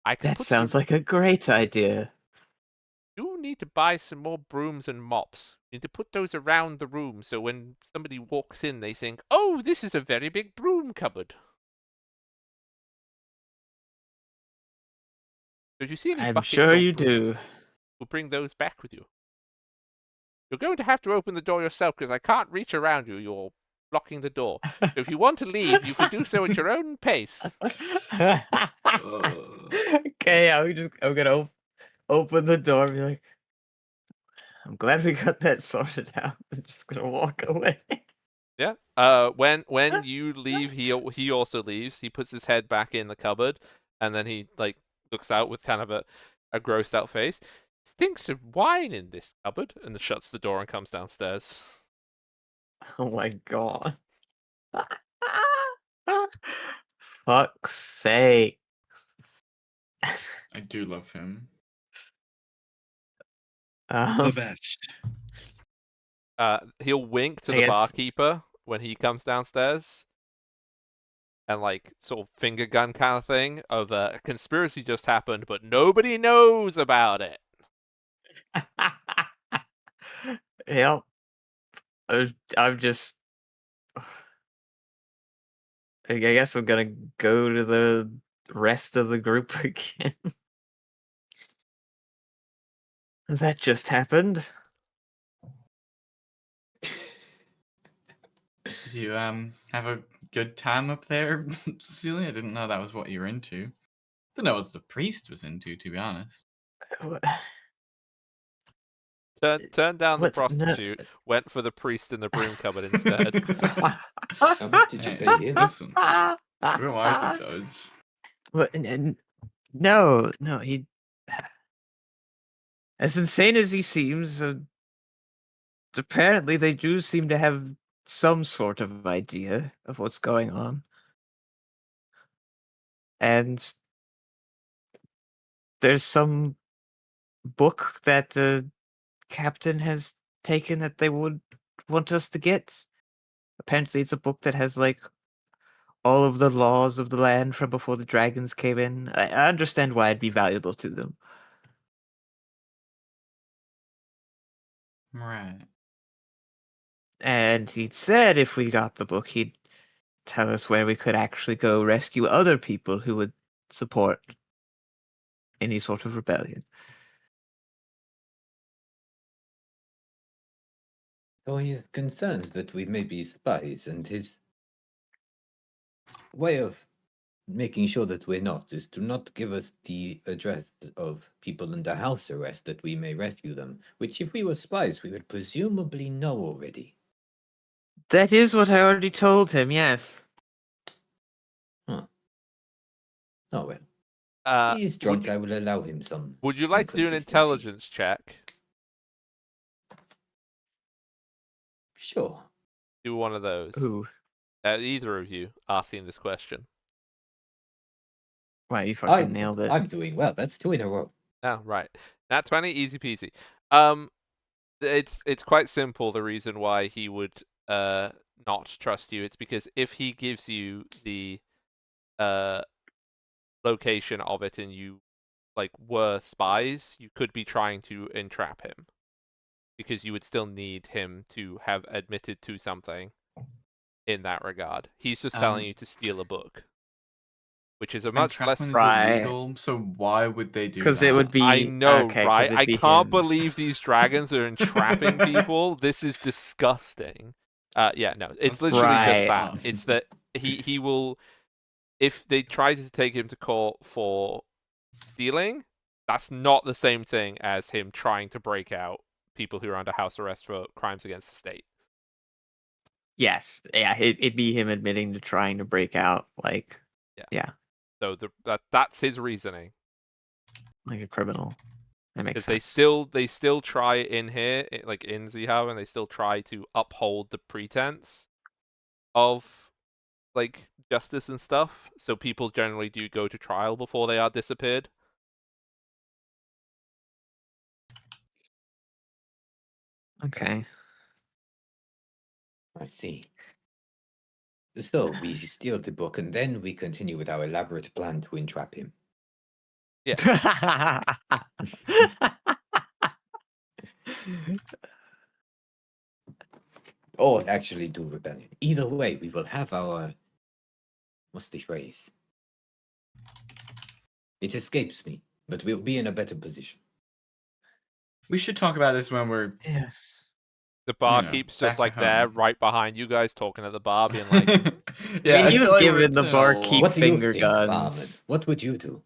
I can That put sounds some... like a great idea. You need to buy some more brooms and mops. You need to put those around the room so when somebody walks in, they think, oh, this is a very big broom cupboard. So if you see any I'm buckets sure or you brooms, do. we'll bring those back with you. You're going to have to open the door yourself because I can't reach around you. You're blocking the door. So if you want to leave, you can do so at your own pace. Okay, I'm gonna open the door and be like, I'm glad we got that sorted out. I'm just gonna walk away. Yeah. When you leave, he also leaves. He puts his head back in the cupboard, and then he like looks out with kind of a grossed out face. Stinks of wine in this cupboard, and then shuts the door and comes downstairs. Oh my god. Fuck's sake. I do love him. The best. He'll wink to I the guess- barkeeper when he comes downstairs, and like sort of finger gun kind of thing of a conspiracy just happened, but nobody knows about it. Yep. I'm just. I guess we're gonna go to the rest of the group again. That just happened. Did you have a good time up there, Cecilia? I didn't know that was what you were into. Didn't know what the priest was into, to be honest. Turned down the What? No. prostitute, went for the priest in the broom cupboard instead. How much did you Hey, pay him? listen, who am I to judge? What? No, he. As insane as he seems, apparently they do seem to have some sort of idea of what's going on. And there's some book that the captain has taken that they would want us to get. Apparently it's a book that has like all of the laws of the land from before the dragons came in. I understand why it'd be valuable to them. Right. And he said if we got the book, he'd tell us where we could actually go rescue other people who would support any sort of rebellion. So he's concerned that we may be spies, and his way of making sure that we're not is to not give us the address of people under house arrest that we may rescue them, which if we were spies we would presumably know already. That is what I already told him, yes. Huh. Oh well. He's drunk, Would you, I will allow him some. would you like to do an inconsistency. intelligence check? Sure. Do one of those. Ooh. Either of you asking this question. Wow, you fucking nailed it. I'm doing well. That's 2 in a row. Oh, right. Nat 20, easy peasy. It's quite simple. The reason why he would not trust you, it's because if he gives you the location of it and you like were spies, you could be trying to entrap him, because you would still need him to have admitted to something in that regard. He's just telling you to steal a book, which is a much less. Entrapment is Right. illegal, so why would they do that? Because it would be. I know, okay, 'cause right? it'd I be can't him. believe these dragons are entrapping people. This is disgusting. Yeah, no, it's That's literally just right. that. It's that he will, if they try to take him to court for stealing, that's not the same thing as him trying to break out people who are under house arrest for crimes against the state. Yes, yeah, it'd be him admitting to trying to break out, like, yeah, So that's his reasoning. like a criminal. That makes Because sense. they still try in here, like in Zihao, and they still try to uphold the pretense of like justice and stuff. So people generally do go to trial before they are disappeared. Okay. I see. So we steal the book and then we continue with our elaborate plan to entrap him. Or actually do rebellion. Either way, we will have our... What's the phrase? It escapes me, but we'll be in a better position. We should talk about this when we're Yes. The You know, barkeep's just back like at there, home. right behind you guys, talking at the bar, being like, yeah, I mean, he feel was like giving we're the doing a barkeep lot. What do you finger think, Barnard? guns. What would you do?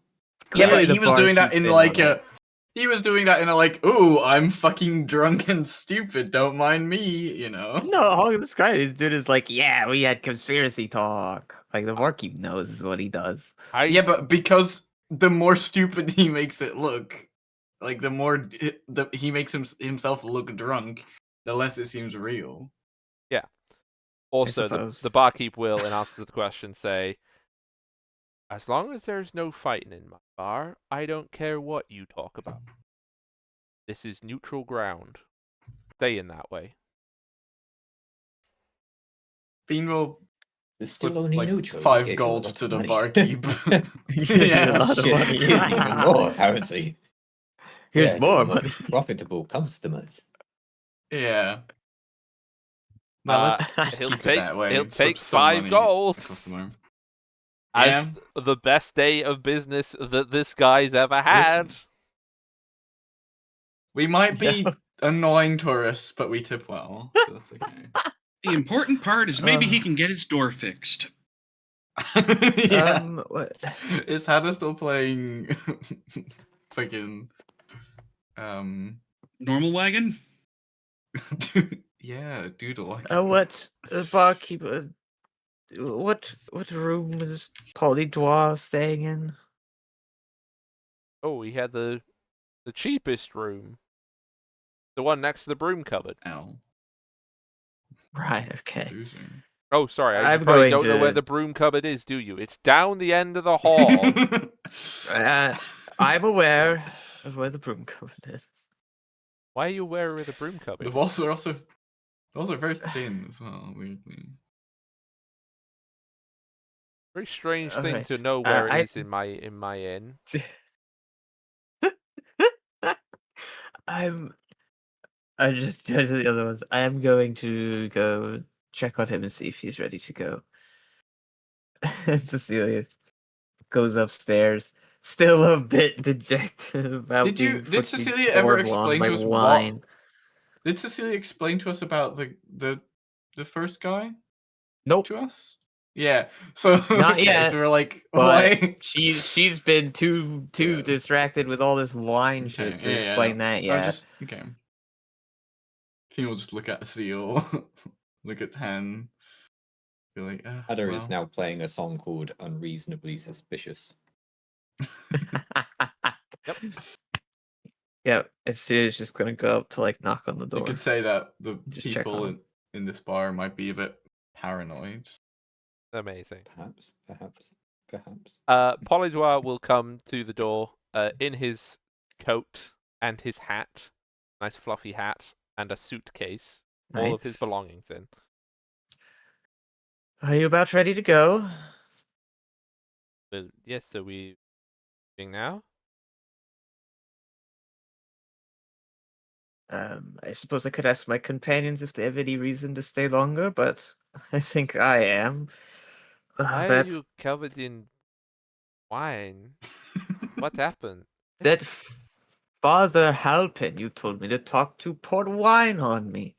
Yeah, Clearly but he the was doing that barkeep's in in like on a it. He was doing that in a like, ooh, I'm fucking drunk and stupid, don't mind me, you know? No, all this guy is doing is like, yeah, we had conspiracy talk. Like the barkeep knows is what he does. Yeah, but because the more stupid he makes it look, like the more he makes himself look drunk, the less it seems real. Also, the suppose. barkeep will, in answer to the question, say, as long as there's no fighting in my bar, I don't care what you talk about. This is neutral ground. Stay in that way. Fiend will It's still slip only like neutral. We 5 gave you a gold lot to of the money. barkeep. You gave you a Yeah. lot of Shit, money. even more, apparently. Here's Yeah, more the most money. profitable customers. Yeah. No, let's just He'll keep take it that way. he'll Slip take some 5 money to gold customer. as Yeah. the best day of business that this guy's ever had. Listen. We might be Yeah. annoying tourists, but we tip well, so that's okay. The important part is maybe he Uh. can get his door fixed. Yeah. What? Is Hannah still playing fucking Normal wagon? yeah, Doodle. What? Barkeep? What room is Polydor staying in? Oh, he had the cheapest room. The one next to the broom cupboard. Ow. Right. Okay. Losing. Oh, sorry, you I'm probably going don't know where to. the broom cupboard is, do you? It's down the end of the hall. I'm aware of where the broom cupboard is. Why are you aware where the broom cupboard The is? walls are very thin as well, weirdly. Very strange thing Alright, to know where it I- is in my inn. I just judged the other ones. I am going to go check on him and see if he's ready to go. And Cecilia goes upstairs, still a bit dejected about being Did fucking Cecilia ever poured on explain by to us wine. what? Did Cecilia explain to us about the first guy Nope, to us? Yeah. So not okay, yet. so we're like, But why? she's been too Yeah. distracted with all this wine Okay, shit to yeah, explain that Or yet. just okay. King will just look at Seal, look at 10, be like, Ada well. is now playing a song called Unreasonably Suspicious. Yep. Yeah, it's just gonna go up to like knock on the You door. could say that the Just check people on him. in this bar might be a bit paranoid. Amazing. Perhaps. Polydor will come to the door in his coat and his hat, nice fluffy hat, and a suitcase, all of his Nice. belongings in. Are you about ready to go? Well, yes, so we leaving now? I suppose I could ask my companions if they have any reason to stay longer, but I think I am. Why are That you covered in wine? What happened? that Father Halpin, you told me to talk to pour wine on me.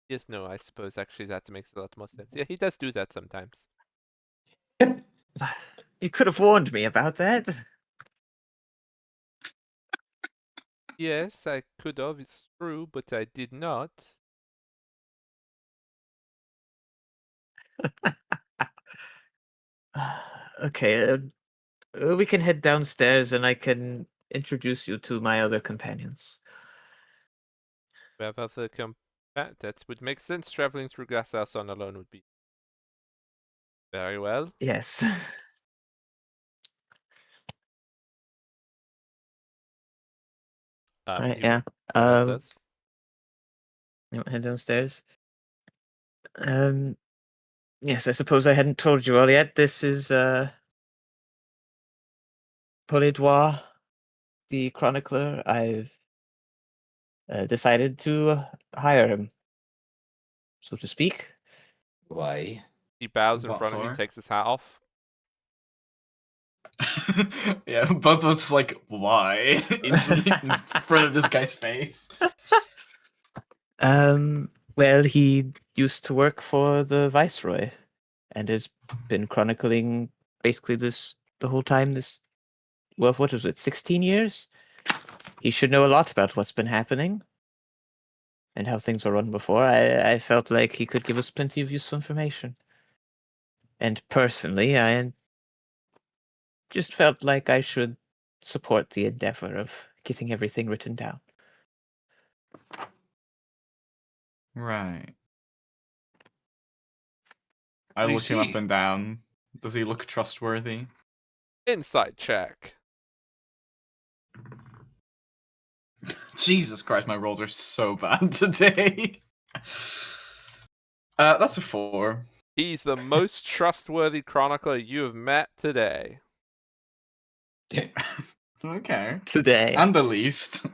Yes, no, I suppose actually that makes a lot more sense. Yeah, he does do that sometimes. You could have warned me about that. Yes, I could have, it's true, but I did not. Okay, we can head downstairs and I can introduce you to my other companions. We have other that would make sense. Traveling through Glasshouse on alone would be very well. Yes. Right, You yeah. go downstairs. You want to head downstairs? Yes, I suppose I hadn't told you all yet. This is Polydor, the chronicler. I've decided to hire him, so to speak. Why? He bows in What front of you, for? takes his hat off. Yeah, both of us like, why? in front of this guy's face. Well, he used to work for the Viceroy and has been chronicling basically the whole time this well, what was it, 16 years? He should know a lot about what's been happening and how things were run before. I felt like he could give us plenty of useful information. And personally, I just felt like I should support the endeavor of getting everything written down. Right. I I look him up see. and down. Does he look trustworthy? Insight check. Jesus Christ, my rolls are so bad today. That's a 4. He's the most trustworthy chronicler you have met today. Okay. Today. And the least.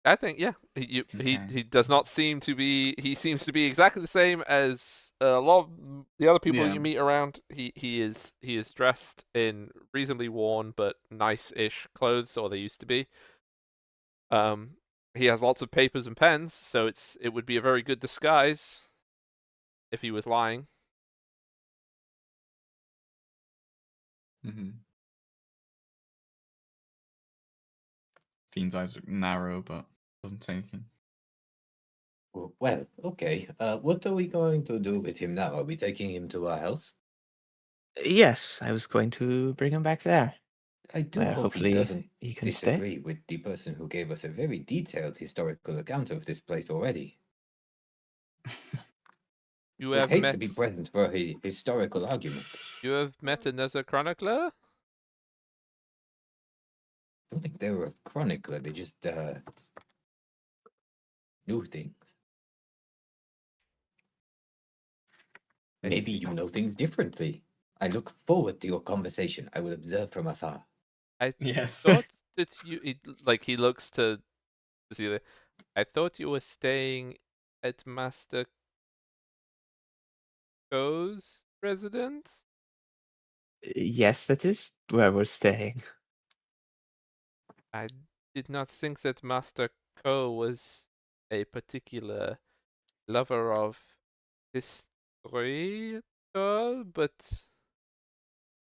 I think, yeah, Okay. he does not seem to be. He seems to be exactly the same as a lot of the other people Yeah. you meet around. He is dressed in reasonably worn but nice-ish clothes, or they used to be. He has lots of papers and pens, so it would be a very good disguise if he was lying. Mm-hmm. Fiend's eyes are narrow, but doesn't say anything. Well, okay. What are we going to do with him now? Are we taking him to our house? Yes, I was going to bring him back there. I do Where hope he hopefully doesn't he can stay. disagree with the person who gave us a very detailed historical account of this place already. You Would have hate met. to be present for a historical argument. You have met another chronicler. I don't think they were a chronicler. They just knew things. I Maybe see. you know things differently. I look forward to your conversation. I will observe from afar. I Yes. thought that he looks to see the. I thought you were staying at Master Ko's residence. Yes, that is where we're staying. I did not think that Master Ko was a particular lover of history at all, but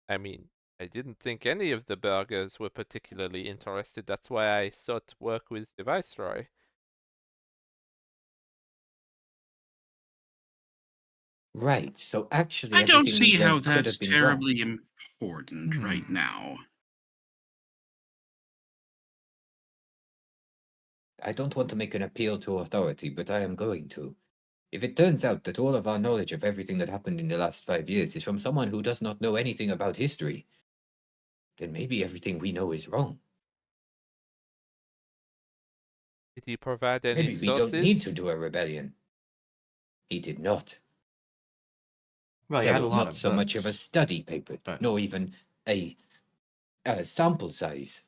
I mean, I didn't think any of the burgers were particularly interested. That's why I sought work with the Viceroy. Right. So actually, I don't everything we see how read could that's have been wrong. terribly important Hmm. right now. I don't want to make an appeal to authority, but I am going to. If it turns out that all of our knowledge of everything that happened in the last 5 years is from someone who does not know anything about history, then maybe everything we know is wrong. Did he provide any Maybe we don't need to sources? do a rebellion. He did not. Well, he There had a was lot not of so much of a books, study paper, but- nor even a sample size.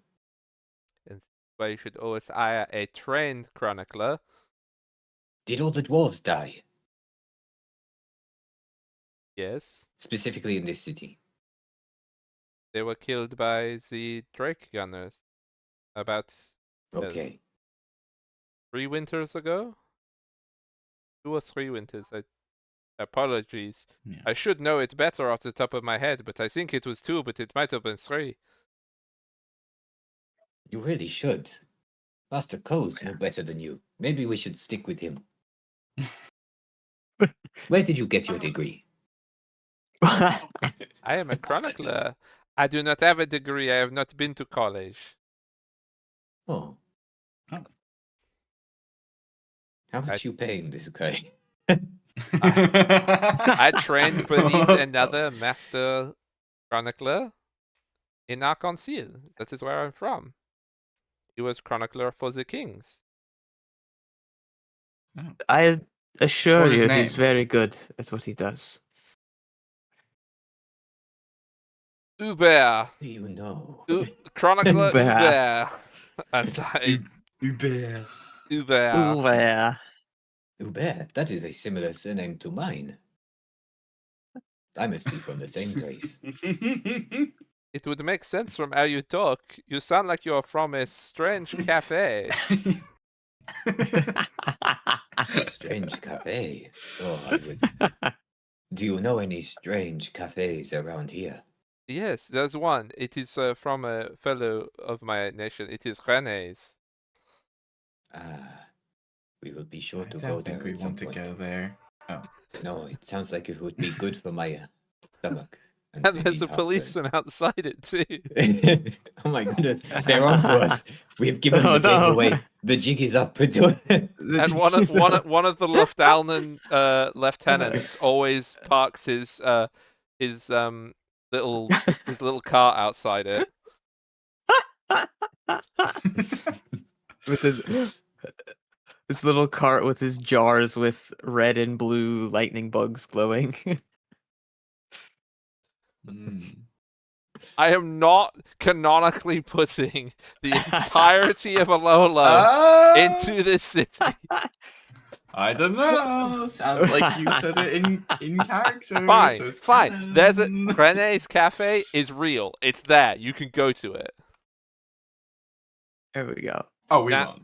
And why you should always hire a trained chronicler. Did all the dwarves die, Yes, specifically in this city? they were killed by the Drake gunners about Okay. 3 winters ago. 2 or 3 winters. Apologies. Yeah. I should know it better off the top of my head, but I think it was 2, but it might have been 3. You really should. Master Coase knew better than you. Maybe we should stick with him. Where did you get your degree? I am a chronicler. I do not have a degree. I have not been to college. Oh. Oh. How much you paying this guy? I trained beneath another master chronicler in Arc-en-Ciel. That is where I'm from. He was chronicler for the kings. I assure What was his you, he's name? very good at what he does. Hubert. Do you know? Chronicler Hubert. Hubert. And Hubert. Hubert. Ooh, yeah. Hubert, that is a similar surname to mine. I must be from the same race. It would make sense from how you talk. You sound like you're from a strange cafe. A strange cafe. Oh, I would Do you know any strange cafes around here? Yes, there's one. It is from a fellow of my nation. It is René's. Ah, we will be sure I to don't go think there we at some want to point. go there. Oh. No, it sounds like it would be good for my stomach. And maybe there's a heartburn. policeman outside it too. Oh my goodness, they're on to us. We've given Oh, the game no. away. The jig is up. And one of the Luftalnen lieutenants always parks his little cart outside it. with this little cart with his jars with red and blue lightning bugs glowing. I am not canonically putting the entirety of OwO Ah! into this city. I don't know. Sounds like you said it in character. Fine, so it's fine. canon. There's a René's Cafe is real. It's there. You can go to it. There we go. Oh, we Now,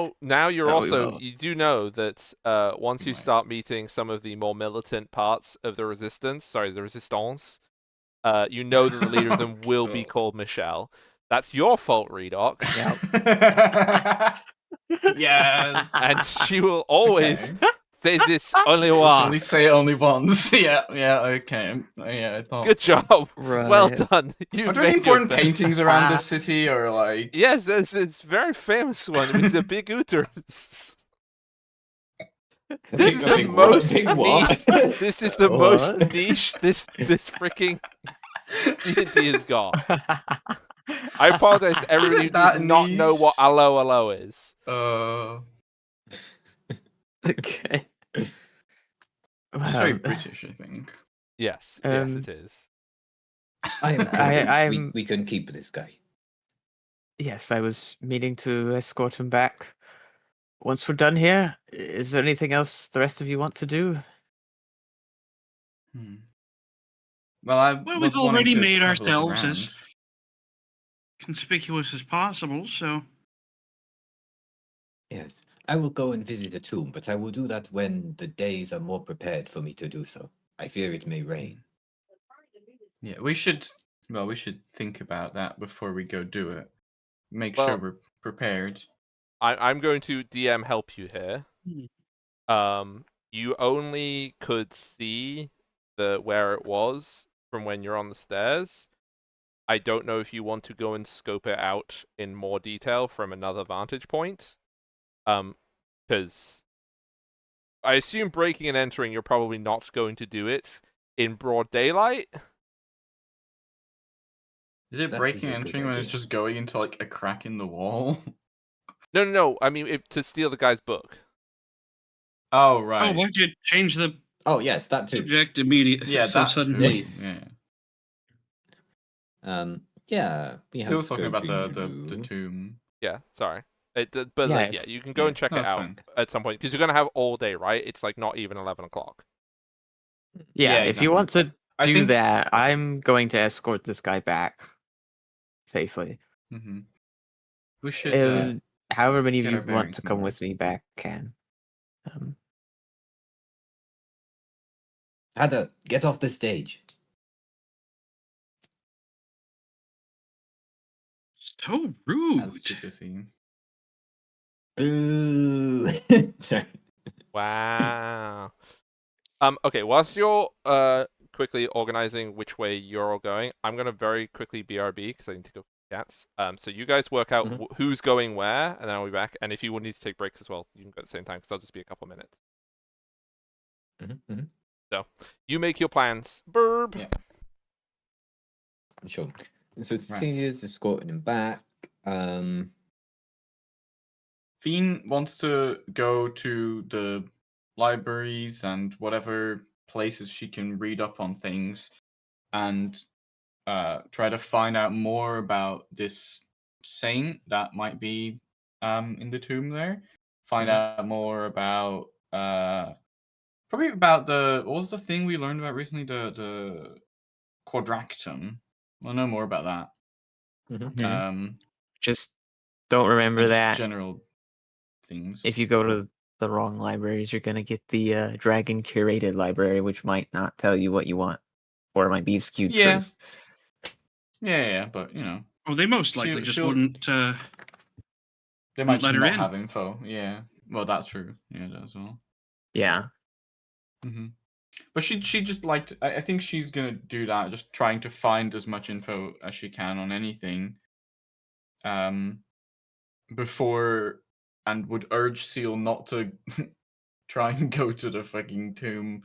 won. now you're No, we also won't. you do know that once you Right. start meeting some of the more militant parts of the resistance, you know that the leader of them will be God. called Michelle. That's your fault, Redox. Yes. And she will always Okay. say this only Only once. say only once. Yeah, okay. Yeah, I thought Good so. job. Right. Well done. Are You've there any made your important best. paintings around this city, or like? Yes, it's a very famous one with the big uterus. This is the most niche. This is the most What? niche this freaking D&D has got. I apologize to everyone who Is it does that not know niche? what OwO is. Okay. It's very Um, British, I think. Yes, yes, Um, it is. I am convinced we can keep this guy. Yes, I was meaning to escort him back. Once we're done here, is there anything else the rest of you want to do? Well, I Well, was we've wanting already to made have a look ourselves as around. conspicuous as possible, so Yes, I will go and visit the tomb, but I will do that when the days are more prepared for me to do so. I fear it may rain. Yeah, we should. Well, we should think about that before we go do it. Make Well- sure we're prepared. I'm going to DM help you here. You only could see where it was from when you're on the stairs. I don't know if you want to go and scope it out in more detail from another vantage point. Because I assume breaking and entering, you're probably not going to do it in broad daylight. Is it That breaking is a and good entering when it's idea. just going into like a crack in the wall? No. I mean, to steal the guy's book. Oh right. oh, why'd you change the Oh yes, that too. subject immediately Yeah, so that suddenly? too. Yeah. Yeah, we Still have talking about the scoping. tomb. Yeah, sorry. But Yeah, like, yeah, if- you can go and check no, it it's out fine. at some point because you're gonna have all day, right? It's like not even 11 o'clock. Yeah, Yeah, if you exactly. want to I do think- that, I'm going to escort this guy back safely. We should. However many of get you our want to bearings come more. with me back can. Ada, get off the stage. So That's rude. super theme. Boo! Sorry. Wow. Okay, whilst you're quickly organizing which way you're all going, I'm gonna very quickly BRB because I need to go for cats. So you guys work out who's going where, and then I'll be back. And if you will need to take breaks as well, you can go at the same time because I'll just be a couple of minutes. So you make your plans. Burb. Yeah. Sure. So Cecilia's escorting him back. Fiend wants to go to the libraries and whatever places she can read up on things and try to find out more about this saint that might be in the tomb there. Find out more about probably about what was the thing we learned about recently? The quadractum. We'll know more about that. Just don't remember and just that. general things. If you go to the wrong libraries. You're gonna get the dragon curated library, which might not tell you what you want, or it might be skewed Yeah. truth. Yeah, but Oh, they most likely just she'll- wouldn't. they might let just her not in. have info. Yeah, well, that's true. Yeah, that as well. Yeah. But she just liked. I think she's gonna do that, just trying to find as much info as she can on anything. Before, and would urge Seal not to try and go to the fucking tomb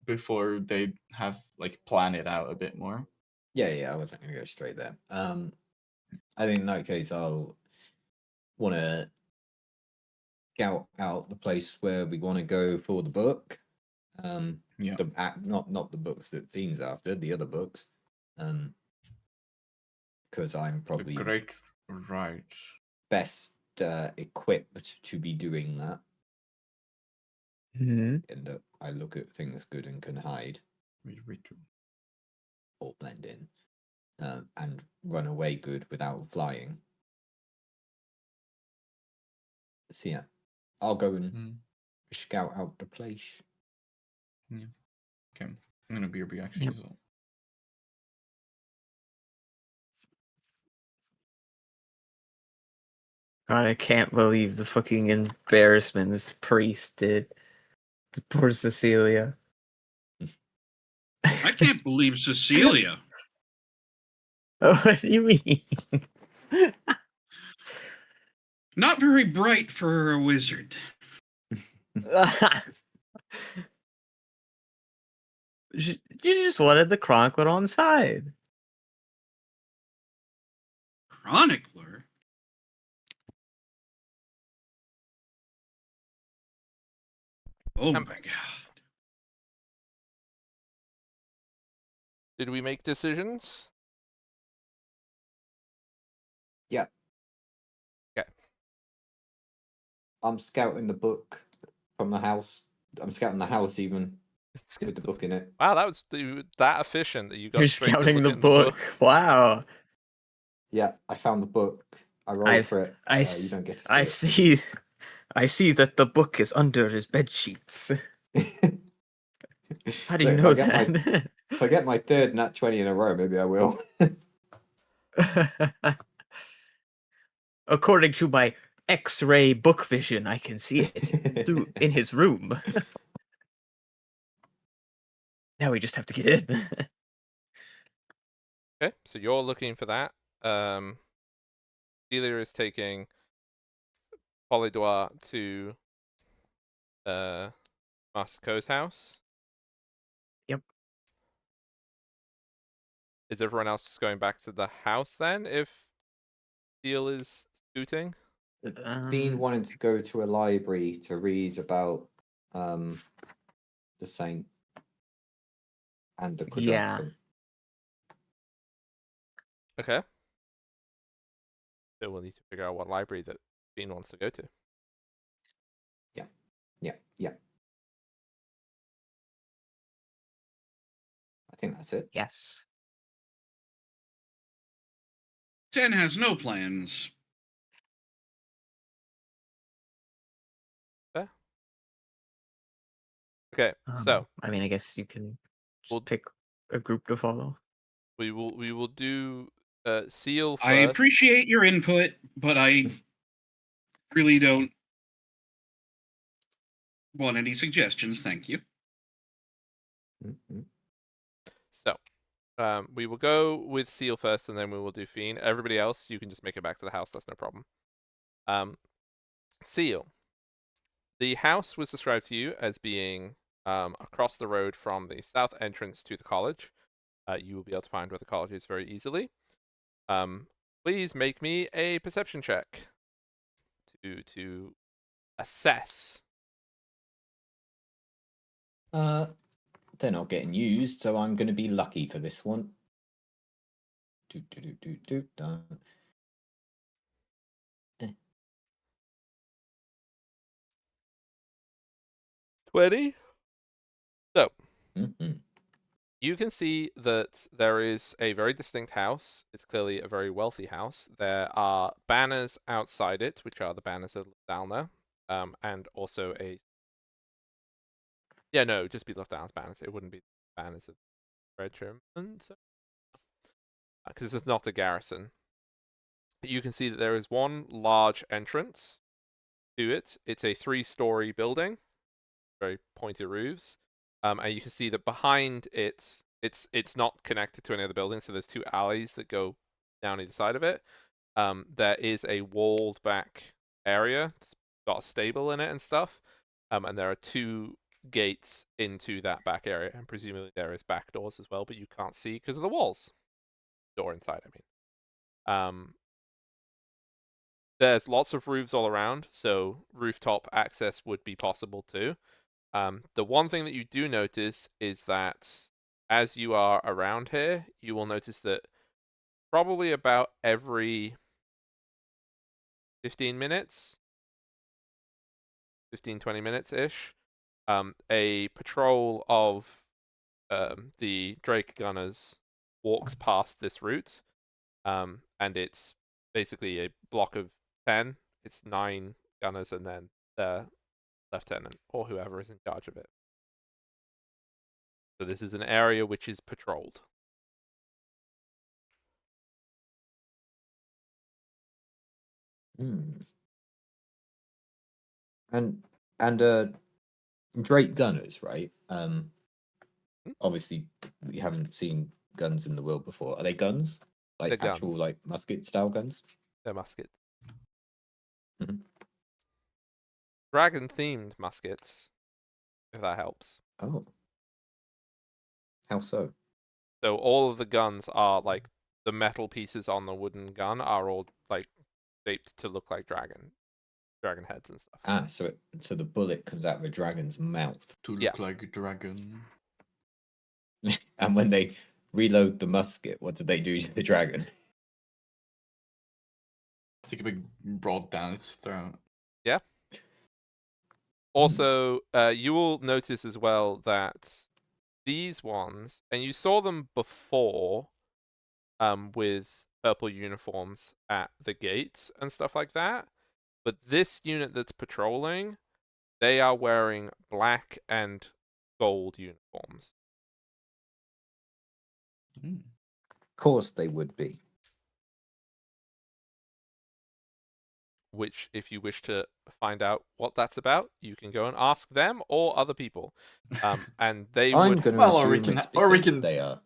before they have plan it out a bit more. Yeah, I wasn't gonna go straight there. I think in that case I'll wanna scout out the place where we want to go for the book. Yeah. Not the books that Fiend's after, the other books. Because I'm probably Great, right. best equipped to be doing that. Mm-hmm. In that I look at things good and can hide Wait. or blend in, and run away good without flying. So yeah, I'll go and scout out the place. Yeah. Okay. I'm gonna BRB actually Yep. as well. God, I can't believe the fucking embarrassment this priest did. Poor Cecilia. I can't believe Cecilia. What do you mean? Not very bright for a wizard. You just wanted the chronicler on side. Chronicler? Oh my god. Did we make decisions? Yeah. Okay. I'm scouting the book from the house. I'm scouting the house even with the book in it. Wow, that was that efficient that you got You're straight to scouting look the in book. the Wow. Yeah, I found the book. I rolled for it. You don't get to see it. I see that the book is under his bed sheets. How do you Look, know if that? if I get my third nat 20 in a row, maybe I will. According to my X-ray book vision, I can see it in his room. Now we just have to get in. Okay, so you're looking for that. Delia is taking Polydor to Master Ko's house. Yep. Is everyone else just going back to the house then if Deal is scooting? Bean wanted to go to a library to read about the saint and the quadrantum. Okay. So we'll need to figure out what library that Bean wants to go to. Yeah. I think that's it. Yes. 10 has no plans. Okay, so I mean, I guess you can We'll- just pick a group to follow. we will do Seal first. I appreciate your input, but I really don't want any suggestions. Thank you. Mhm. So, we will go with Seal first, and then we will do Fiend. Everybody else, you can just make it back to the house. That's no problem. Seal. The house was described to you as being across the road from the south entrance to the college. You will be able to find where the college is very easily. Please make me a perception check to assess. They're not getting used, so I'm going to be lucky for this one. Dun. 20. So, Mhm. you can see that there is a very distinct house. It's clearly a very wealthy house. There are banners outside it, which are the banners of down there. and also a yeah, no, just be Lufthansa banners. It wouldn't be banners of Red Germans because it's not a garrison. You can see that there is one large entrance to it. It's a 3-story building, very pointy roofs, and you can see that behind it, it's not connected to any other building. So there's 2 alleys that go down either side of it. There is a walled back area. It's got a stable in it and stuff. And there are 2 gates into that back area, and presumably there is back doors as well, but you can't see because of the walls. Door inside, I mean. There's lots of roofs all around, so rooftop access would be possible too. The one thing that you do notice is that as you are around here, you will notice that probably about every 15 minutes, 20 minutes-ish, a patrol of the Drake gunners walks past this route, and it's basically a block of 10. It's 9 gunners and then the lieutenant or whoever is in charge of it. So this is an area which is patrolled. And Drake gunners, right? Obviously we haven't seen guns in the wild before. Are they guns? Like They're actual guns. like musket style guns? They're muskets. Mhm. Dragon themed muskets, if that helps. Oh. How so? So all of the guns are like the metal pieces on the wooden gun are all like shaped to look like dragon heads and stuff. Ah, so the bullet comes out of a dragon's mouth. To Yeah. look like a dragon. And when they reload the musket, what do they do to the dragon? Stick a big rod down its throat. Yeah. Also, you will notice as well that these ones, and you saw them before, with purple uniforms at the gates and stuff like that. But this unit that's patrolling, they are wearing black and gold uniforms. Of course they would be. Which, if you wish to find out what that's about, you can go and ask them or other people. And they I'm would. going to Well, or we assume can- it's or we because can- they are.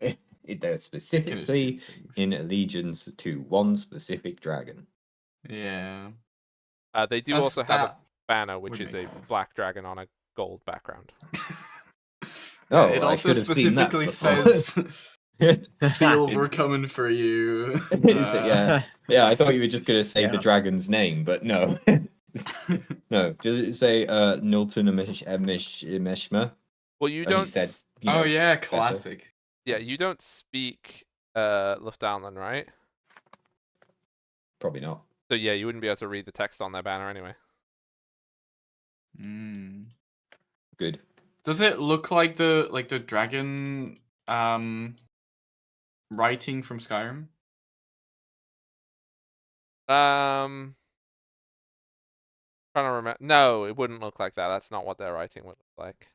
They're You can specifically assume things. in allegiance to one specific dragon. Yeah. They do That's- also have a that banner, which would is make a sense. black dragon on a gold background. Yeah, Oh, it I also should have seen that specifically before. says field we're coming for you. Is it? Yeah. Yeah, I thought you were just going to say the Yeah. dragon's name, but no. No. Does it say Nilton Meshma? Well, you And he don't. said, Oh yeah, better. classic. Yeah, you don't speak Lufthansa, right? Probably not. So yeah, you wouldn't be able to read the text on their banner anyway. Good. Does it look like the dragon writing from Skyrim? Trying to remember. No, it wouldn't look like that. That's not what their writing would look like.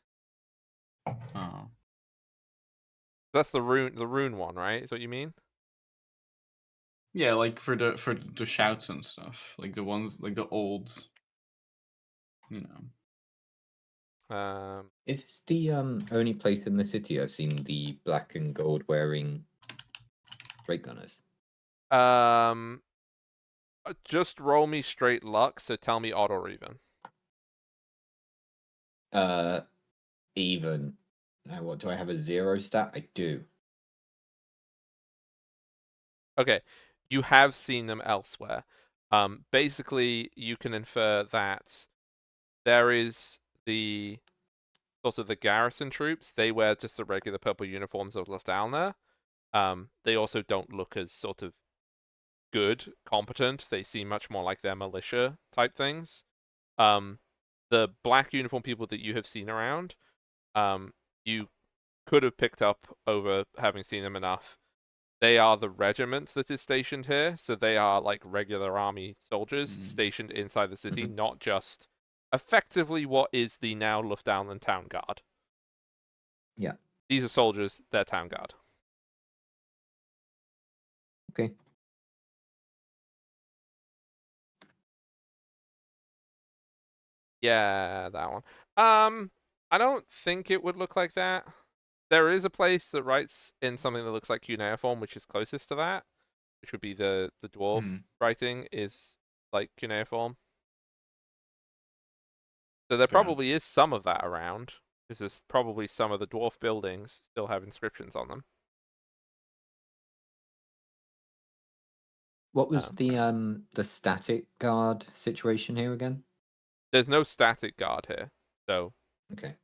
Oh. That's the rune one, right? Is what you mean? Yeah, like for the shouts and stuff. Like the ones like the old you know. Is this the only place in the city I've seen the black and gold wearing Drake gunners? Just roll me straight luck. So tell me odd or even. Even. Now, what do I have a 0 stat? I do. Okay, you have seen them elsewhere. Basically, you can infer that there is the sort of the garrison troops. They wear just the regular purple uniforms of Lufthansa. They also don't look as sort of good, competent. They seem much more like their militia type things. The black uniform people that you have seen around, you could have picked up over having seen them enough. They are the regiment that is stationed here, so they are like regular army soldiers Mm. stationed inside the city, Mhm. not just effectively what is the now Lufthansa town guard. Yeah. These are soldiers, they're town guard. Okay. Yeah, that one. I don't think it would look like that. There is a place that writes in something that looks like cuneiform, which is closest to that, which would be the dwarf Mm. writing is like cuneiform. So there Fair. probably is some of that around, because there's probably some of the dwarf buildings still have inscriptions on them. What was the static guard situation here again? There's no static guard here, so Okay.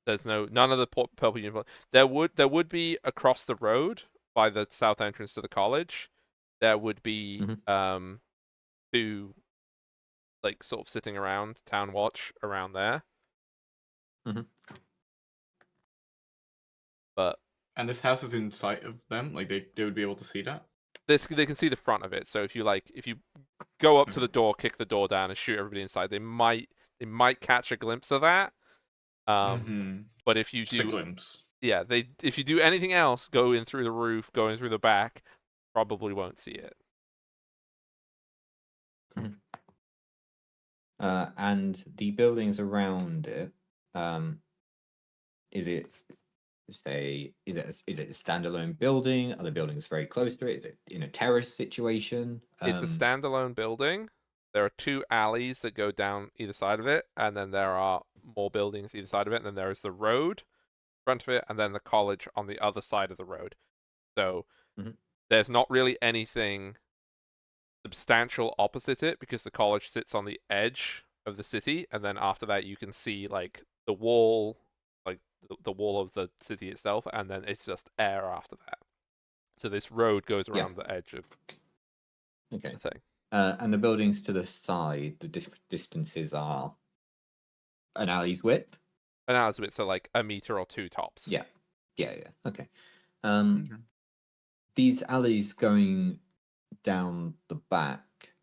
there's none of the purple uniform. There would be across the road by the south entrance to the college. There would be two like sort of sitting around town watch around there. Mhm. But And this house is in sight of them. Like they would be able to see that. they can see the front of it. So if you go up to the Okay. door, kick the door down, and shoot everybody inside, they might catch a glimpse of that. Mhm. But if you Just a do, glimpse. yeah, if you do anything else, go in through the roof, go in through the back, probably won't see it. And the buildings around it, is it is it a standalone building? Are the buildings very close to it? Is it in a terrace situation? It's a standalone building. There are two alleys that go down either side of it, and then there are more buildings either side of it, and then there is the road in front of it, and then the college on the other side of the road. So Mhm. there's not really anything substantial opposite it because the college sits on the edge of the city, and then after that you can see like the wall, like the wall of the city itself, and then it's just air after that. So this road goes Yeah. around the edge of Okay. the thing. And the buildings to the side, the distances are an alley's width. And now it's a bit so like a meter or two tops. Yeah. Yeah. Okay. Okay. These alleys going down the back.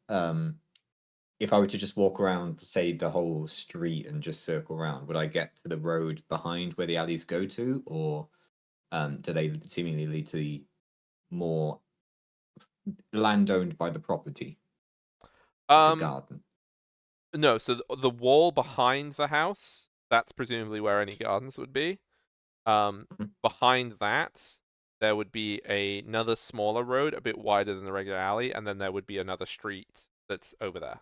If I were to just walk around, say the whole street and just circle around, would I get to the road behind where the alleys go to, or do they seemingly lead to the more land owned by the property, the Um, garden? no, so the wall behind the house, that's presumably where any gardens would be. Mhm. Behind that, there would be another smaller road, a bit wider than the regular alley, and then there would be another street that's over there.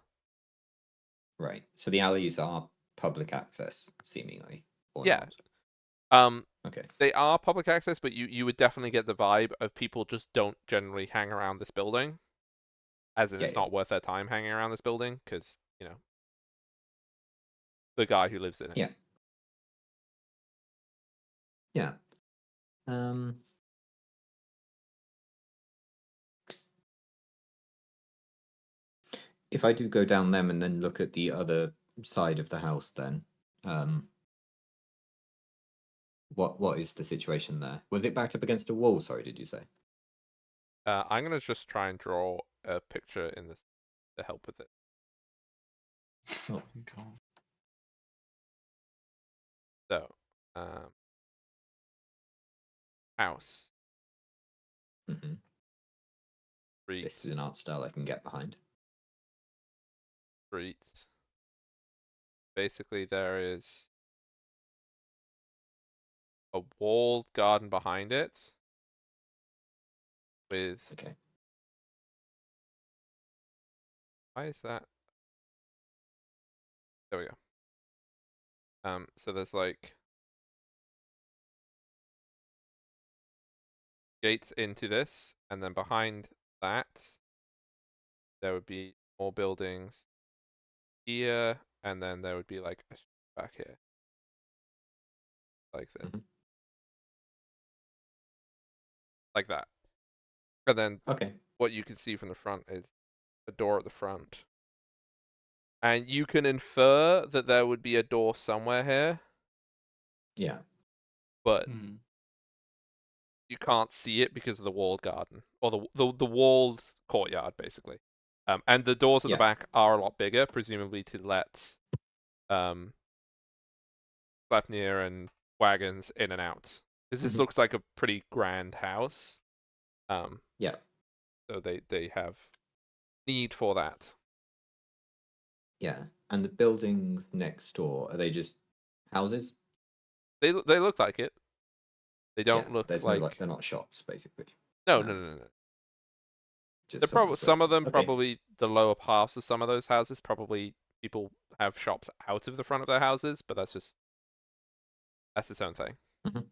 Right. So the alleys are public access, seemingly, or Yeah. not. Okay. They are public access, but you would definitely get the vibe of people just don't generally hang around this building. As in, Yeah. it's not worth their time hanging around this building, because, the guy who lives in it. Yeah. Yeah. Um. If I do go down them and then look at the other side of the house, then what is the situation there? Was it backed up against a wall? Sorry, did you say? I'm gonna just try and draw a picture in this to help with it. Oh. So, house, Hmm. street, This is an art style I can get behind. street. Basically, there is a walled garden behind it with. Okay. Why is that? There we go. So there's like gates into this, and then behind that, there would be more buildings here, and then there would be like a back here, like this, Mhm. like that. And then Okay. what you can see from the front is a door at the front. And you can infer that there would be a door somewhere here, Yeah. but you can't see it because of the walled garden or the walled courtyard, basically. And the doors at the Yeah. back are a lot bigger, presumably to let Sleipnir and wagons in and out. Because this Mhm. looks like a pretty grand house. Yeah. So they have need for that. Yeah. And the buildings next door, are they just houses? They look like it. They don't Yeah. look There's no like they're not shops, basically. no, No. no, no, no. Just They're probably some of residents. them Okay. probably the lower halves of some of those houses probably people have shops out of the front of their houses, but that's its own thing Mhm.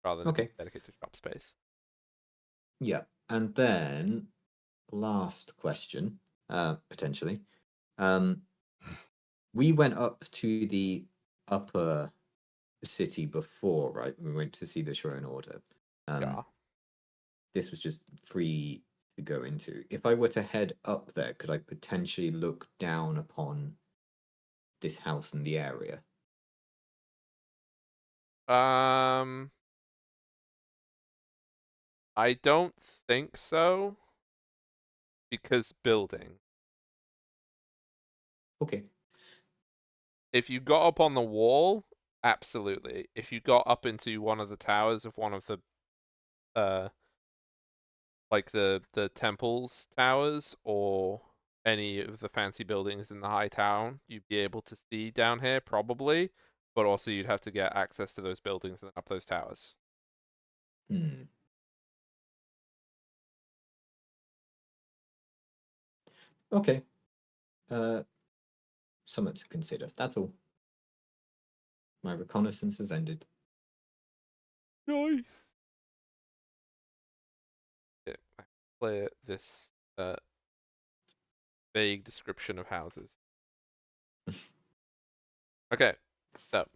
rather than Okay. dedicated shop space. Yeah. And then last question, potentially. We went up to the upper city before, right? We went to see the Shrine Order. Yeah. This was just free to go into. If I were to head up there, could I potentially look down upon this house in the area? I don't think so because building. Okay. If you got up on the wall, absolutely. If you got up into one of the towers of one of the like the temple's towers or any of the fancy buildings in the high town, you'd be able to see down here probably, but also you'd have to get access to those buildings and up those towers. Hmm. Okay. Something to consider. That's all. My reconnaissance has ended. Nice. Yeah, I clear this vague description of houses. Okay, so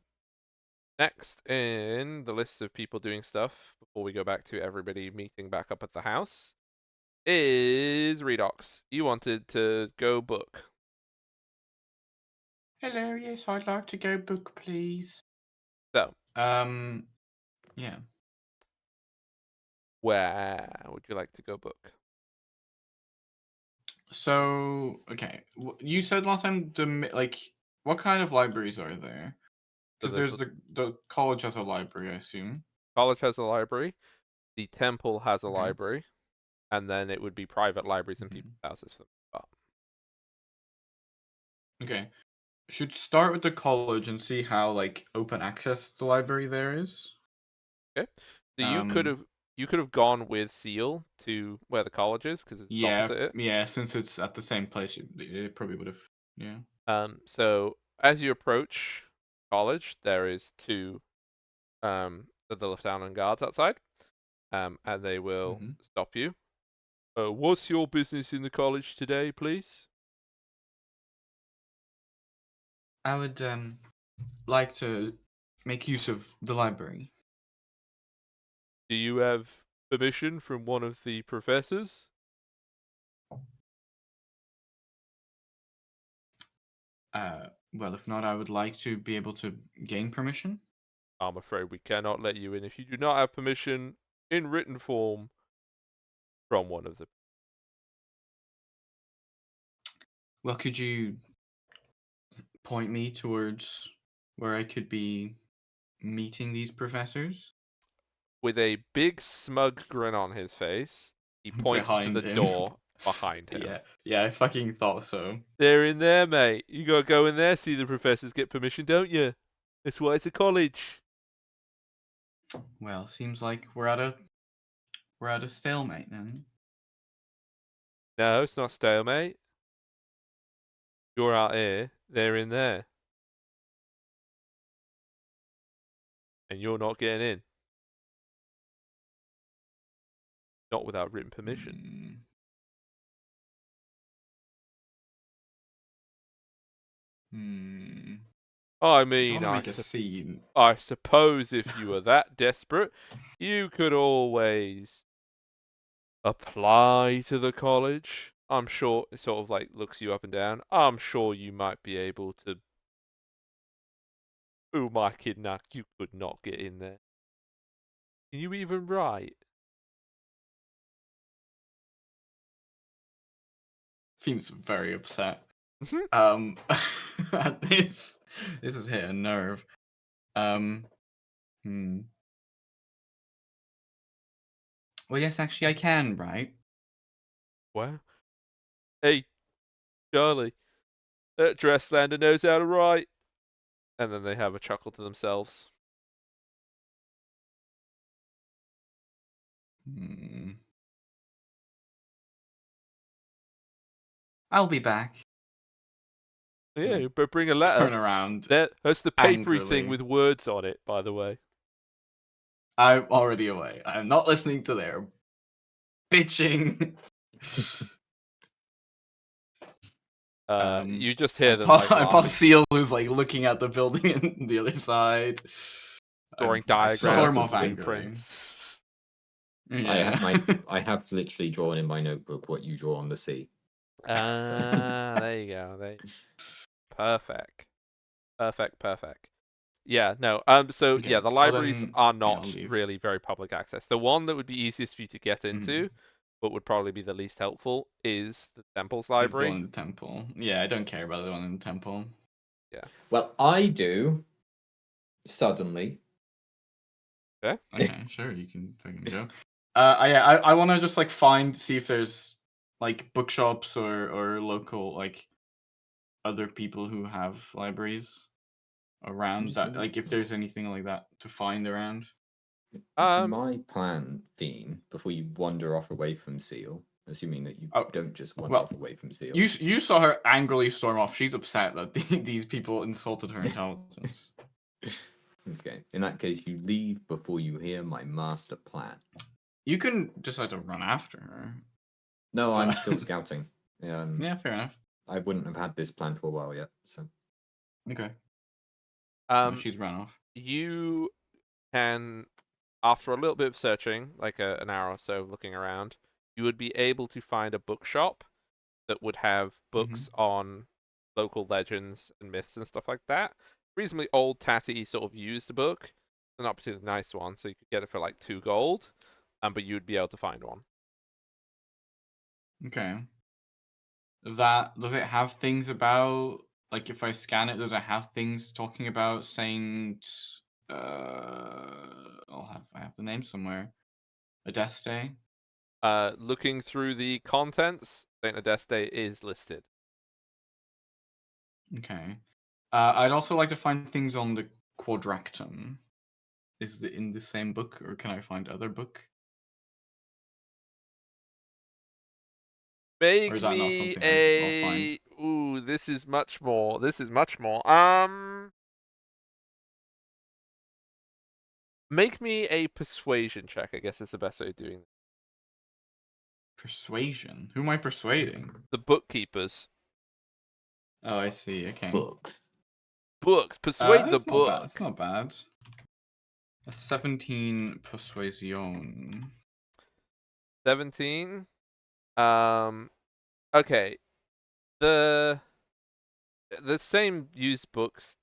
next in the list of people doing stuff before we go back to everybody meeting back up at the house is Redox. You wanted to go book. Hello, yes, I'd like to go book, please. So, Yeah. where would you like to go book? So, okay, you said last time what kind of libraries are there? So Because there's there's the college has a library, I assume. college has a library, the temple has a Okay. library, and then it would be private libraries and Mhm. people's houses for them. Okay. Should start with the college and see how open access the library there is. Okay, so you could have gone with Seal to where the college is because it's Yeah, opposite it. yeah. Since it's at the same place, it probably would have. Yeah. So as you approach college, there is two of the lieutenant guards outside, and they will Mhm. stop you. What's your business in the college today, please? I would like to make use of the library. Do you have permission from one of the professors? Well, if not, I would like to be able to gain permission. I'm afraid we cannot let you in if you do not have permission in written form from one of them. Well, could you point me towards where I could be meeting these professors? With a big smug grin on his face, he points to Behind the him. door behind him. Yeah, I fucking thought so. They're in there, mate. You gotta go in there, see the professors get permission, don't you? That's why it's a college. Well, seems like we're at a stalemate then. No, it's not stalemate. You're out here, they're in there. And you're not getting in. Not without written permission. I Don't mean, want to make a scene. I suppose if you were that desperate, you could always apply to the college. I'm sure it sort of looks you up and down. I'm sure you might be able to. Who my kidnap? You could not get in there. Can you even write? Seems very upset. Mhm. At this has hit a nerve. Hmm. Well, yes, actually, I can, right? Wow. Hey, Charlie, that Dresslander knows how to write. And then they have a chuckle to themselves. Hmm. I'll be back. Yeah, but bring a Turn letter. around That's the papery thing angrily. with words on it, by the way. I'm already away. I'm not listening to their bitching. You just hear them like I pause laughing, Seal, who's like looking at the building on the other side. drawing I diagrams storm of off angrily. blueprints. Yeah. I have literally drawn in my notebook what you draw on the sea. There you go. Perfect. Perfect. Yeah, no. So Okay, yeah, the well libraries then, are yeah, I'll not leave. really very public access. The one that would be easiest for you to get into, but would probably be the least helpful, is the Temple's Is the library. one in the temple. Yeah, I don't care about the one in the temple. Well, I do. Suddenly. Okay, sure, you can fucking go. I want to just like see if there's like bookshops or local like other people who have libraries around just that. wondering- Like if there's anything like that to find around. See, my plan, Dean, before you wander off away from Seal, assuming that you Oh, don't just wander well, off away from Seal. You saw her angrily storm off. She's upset that these people insulted her intelligence. Okay. In that case, you leave before you hear my master plan. You can decide to run after her. No, I'm still scouting. Yeah, fair enough. I wouldn't have had this plan for a while yet, so. Okay. She's run off. You can, after a little bit of searching, like an hour or so looking around, you would be able to find a bookshop that would have books on local legends and myths and stuff like that. Reasonably old, tatty, sort of used book. They're not particularly nice one, so you could get it for like 2 gold, but you'd be able to find one. Okay. Does it have things about like if I scan it, does it have things talking about Saint I have the name somewhere. Adeste? Looking through the contents, Saint Adeste is listed. Okay. I'd also like to find things on the quadractum. Is it in the same book, or can I find other book? Or Make is that not me something I'll find? a... Ooh, this is much more. Make me a persuasion check, I guess is the best way of doing it. Persuasion? Who am I persuading? The bookkeepers. Oh, I see. Okay. Books. Books. Persuade the That's not bad. book. That's not bad. A 17 persuasion. 17. Okay. The same used books,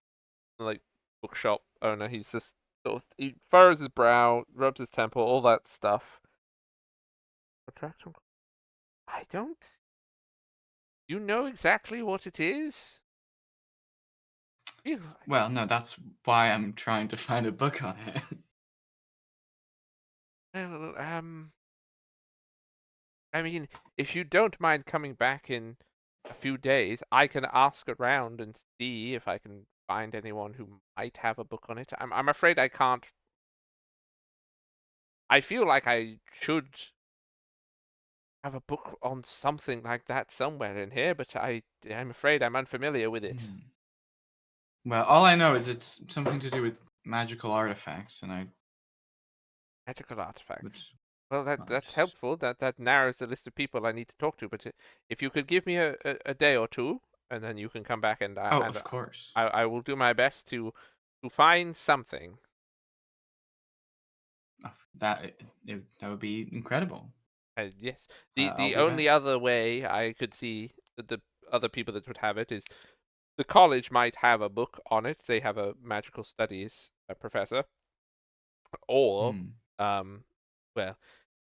like bookshop owner, he's just sort of, he furrows his brow, rubs his temple, all that stuff. I don't. You know exactly what it is? Well, no, that's why I'm trying to find a book on it. Well, I mean, if you don't mind coming back in a few days, I can ask around and see if I can find anyone who might have a book on it. I'm afraid I can't. I feel like I should have a book on something like that somewhere in here, but I'm afraid I'm unfamiliar with it. Well, all I know is it's something to do with magical artifacts, and Magical artifacts. which Well, well, that's just- helpful. That narrows the list of people I need to talk to. But if you could give me a day or two, and then you can come back and Oh, of course. I will do my best to find something. Oh, that would be incredible. Yes. I'll The be only back. other way I could see the other people that would have it is the college might have a book on it. They have a magical studies professor, or well,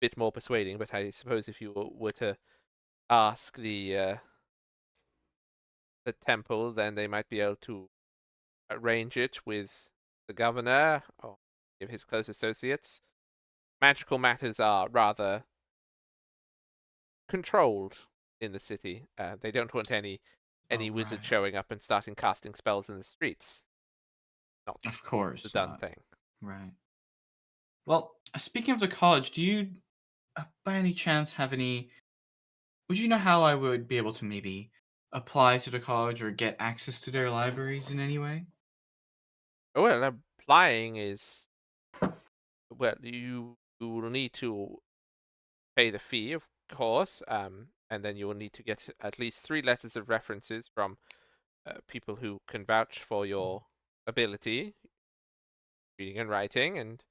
bit more persuading. But I suppose if you were to ask the the temple, then they might be able to arrange it with the governor or any of his close associates. Magical matters are rather controlled in the city. They don't want any Oh, wizard right. showing up and starting casting spells in the streets. Not Of the course done not. thing. Right. Well, speaking of the college, do you, by any chance, have any? Would you know how I would be able to maybe apply to the college or get access to their libraries in any way? Oh, well, applying is well, you will need to pay the fee, of course, and then you will need to get at least 3 letters of references from people who can vouch for your ability, reading and writing, and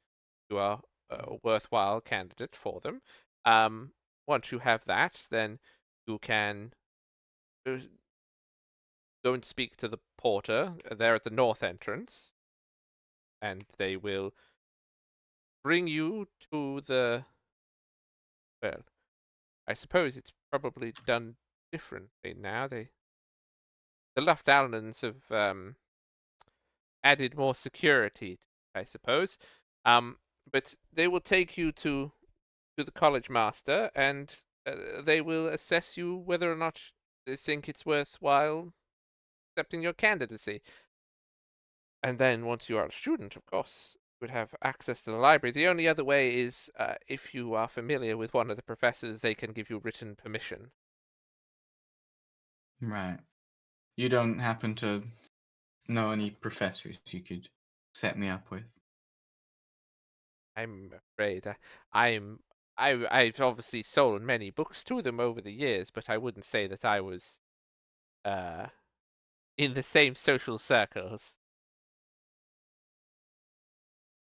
you are a worthwhile candidate for them. Um, Once you have that, then you can go and speak to the porter there at the north entrance, and they will bring you to the. Well, I suppose it's probably done differently now. The Luftdalens have added more security, I suppose. But they will take you to the college master, and they will assess you whether or not they think it's worthwhile accepting your candidacy. And then once you are a student, of course, you would have access to the library. The only other way is if you are familiar with one of the professors, they can give you written permission. Right. You don't happen to know any professors you could set me up with? I'm afraid I've obviously sold many books to them over the years, but I wouldn't say that I was uh in the same social circles.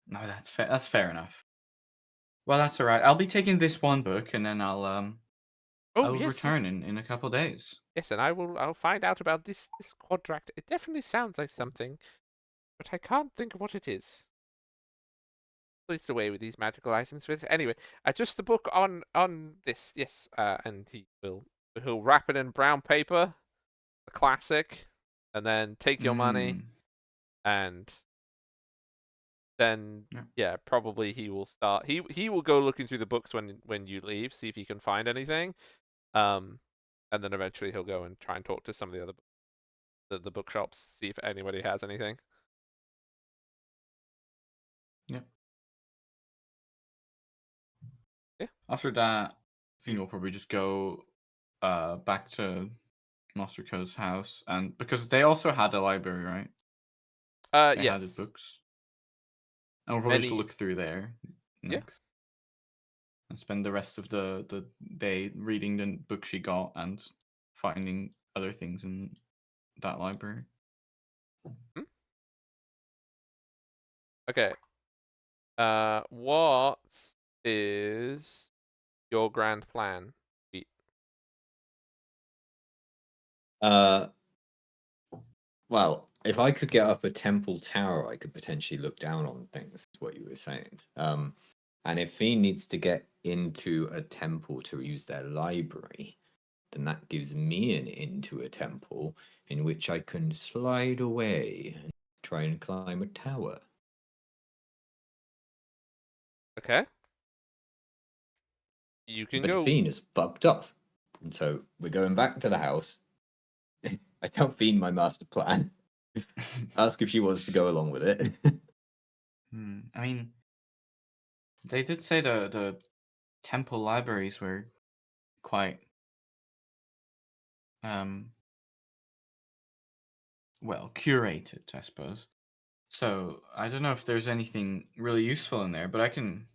No, that's fair. That's fair enough. Well, that's all right. I'll be taking this one book, and then Oh I'll yes, return in a couple days. yes, and I'll find out about this quadrant. It definitely sounds like something, but I can't think of what it is. It's the way with these magical items. But anyway, just the book on this. Yes, and he'll wrap it in brown paper, a classic, and then take your money, Mm. and then Yeah. yeah, probably he will start. He will go looking through the books when you leave, see if he can find anything. And then eventually he'll go and try and talk to some of the other the bookshops, see if anybody has anything. Yep. Yeah. After that, Finn will probably just go back to Master Co's house, and because they also had a library, right? They had Yes. books. And we'll probably just Many. look through there Yeah. next. And spend the rest of the day reading the book she got and finding other things in that library. Hmm? Okay. What is your grand plan? Pete? Well, if I could get up a temple tower, I could potentially look down on things, is what you were saying. And if he needs to get into a temple to use their library, then that gives me an into a temple in which I can slide away and try and climb a tower. Okay. You can But go. Fiend is fucked off. And so we're going back to the house. I tell Fiend my master plan. Ask if she wants to go along with it. I mean, they did say the temple libraries were quite well curated, I suppose. So I don't know if there's anything really useful in there, but I can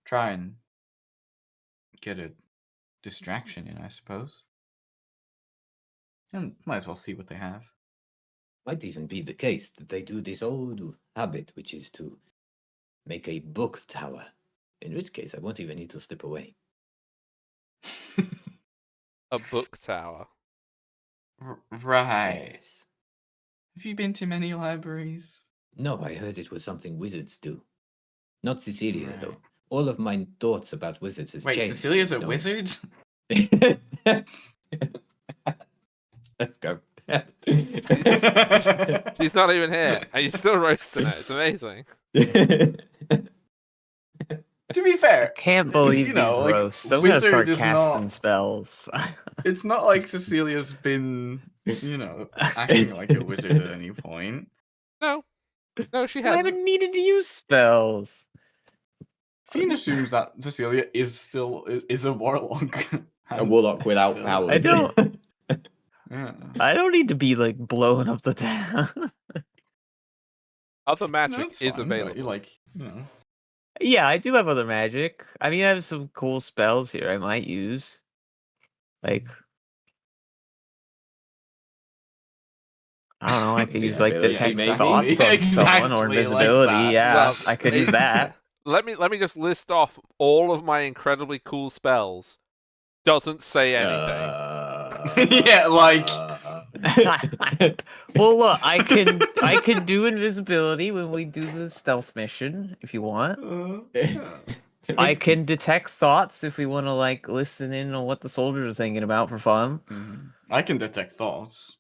try and get a distraction in, I suppose. And might as well see what they have. Might even be the case that they do this old habit, which is to make a book tower. In which case, I won't even need to slip away. A book tower. Right. Yes. Have you been to many libraries? No, I heard it was something wizards do. Not Cecilia, Right. though. All of my thoughts about wizards has Wait, changed. Cecilia's since a knowing- wizard? Let's go. She's not even here, and you're still roasting it. It's amazing. To be fair, Can't believe you know, these like, roasts. I'm gonna Wizard start is casting not- spells. It's not like Cecilia's been, acting like a wizard at any point. No, she I hasn't. haven't needed to use spells. Fiend assumes that Cecilia is still is a warlock. A warlock without Still. powers. I don't. Yeah. I don't need to be like blowing up the town. Other No, magic it's is fine, but available. you like, you know. Yeah, I do have other magic. I mean, I have some cool spells here I might use. Like, I don't know, I could use like Invisibility, detect maybe? thoughts of someone or Exactly like invisibility. that. Yeah, Well, I could use that. Let me just list off all of my incredibly cool spells. Doesn't say anything. Yeah, like- Well, look, I can do invisibility when we do the stealth mission if you want. I can detect thoughts if we want to like listen in on what the soldiers are thinking about for fun. Mhm. I can detect thoughts.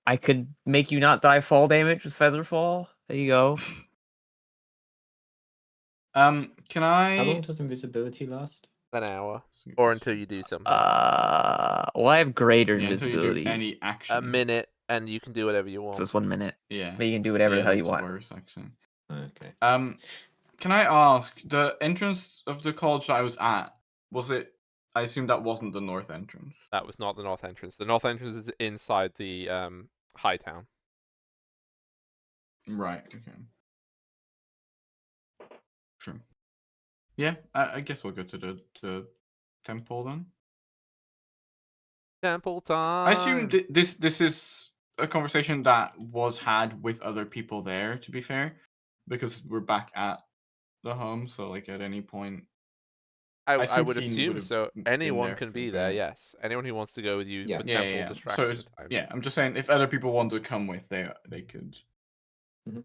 I could make you not die fall damage with feather fall. There you go. Can How long I? does invisibility last? An hour, or until you do something. Well, I have greater Yeah, until you invisibility. do any action. A minute, and you can do whatever you So want. it's 1 minute. Yeah. But you can do whatever Yeah, the hell you that's want. worse, actually. Okay. Can I ask, the entrance of the college that I was at, was it? I assume that wasn't the north entrance. That was not the north entrance. The north entrance is inside the high town. Right. Okay. Sure. Yeah, I guess we'll go to the temple then. Temple time. I assume this is a conversation that was had with other people there. To be fair, because we're back at the home, so like at any point, I assume would Fiend assume would've so. been Anyone there can for be the- there. Yes, anyone who wants to go with you Yeah. for Yeah, temple yeah. distraction So it's- time. yeah, I'm just saying if other people want to come with, they could. Mhm.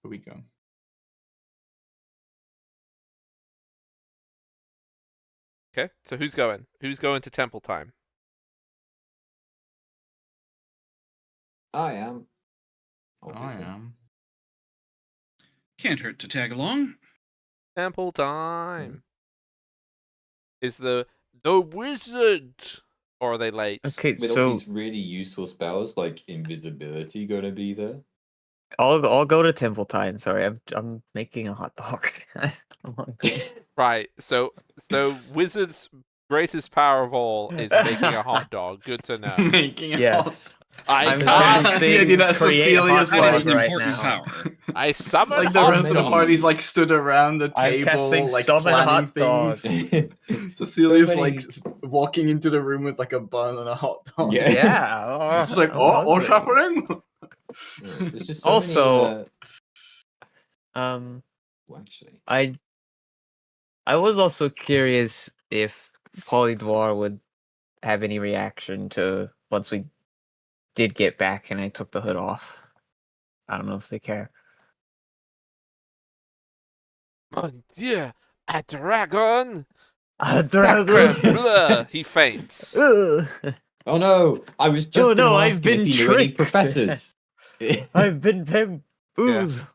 Here we go. Okay, so who's going? Who's going to temple time? I am. I Obviously. am. Can't hurt to tag along. Temple time. Is the wizard, or are they late? Okay, With all so these really useful spells like invisibility going to be there? I'll go to temple time. Sorry, I'm making a hot dog. I'm hungry. Right. So wizard's greatest power of all is making a hot dog. Good to know. Making a Yes. I I'm cast. casting The idea that create Cecilia's hot That dog is an right important now. power. I summon like the hot rest of the dog. party's like stood around the I'm table, casting like summon planning hot dog. things. Cecilia's So like many- walking into the room with like a bun and a hot dog. Yeah. Yeah. She's like, I'm oh, hungry. shuffling. Yeah, there's just so Also- many, well, actually. I was also curious if Polydwar would have any reaction to once we did get back and I took the hood off. I don't know if they care. Mon Dieu, a dragon! A Sacre bleu! He faints. Ugh. Oh no! I was just Oh, no, gonna I've ask him been if he knew any tricked. professors. I've been bamboozled.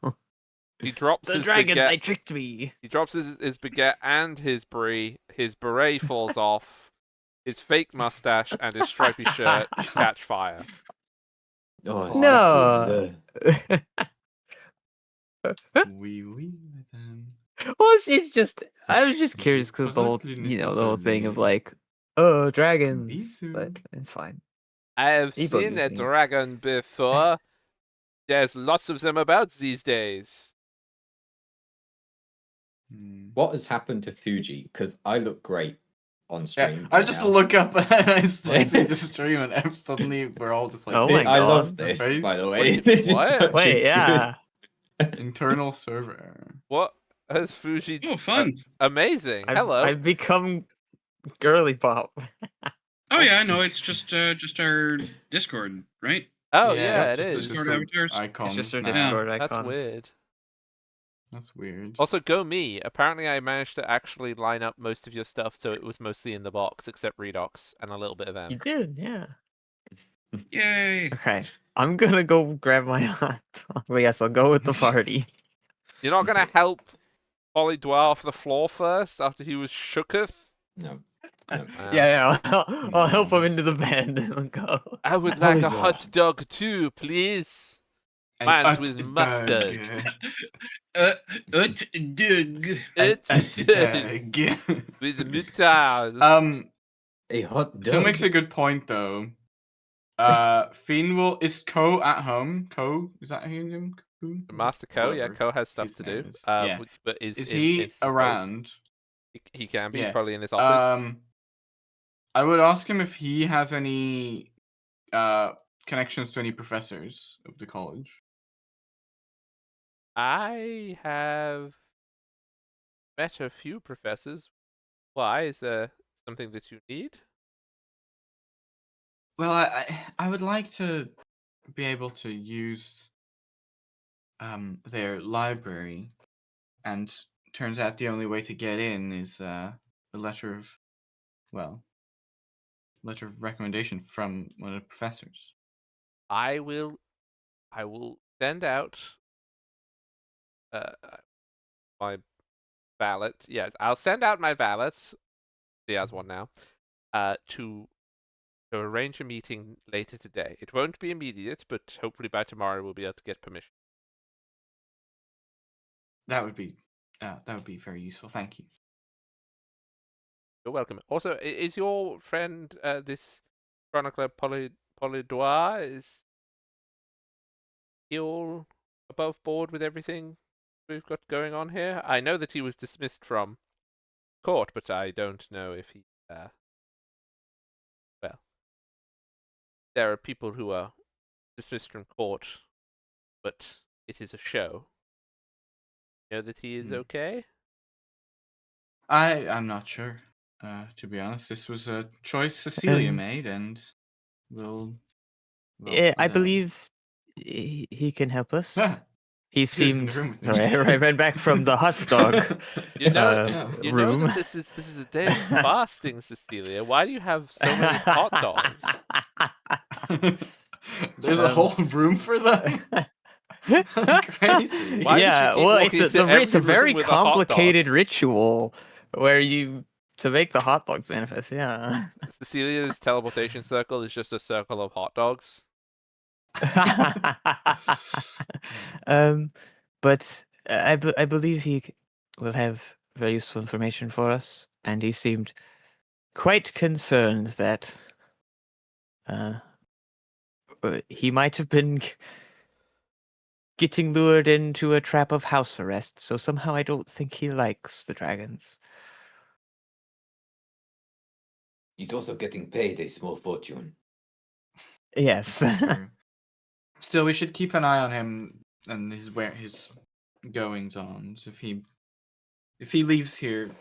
He drops The his dragons, baguette. they tricked me. He drops his baguette and his brie. His beret falls off. His fake mustache and his stripy shirt catch fire. Oh, No. sacre Wee wee, madame. Well, it's just I was just Which curious is because the whole perfectly the whole thing of necessary. like, oh, dragons, Me but too. it's fine. I have He seen buggers a me. dragon before. There's lots of them about these days. Hmm. What has happened to Fuji? Because I look great on Yeah, stream. I right just now. look up and I just see the stream and suddenly we're all just like, Oh my I love God. this, Face? by the way. Wait, This is what? such a Wait, good- yeah. internal server. What has Fuji? Oh, fun. Amazing. Hello. I've become girly pop. Oh yeah, I know. It's just our Discord, right? Oh yeah, it it's is. just Discord the avatars. icons It's just our now. Discord That's icons. weird. That's weird. Also, go me. Apparently, I managed to actually line up most of your stuff, so it was mostly in the box, except Redox and a little bit of You M. did, yeah. Yay! Okay, I'm gonna go grab my hot dog. But yes, I'll go with the party. You're not gonna help Polydwar off the floor first after he was shooketh? No. Yeah, I'll help No. him into the bed and I'll go. I would like a Polydwar. hot dog too, please. An Mine's ut with dug. mustard. Dug. It's Dug. with mustard. A hot Phil dog. makes a good point though. Fiend is Ko at home? Ko, is that his name? Ko? Master Ko, yeah, Whatever Ko has stuff his to name do. is. Yeah. But is he in around? He can be. He's Yeah. probably in his office. I would ask him if he has any connections to any professors of the college. I have met a few professors. Why? Is there something that you need? Well, I would like to be able to use their library, and turns out the only way to get in is a letter of recommendation from one of the professors. I will send out my valet. Yes, I'll send out my valet. He has one now. To arrange a meeting later today. It won't be immediate, but hopefully by tomorrow we'll be able to get permission. That would be very useful. Thank you. You're welcome. Also, is your friend this chronicler Polydwar? Is he all above board with everything we've got going on here? I know that he was dismissed from court, but I don't know if he. Well, there are people who are dismissed from court, but it is a show. Know that he is okay? I'm not sure. To be honest, this was a choice Cecilia Um, made, and will. I believe he can help us. He Get in the seemed. room with me. Sorry, I ran back from the hot dog You know, Yeah. you know room. that this is a day of fasting, Cecilia. Why do you have so many hot dogs? There's a whole room for them. That's crazy. Why does she Yeah, keep well, walking it's to it's a every room very with a hot dog? complicated ritual where you to make the hot dogs manifest. Yeah. Cecilia's teleportation circle is just a circle of hot dogs. But I believe he will have very useful information for us, and he seemed quite concerned that he might have been getting lured into a trap of house arrest. So somehow I don't think he likes the dragons. He's also getting paid a small fortune. Yes. True. Still, we should keep an eye on him and his goings on. If he leaves here,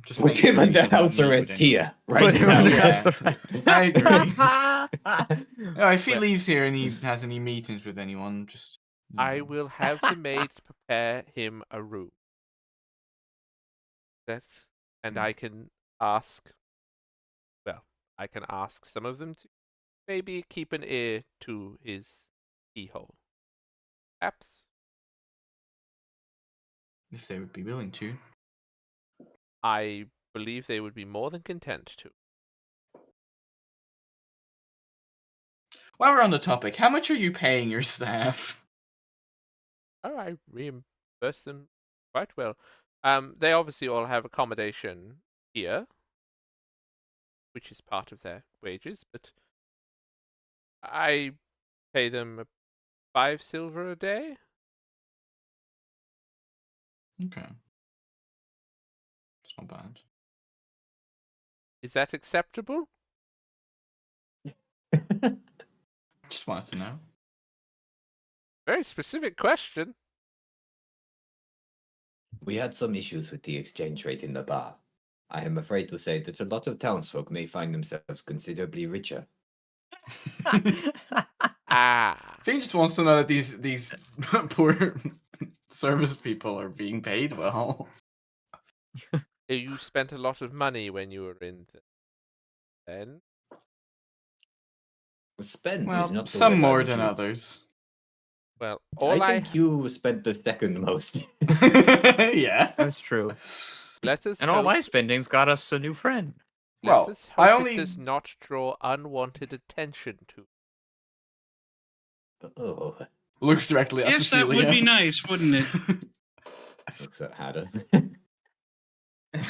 just Put make him sure he under doesn't house meet with arrest anyone. here, right Put him now. under Yeah. house arrest. I agree. No, if he Well- leaves here and he has any meetings with anyone, just I will have the maids prepare him a room. And I can ask. Well, I can ask some of them to maybe keep an ear to his keyhole. Perhaps. if they would be willing to. I believe they would be more than content to. While we're on the topic, how much are you paying your staff? Oh, I reimburse them quite well. They obviously all have accommodation here, which is part of their wages, but I pay them 5 silver a day. Okay. It's not bad. Is that acceptable? Just wanted to know. Very specific question. We had some issues with the exchange rate in the bar. I am afraid to say that a lot of townsfolk may find themselves considerably richer. Ah. Finn just wants to know that these poor service people are being paid well. You spent a lot of money when you were in then. Spent is Well, not the some word I more would than use. others. Well, I all think you spent the second most. Yeah. That's true. let us And all hope, my spending's got us a new friend. let Well, us I hope only- it does not draw unwanted attention to. Oh, Looks directly at Yes, that Cecilia. would be nice, wouldn't it? looks at Hadda. To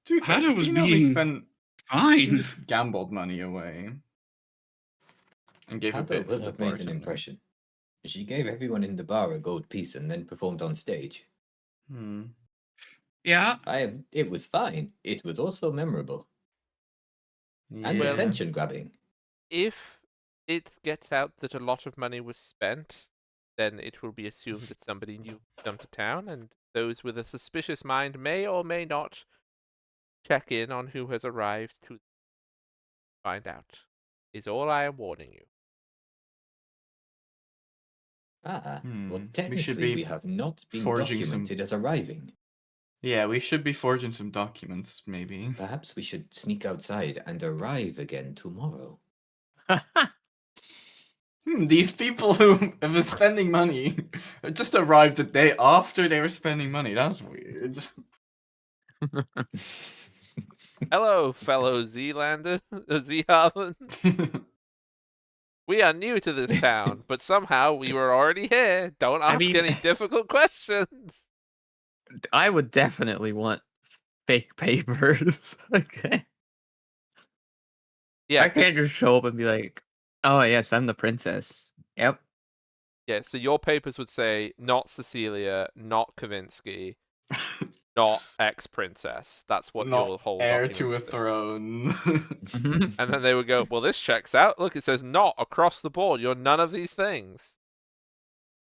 be fair, Hannah was Finn only being spent he Fine. just gambled money away and gave a Hadda bit to will the have made an bartender. impression. She gave everyone in the bar a gold piece and then performed on stage. Hmm. Yeah. It was fine. It was also memorable and Yeah. attention grabbing. If it gets out that a lot of money was spent, then it will be assumed that somebody new come to town, and those with a suspicious mind may or may not check in on who has arrived to find out. Is all I am warning you. Well, We should technically be we have not been forging some- documented as arriving. Yeah, we should be forging some documents, maybe. Perhaps we should sneak outside and arrive again tomorrow. These people who have been spending money just arrived the day after they were spending money. That's weird. Hello, fellow Zealander, Zeehaven. We are new to this town, but somehow we were already here. Don't I ask mean- any difficult questions. I would definitely want fake papers. Okay. Yeah, I can't just show up and be like, "Oh yes, I'm the princess." Yep. yeah. So your papers would say not Cecilia, not Kavinsky, not ex-princess. That's what Not your whole heir document to a would say. throne. Mhm. And then they would go, well, this checks out. Look, it says not across the board. You're none of these things.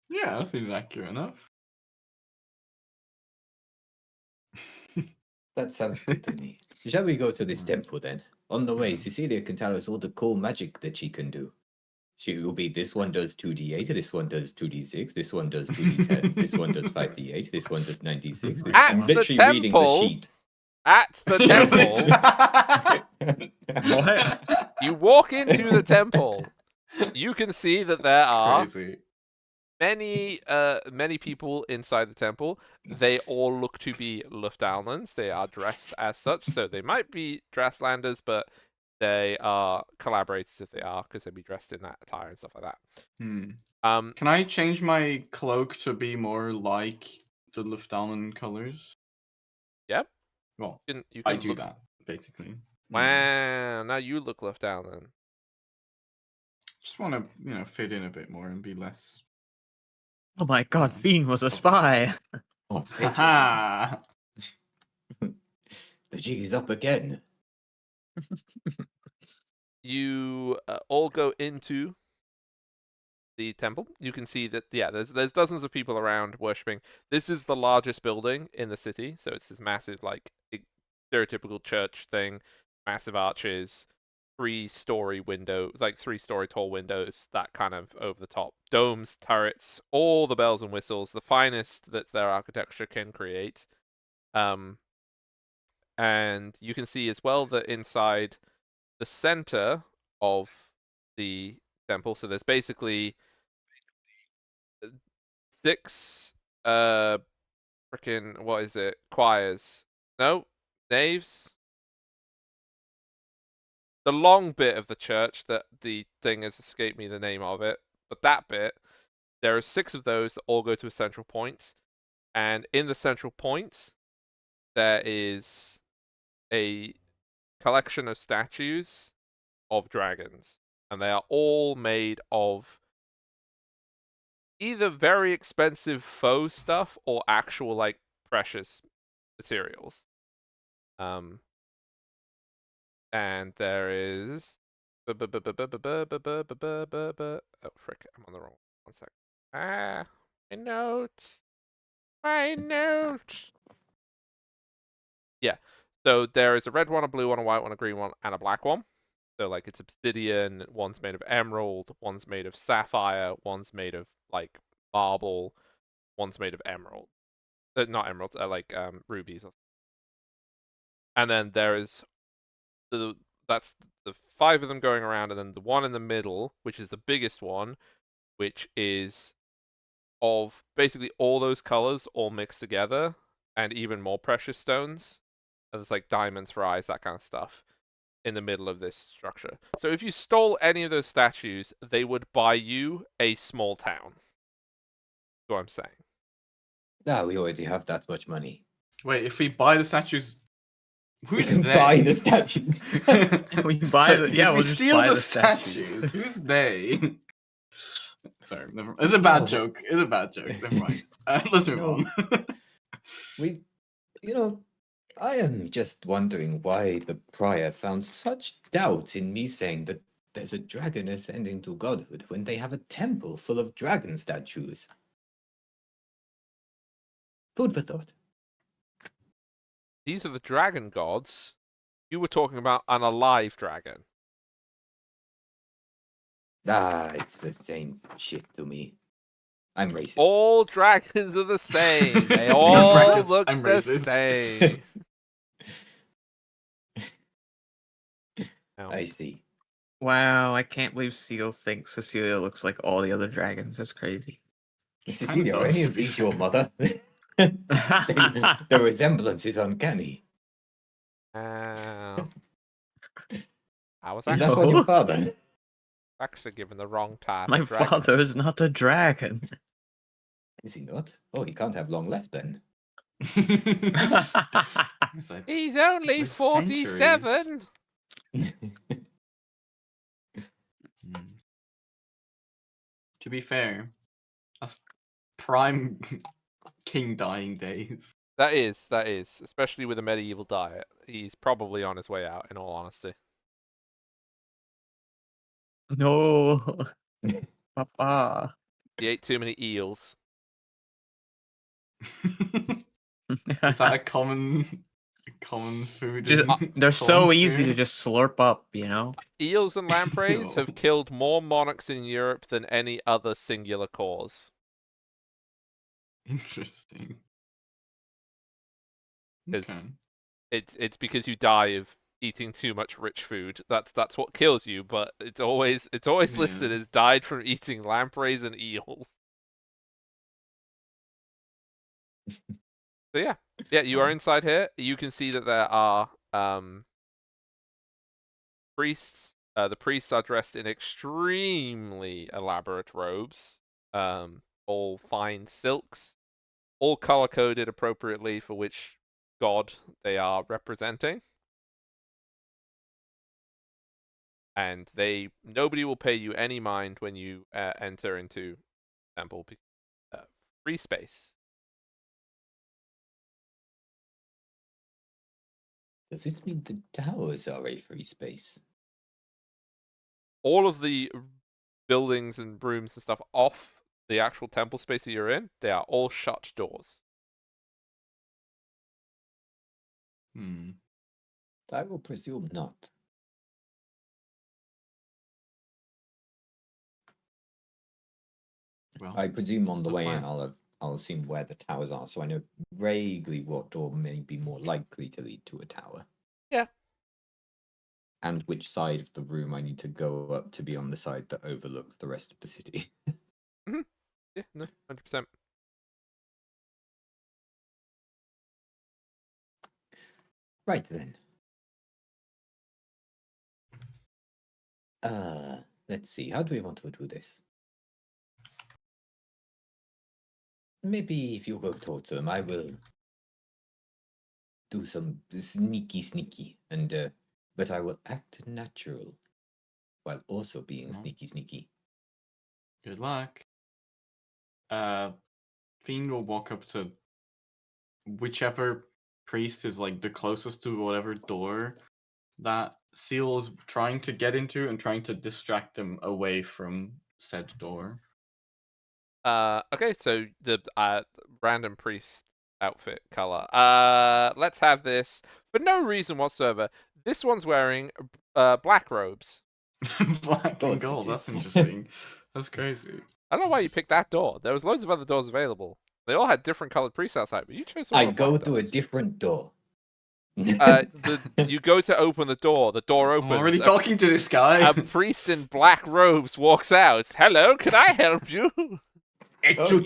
Yeah, that seems accurate enough. That sounds good to me. Shall we go to this temple then? On the way, Yeah. Cecilia can tell us all the cool magic that she can do. She will be this one does 2d8, this one does 2d6, this one does 2d10, this one does 5d8, this one does 96. This At I'm the literally reading the temple. sheet. At the temple, What? you walk into the temple. You can see that there are Crazy. many people inside the temple. They all look to be Luftalnans. They are dressed as such, so they might be Dresslanders, but they are collaborators if they are, because they'd be dressed in that attire and stuff like that. Can I change my cloak to be more like the Lufthansa colors? Yep. Well, You I can do look. that basically. Wow, now you look Luftalnan. Just want to, fit in a bit more and be less. Oh my god, Fiend was a spy. Oh, Haha! the jig is up again. You all go into the temple. You can see that there's dozens of people around worshipping. This is the largest building in the city, so it's this massive stereotypical church thing, massive arches, 3-story window, 3-story tall windows, that kind of over the top domes, turrets, all the bells and whistles, the finest that their architecture can create. And you can see as well that inside the center of the temple, so there's basically 6 freaking, what is it, choirs, no, naves, the long bit of the church that the thing has escaped me the name of it, but that bit, there are 6 of those that all go to a central point, and in the central point there is a collection of statues of dragons, and they are all made of either very expensive faux stuff or actual precious materials. And there is oh frick, I'm on the wrong one sec. My note. Yeah. So there is a red one, a blue one, a white one, a green one, and a black one. So it's obsidian, one's made of emerald, one's made of sapphire, one's made of marble. one's made of emerald. Not emeralds, like rubies. And then there is that's the 5 of them going around, and then the one in the middle, which is the biggest one, which is of basically all those colors all mixed together, and even more precious stones. And there's like diamonds for eyes, that kind of stuff, in the middle of this structure. So if you stole any of those statues, they would buy you a small town. That's what I'm saying. Ah, we already have that much money. Wait, if we buy the statues, We who's can they? buy the statues. We buy the if we we'll just steal buy the statues. who's they? Sorry, never. It's a bad No. joke. It's a bad joke. Never mind. Let's move No. on. We, I am just wondering why the prior found such doubt in me saying that there's a dragon ascending to godhood when they have a temple full of dragon statues. Food for thought. These are the dragon gods. You were talking about an alive dragon. Ah, it's the same shit to me. I'm racist. All dragons are the same. They In all brackets, look I'm the racist. same. I see. Wow, I can't believe Seal thinks Cecilia looks like all the other dragons. That's crazy. Cecilia, are does, any to of be these your fair. mother? The resemblance is uncanny. I was Is that actually, what your No. father? actually given the wrong type My of dragon. father is not a dragon. Is he not? Oh, he can't have long left then. It's like, He's only Like 47. hmm. To be fair, that's prime king dying days. That is, especially with a medieval diet. He's probably on his way out, in all honesty. No, Papa. He ate too many eels. Is that a common food? Just, in they're so easy to Thornsphere? just slurp up, you know? Eels and lampreys Ew. have killed more monarchs in Europe than any other singular cause. Interesting. 'Cause Okay. It's because you die of eating too much rich food. That's what kills you, but it's always listed Yeah. as died from eating lampreys and eels. So yeah, you are inside here. You can see that there are priests. The priests are dressed in extremely elaborate robes, all fine silks, all color coded appropriately for which god they are representing. And nobody will pay you any mind when you enter into temple. Free space. Does this mean the towers are a free space? All of the buildings and rooms and stuff off the actual temple space that you're in, they are all shut doors. Hmm. I will presume not. Well, I presume on what's the the way in, plan? I'll have seen where the towers are, so I know vaguely what door may be more likely to lead to a tower. Yeah. And which side of the room I need to go up to be on the side that overlooks the rest of the city. Yeah, no, 100%. Right then. Let's see. How do we want to do this? Maybe if you go towards them, I will do some sneaky, and but I will act natural while also being Oh. sneaky. Good luck. Fiend will walk up to whichever priest is like the closest to whatever door that Seal is trying to get into and trying to distract him away from said door. Okay, so the random priest outfit color. Let's have this for no reason whatsoever. This one's wearing black robes. Black and course gold, it that's is. interesting. That's crazy. I don't know why you picked that door. There was loads of other doors available. They all had different colored priests outside, but you chose the I one with go black through a doors. different door. You go to open the door I'm opens. already talking to this guy. A priest in black robes walks out. Hello, can I help you? Oh,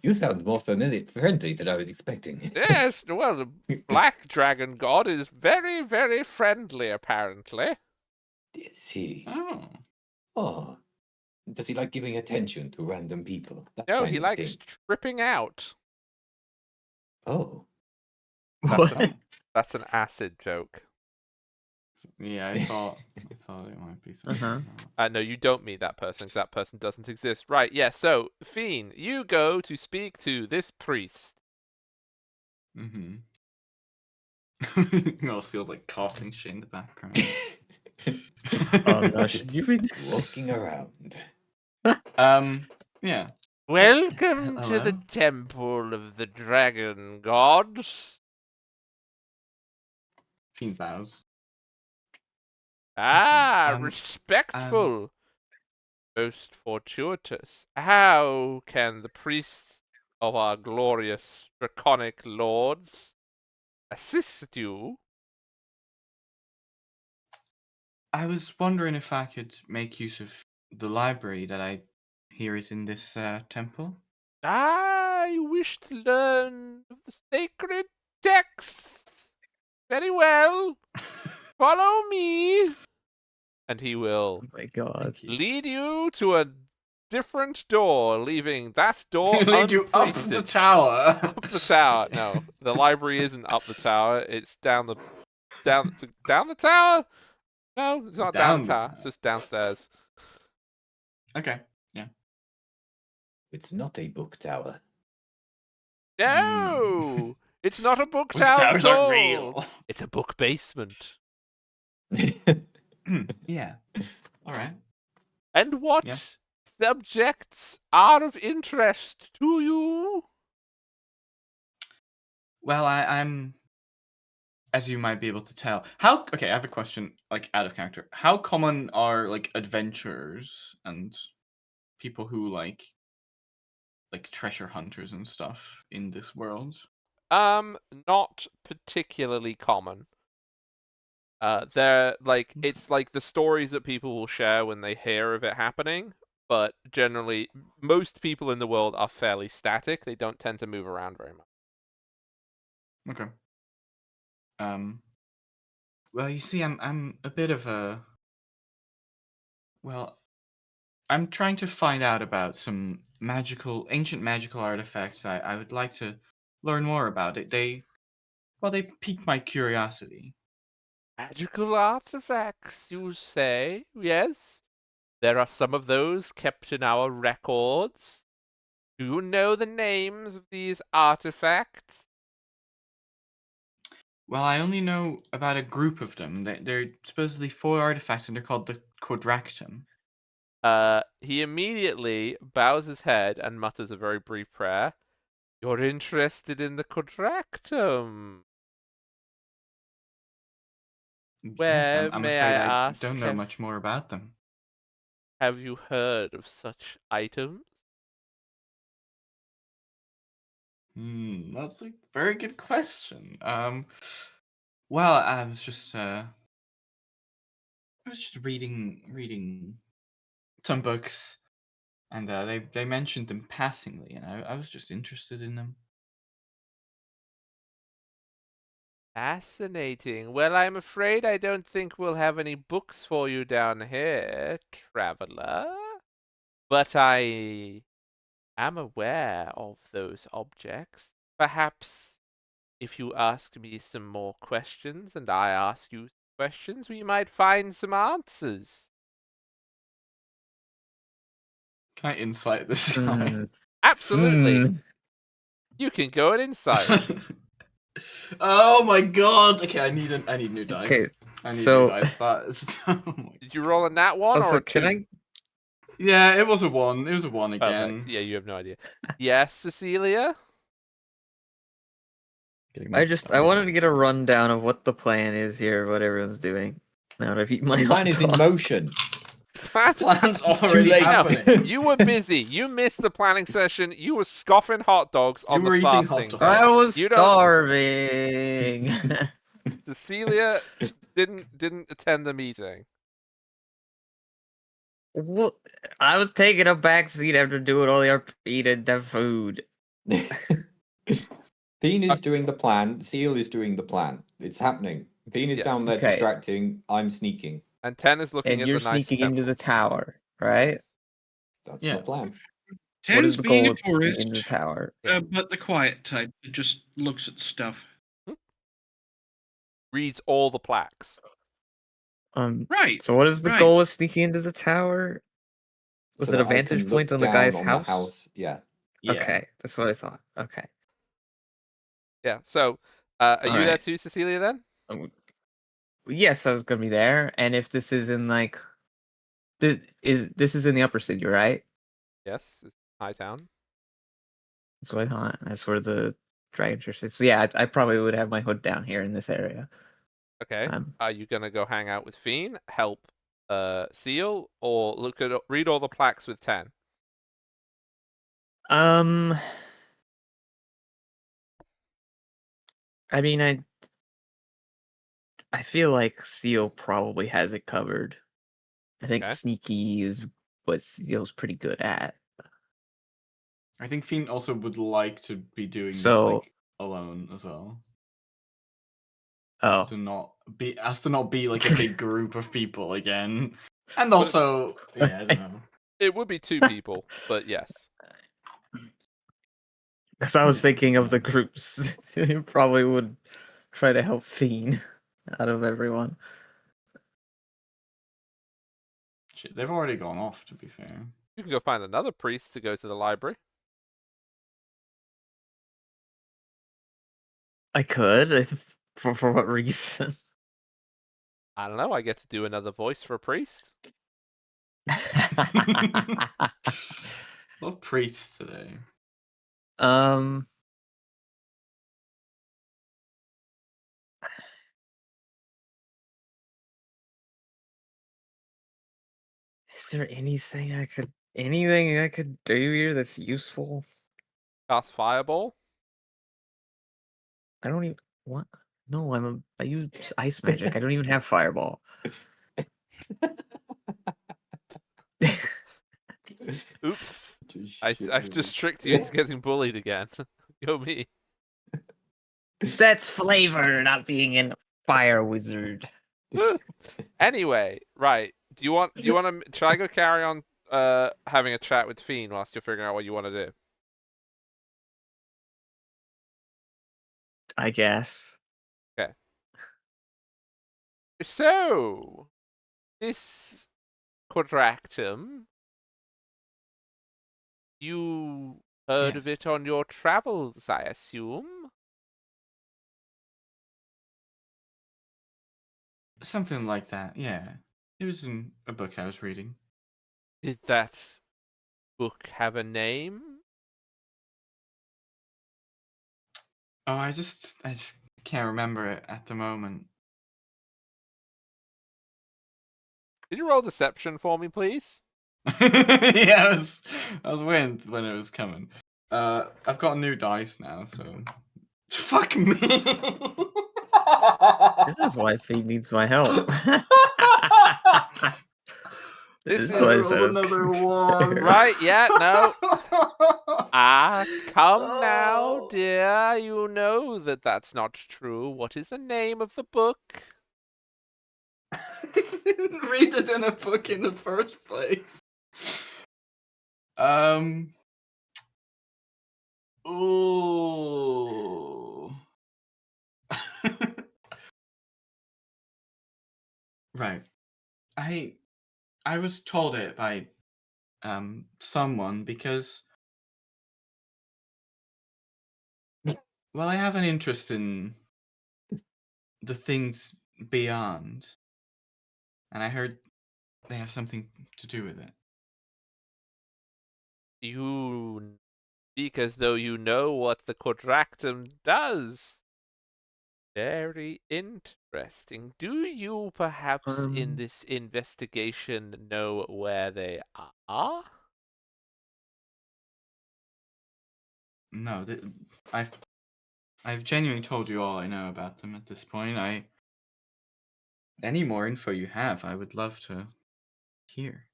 you sound more friendly than I was expecting. Yes, well, the black dragon god is very, very friendly, apparently. Is he? Oh. Oh. Does he like giving attention to random people? That No, kind he of likes thing. tripping out. Oh. That's, What? that's an acid joke. Yeah, I thought it might be something. Uh-huh. No, you don't meet that person because that person doesn't exist. Right, yeah, so, Fiend, you go to speak to this priest. Mm-hmm. It all feels like coughing shit in the background. Oh gosh, did you read? Walking around. Yeah. Welcome to the Hello? temple of the dragon gods. Fiend bows. Ah, Um, respectful. Most fortuitous. How can the priests of our glorious draconic lords assist you? I was wondering if I could make use of the library that I hear is in this temple. I wish to learn of the sacred texts. Very well. Follow me. And he will Oh my god. Thank you. lead you to a different door, leaving that door Lead you up the unpriested. tower. Up the tower. No, the library isn't up the tower. It's down the tower. No, it's not down Down the the tower. tower. It's just downstairs. Okay. Yeah. It's not a book tower. No, it's not a book Book tower towers at are all. real. It's a book basement. Yeah. All right. And what Yeah. subjects are of interest to you? Well, I'm, as you might be able to tell. Okay, I have a question, like out of character. How common are like adventurers and people who like treasure hunters and stuff in this world? Not particularly common. They're like it's like the stories that people will share when they hear of it happening, but generally most people in the world are fairly static. They don't tend to move around very much. Okay. Well, you see, I'm a bit of a. Well, I'm trying to find out about some ancient magical artifacts. I would like to learn more about it. They piqued my curiosity. Magical artifacts, you say? Yes. There are some of those kept in our records. Do you know the names of these artifacts? Well, I only know about a group of them. They're supposedly 4 artifacts, and they're called the Quadractum. He immediately bows his head and mutters a very brief prayer. You're interested in the Quadractum? Yes, Where, I'm may afraid I I ask, don't know much more about them. have you heard of such items? That's a very good question. Well, I was just reading some books, and they mentioned them passingly, and I was just interested in them. Fascinating. Well, I'm afraid I don't think we'll have any books for you down here, traveler. But I am aware of those objects. Perhaps if you ask me some more questions and I ask you some questions, we might find some answers. Can I insight this guy? Mm. Absolutely. Mm. You can go and insight. Oh my god! Okay, I need new dice. Okay, I need so- new dice. That is. Oh my... Did you roll a nat one or Also, a 2? can I? Yeah, it was a 1. It was a 1 again. Perfect. Yeah, you have no idea. Yes, Cecilia? I wanted to get a rundown of what the plan is here, what everyone's doing. Now that I've eaten my The plan hot is in dog. motion. Plans Plan's It's too already late. happening. You were busy. You missed the planning session. You were scoffing hot dogs on You were the eating hot fasting dogs. day. I was You don't- starving. Cecilia didn't attend the meeting. Well, I was taking a back seat after doing all your eating the food. Bean is doing the plan. Seal is doing the plan. It's happening. Bean is Yes. down there Okay. distracting. I'm sneaking. And 10 is looking And at you're the nice sneaking into the temple. tower, right? That's Yeah. my plan. What is Ten's the being goal a of sneaking tourist, into the tower? Yeah. but the quiet type that just looks at stuff. Reads all the plaques. Right. So what is the right. goal of sneaking into the tower? Was So it a that I can vantage look point on the down guy's on house? The house. Yeah. Yeah. Okay, that's what I thought. Okay. Yeah. So, are you there Alright. too, Cecilia? Then? Yes, I was gonna be there. And if this is in like, this is in the upper city, right? Yes. It's Hightown. That's what I thought. That's where the dragon church is. So yeah, I probably would have my hood down here in this area. Okay. Um, Are you gonna go hang out with Fiend, help Seal, or read all the plaques with 10? I mean, I feel like Seal probably has it covered. I think Okay. sneaky is what Seal's pretty good at. I think Fiend also would like to be doing this So- like alone as well. Oh, To not be like a big group of people again. And also, yeah, I don't know. It would be 2 people, but yes. because I was thinking of the groups. You probably would try to help Fiend out of everyone. Shit, they've already gone off, to be fair. You can go find another priest to go to the library. I could. For what reason? I don't know. I get to do another voice for a priest. What priests today? um. Is there anything I could do here that's useful? Cast fireball. I don't even what? No, I use ice magic. I don't even have fireball. Oops. Just I've shit just me. tricked you into getting bullied again. Go me. That's flavor, not being a fire wizard. Anyway, right. Do you want to? Should I go carry on having a chat with Fiend whilst you're figuring out what you want to do? I guess. So, this quadractum, you heard of Yes. it on your travels, I assume? Something like that, yeah. It was in a book I was reading. Did that book have a name? Oh, I just can't remember it at the moment. Did you roll deception for me, please? Yeah, I was waiting when it was coming. I've got a new dice now, so fuck me. This is why Fate needs my help. This is why I is said I was another gonna- one. right. Yeah, no. Ah, come Oh. now, dear. You know that that's not true. What is the name of the book? I didn't read it in a book in the first place. Ooh. Right. I was told it by someone because well, I have an interest in the things beyond, and I heard they have something to do with it. You speak as though you know what the quadractum does. Very interesting. Interesting. Do you perhaps in Um, this investigation know where they are? No, I've genuinely told you all I know about them at this point. Any more info you have, I would love to hear.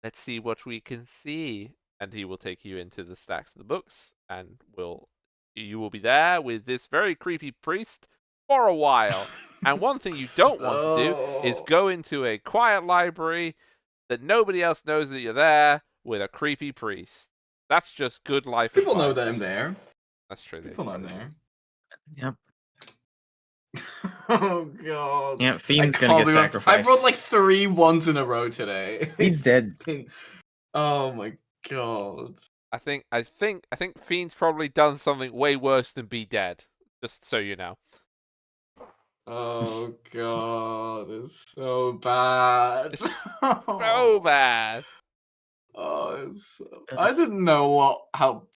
Let's see what we can see. And he will take you into the stacks of the books, and you will be there with this very creepy priest for a while. And one thing you don't want to do is Oh. go into a quiet library that nobody else knows that you're there with a creepy priest. That's just good life People know advice. that I'm there. That's true. People know I'm probably do. there. Yep. Oh god. Yeah, I Fiend's gonna can't get believe I've rolled sacrificed. like 3 ones in a row today. Fiend's It's dead. been- Oh my god. I think Fiend's probably done something way worse than be dead. Just so you know. Oh god, it's so bad. So bad. Oh, I didn't know how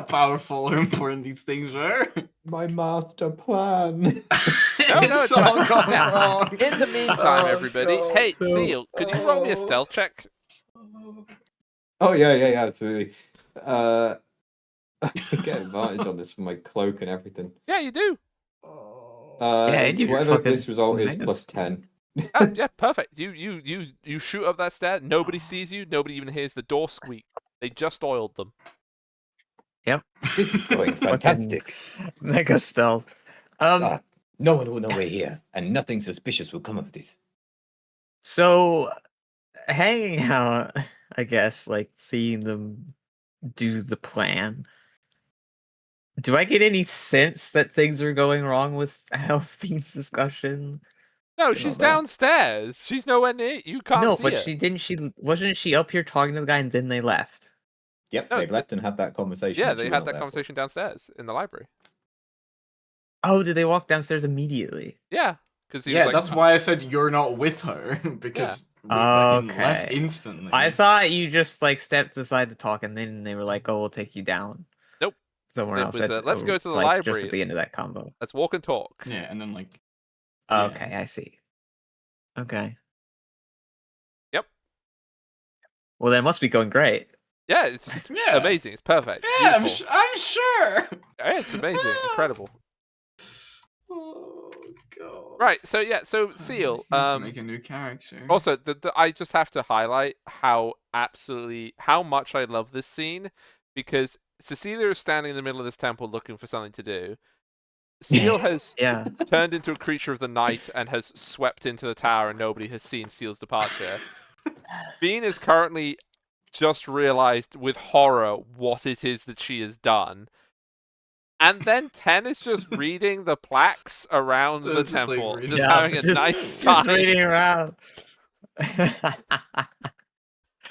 powerful or important these things were. My master plan. No, It's it's all fine. gone Now, wrong. in the meantime, Oh, everybody, God. hey, So- Seal, could you roll me a Oh. stealth check? Oh yeah, absolutely. I get advantage on this from my cloak and everything. Yeah, you do. Yeah, and So you're whatever fucking this result is mega plus speed. 10. Oh, yeah, perfect. You shoot up that stair. Nobody sees you. Nobody even hears the door squeak. They just oiled them. This is going Fucking fantastic. mega stealth. No one will know we're here, and nothing suspicious will come of this. So hanging out, I guess, like seeing them do the plan. Do I get any sense that things are going wrong with Alfine's discussion? No, You're she's not there. downstairs. She's nowhere near. You can't No, see but her. wasn't she up here talking to the guy and then they left? Yep, No, they've left and had that conversation. Yeah, that she they was had not that there for. conversation downstairs in the library. Oh, did they walk downstairs immediately? Yeah, because he was Yeah, like, that's why I said you're not with her because we fucking left Okay. instantly. I thought you just like stepped aside to talk and then they were like, "Oh, we'll take you down." Nope. Somewhere It else. was, let's go to the like, just library. at the end of that combo. Let's walk and talk. Yeah, and then like Yeah. Okay, I see. Okay. Yep. Well, then it must be going great. Yeah, it's Yeah. amazing. It's perfect. Yeah, Beautiful. I'm sure. Yeah, it's amazing. Incredible. Oh god. Right. So yeah. So Seal. You need to make a new character. Also, I just have to highlight how much I love this scene, because Cecilia is standing in the middle of this temple looking for something to do. Seal has Yeah. turned into a creature of the night and has swept into the tower, and nobody has seen Seal's departure. Bean is currently just realized with horror what it is that she has done. And then Ten is just reading the plaques around So the it's just, like, temple, reading- just Yeah, having a nice time. Just reading around.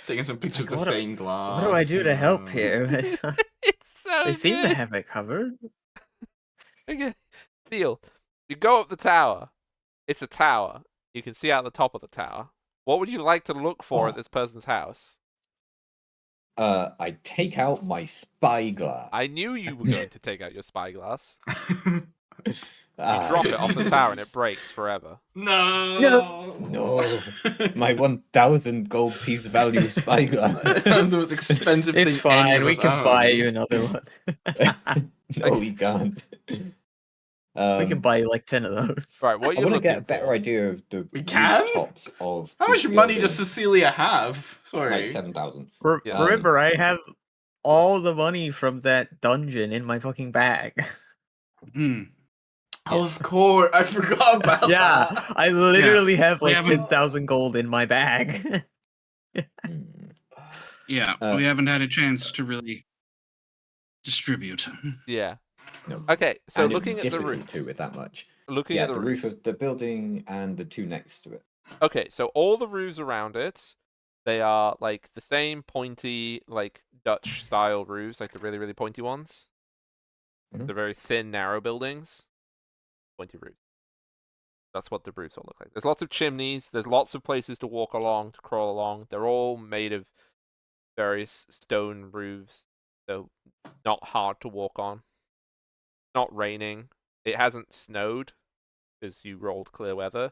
Taking some pictures like, of what do- stained glass. What do I do to help you? It's so They seem to good. have it covered. Okay. Seal, you go up the tower. It's a tower. You can see out the top of the tower. What would you like to look for at Oh. this person's house? I take out my spyglass. I knew you were going to take out your spyglass. You Ah, drop it off the tower and it breaks forever. No. No. my 1,000 gold piece value spyglass. That's the most expensive thing. It's fine. any of We us can own. buy you another one. No, we can't. We can buy you like 10 of those. Right, what are I you want to looking get a better for? idea of the We can? rooftops of. How this much money building. does Cecilia have? Sorry. Like 7,000. Yeah. Remember, I have all the money from that dungeon in my fucking bag. Hmm. Of course, I forgot about Yeah, that. I literally have We like haven't- 10,000 gold in my bag. Hmm. Yeah, we haven't had a chance to really distribute. Yeah. No. Okay, so And it'd be looking at the difficult roofs. to with that much. Looking Yeah, at the the roofs. roof of the building and the two next to it. Okay, so all the roofs around it, they are like the same pointy, like Dutch style roofs, like the really, really pointy ones. Mhm. They're very thin, narrow buildings. Pointy roofs. That's what the roofs all look like. There's lots of chimneys, there's lots of places to walk along, to crawl along. They're all made of various stone roofs, so not hard to walk on. not raining. It hasn't snowed because you rolled clear weather,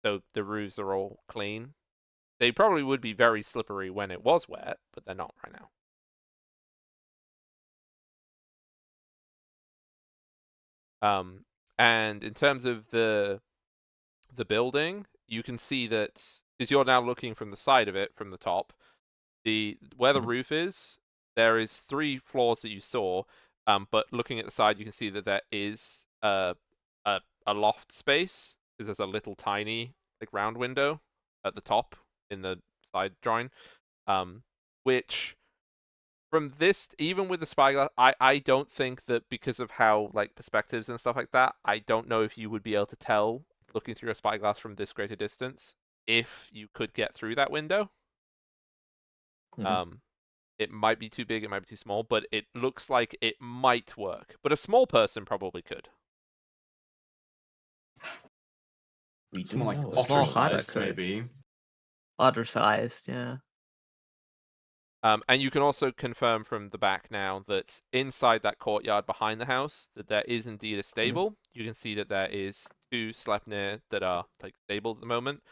so the roofs are all clean. They probably would be very slippery when it was wet, but they're not right now. And in terms of the building, you can see that because you're now looking from the side of it, from the top, where the roof is, there is 3 floors that you saw. But looking at the side, you can see that there is a loft space because there's a little tiny like round window at the top in the side drawing, which from this, even with the spyglass, I don't think that because of how like perspectives and stuff like that, I don't know if you would be able to tell looking through a spyglass from this great a distance if you could get through that window. It might be too big, it might be too small, but it looks like it might work. But a small person probably could. We It's do more like know. A small otter otter sized, could. maybe. Otter sized, yeah. And you can also confirm from the back now that inside that courtyard behind the house, that there is indeed a stable. You can see that there is 2 Sleipnir that are like stable at the moment.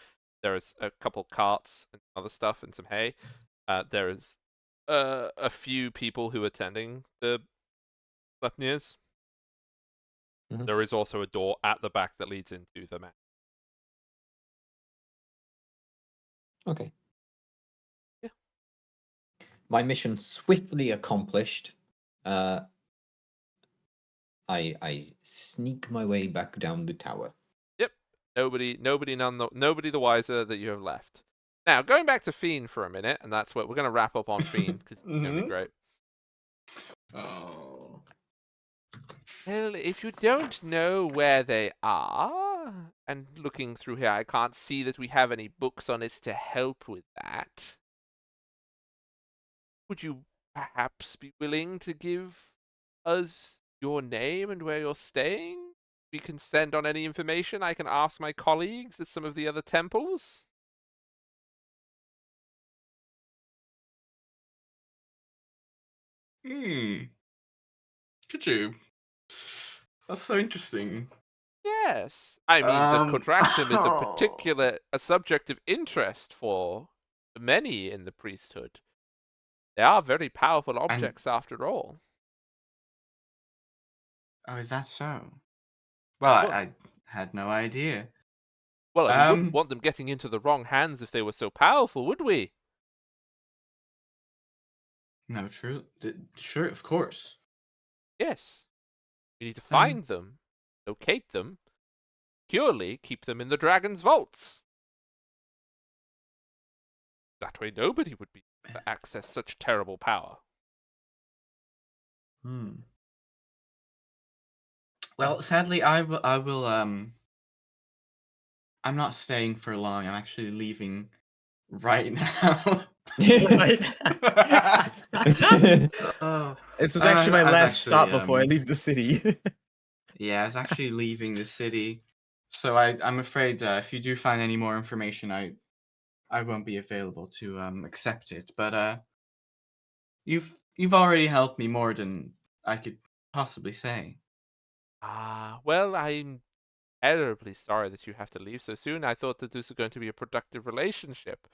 There is a couple carts and other stuff and some hay. There is a few people who are tending the Sleipnirs. There is also a door at the back that leads into the map. Okay. Yeah. My mission swiftly accomplished. I sneak my way back down the tower. Yep. Nobody the wiser that you have left. Now, going back to Fiend for a minute, and that's what we're going to wrap up on Fiend because it's going to be great. Oh. Well, if you don't know where they are, and looking through here, I can't see that we have any books on it to help with that. Would you perhaps be willing to give us your name and where you're staying? We can send on any information. I can ask my colleagues at some of the other temples. Could you? That's so interesting. Yes. I mean, the Um, Quadractum is a subject of interest for many in the priesthood. They are very powerful objects after all. Oh, is that so? Well, Well- I had no idea. Well, we wouldn't want them getting into the wrong hands if they were so powerful, would we? No, true. Sure, of course. Yes. We need to find them, locate them, securely keep them in the dragon's vaults. That way nobody would be able to access such terrible power. Well, sadly, I will, I'm not staying for long. I'm actually leaving right now. What? Oh, This was actually my I was last stop actually, before I leave the city. yeah, I was actually leaving the city. So I'm afraid if you do find any more information, I won't be available to accept it. But you've already helped me more than I could possibly say. Well, I'm terribly sorry that you have to leave so soon. I thought that this was going to be a productive relationship.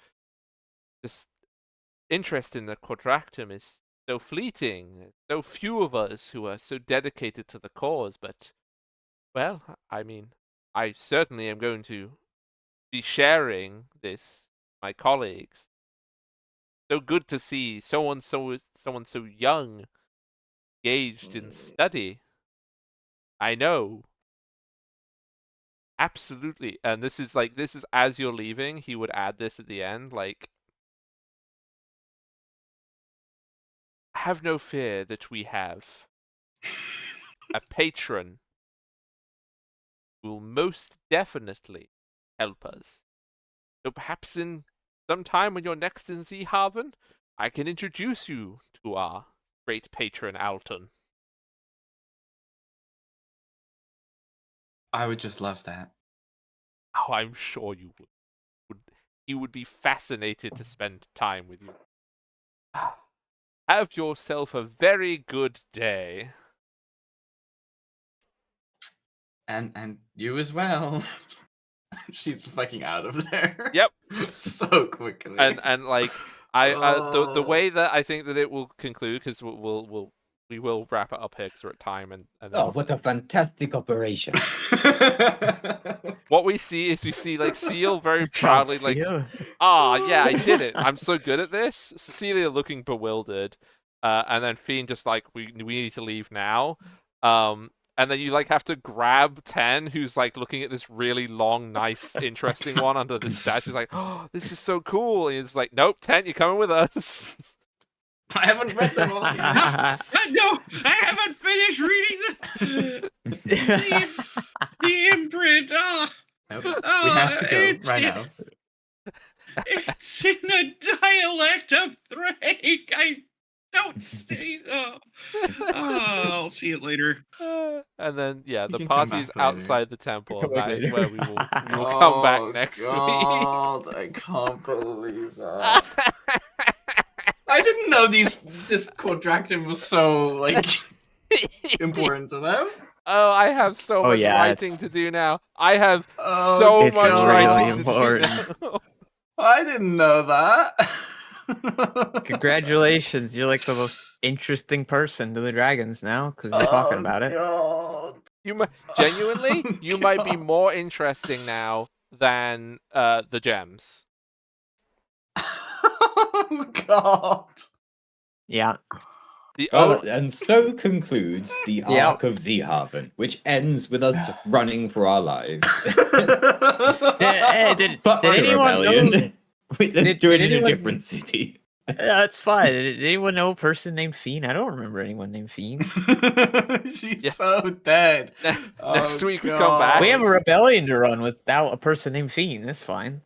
This interest in the Quadractum is so fleeting. So few of us who are so dedicated to the cause, but, well, I mean, I certainly am going to be sharing this with my colleagues. So good to see someone so young, engaged in study. I know. Absolutely. And this is as you're leaving, he would add this at the end, like, have no fear that we have a patron who will most definitely help us. So perhaps in some time when you're next in Zeehaven, I can introduce you to our great patron Alton. I would just love that. Oh, I'm sure you would. He would be fascinated to spend time with you. Have yourself a very good day. And you as well. She's fucking out of there. Yep. So quickly. And like the Oh. way that I think that it will conclude, because we will wrap it up here because we're at time, and then Oh, what a fantastic operation! what we see is like Seal very Good job, proudly like, Seal. yeah, I did it. I'm so good at this. Cecilia looking bewildered, and then Fiend just like, we need to leave now. And then you like have to grab 10, who's like looking at this really long, nice, interesting one under this statue. He's like, oh, this is so cool. And he's like, nope, 10, you're coming with us. I haven't read them all yet. No, I haven't finished reading the imprint. Nope. We have to go right now. It's in a dialect of Thrake. I don't say. I'll see it later. And then yeah, You the can come party is back later. outside the temple, and Come back that is later. where we will come back next God, I can't believe that. I didn't know this quadractum was so like week. important to them. Oh, I have so much yeah, writing it's- to do now. I have Oh, so it's much really writing important. to do now. I didn't know that. Congratulations, you're like the most interesting person to the dragons now because they're talking about it. God. You might genuinely, Oh, you might be God. more interesting now than the gems. Oh God. Yeah. The Well, oh, and so concludes the Yep. arc of Zeehaven, which ends with us running for our lives. Did Fuck the anyone know? rebellion. We're did doing it in a anyone- different city. That's fine. Did anyone know a person named Fiend? I don't remember anyone named Fiend. She's Yeah. so dead. next Oh, week we come back. God. We have a rebellion to run without a person named Fiend. That's fine.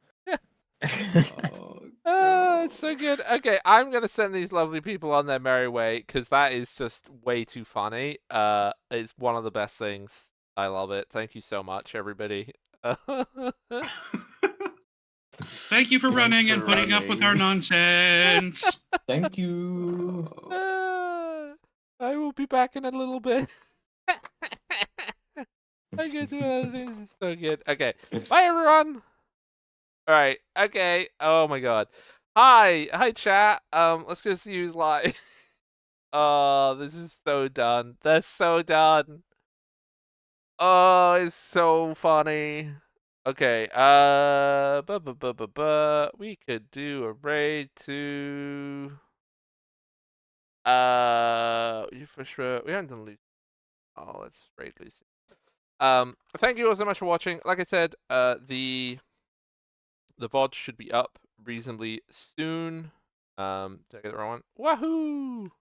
Oh, It's so good. Okay, I'm gonna send these lovely people on their merry way because that is just way too funny. It's one of the best things. I love it. Thank you so much, everybody. Thank you for Thanks running for and putting up with our running. nonsense. Thank you. I will be back in a little bit. I get to editing. This is so good. Okay, bye everyone. All right. Okay. Oh my god. Hi, chat. Let's just use live. Oh, this is so done. That's so done. Oh, it's so funny. Okay. We could do a raid to. For sure. We haven't done Lucy. Oh, let's raid Lucy. Thank you all so much for watching. Like I said, the VOD should be up reasonably soon. Did I get the wrong one? Wahoo!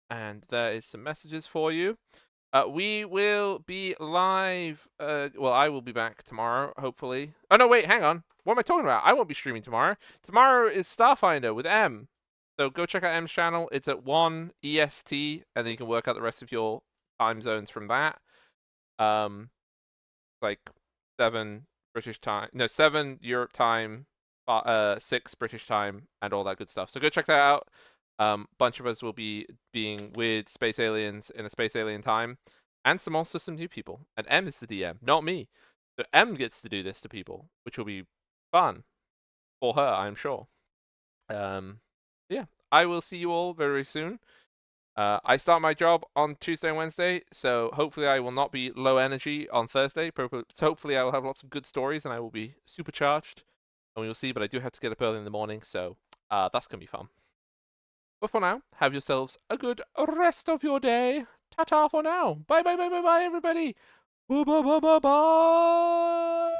And there is some messages for you. We will be live. Well, I will be back tomorrow, hopefully. Oh no, wait, hang on. What am I talking about? I won't be streaming tomorrow. Tomorrow is Starfinder with M. So go check out M's channel. It's at 1 EST, and then you can work out the rest of your time zones from that. Like 7 British time, no, 7 Europe time, 6 British time, and all that good stuff. So go check that out. Bunch of us will be being weird space aliens in a space alien time, and also some new people. And M is the DM, not me. So M gets to do this to people, which will be fun for her, I'm sure. Yeah, I will see you all very soon. I start my job on Tuesday and Wednesday, so hopefully I will not be low energy on Thursday. So hopefully I will have lots of good stories and I will be supercharged. And we will see, but I do have to get up early in the morning, so that's going to be fun. But for now, have yourselves a good rest of your day. Ta-ta for now. Bye, bye, bye, bye, bye, everybody. Bye, bye, bye, bye, bye.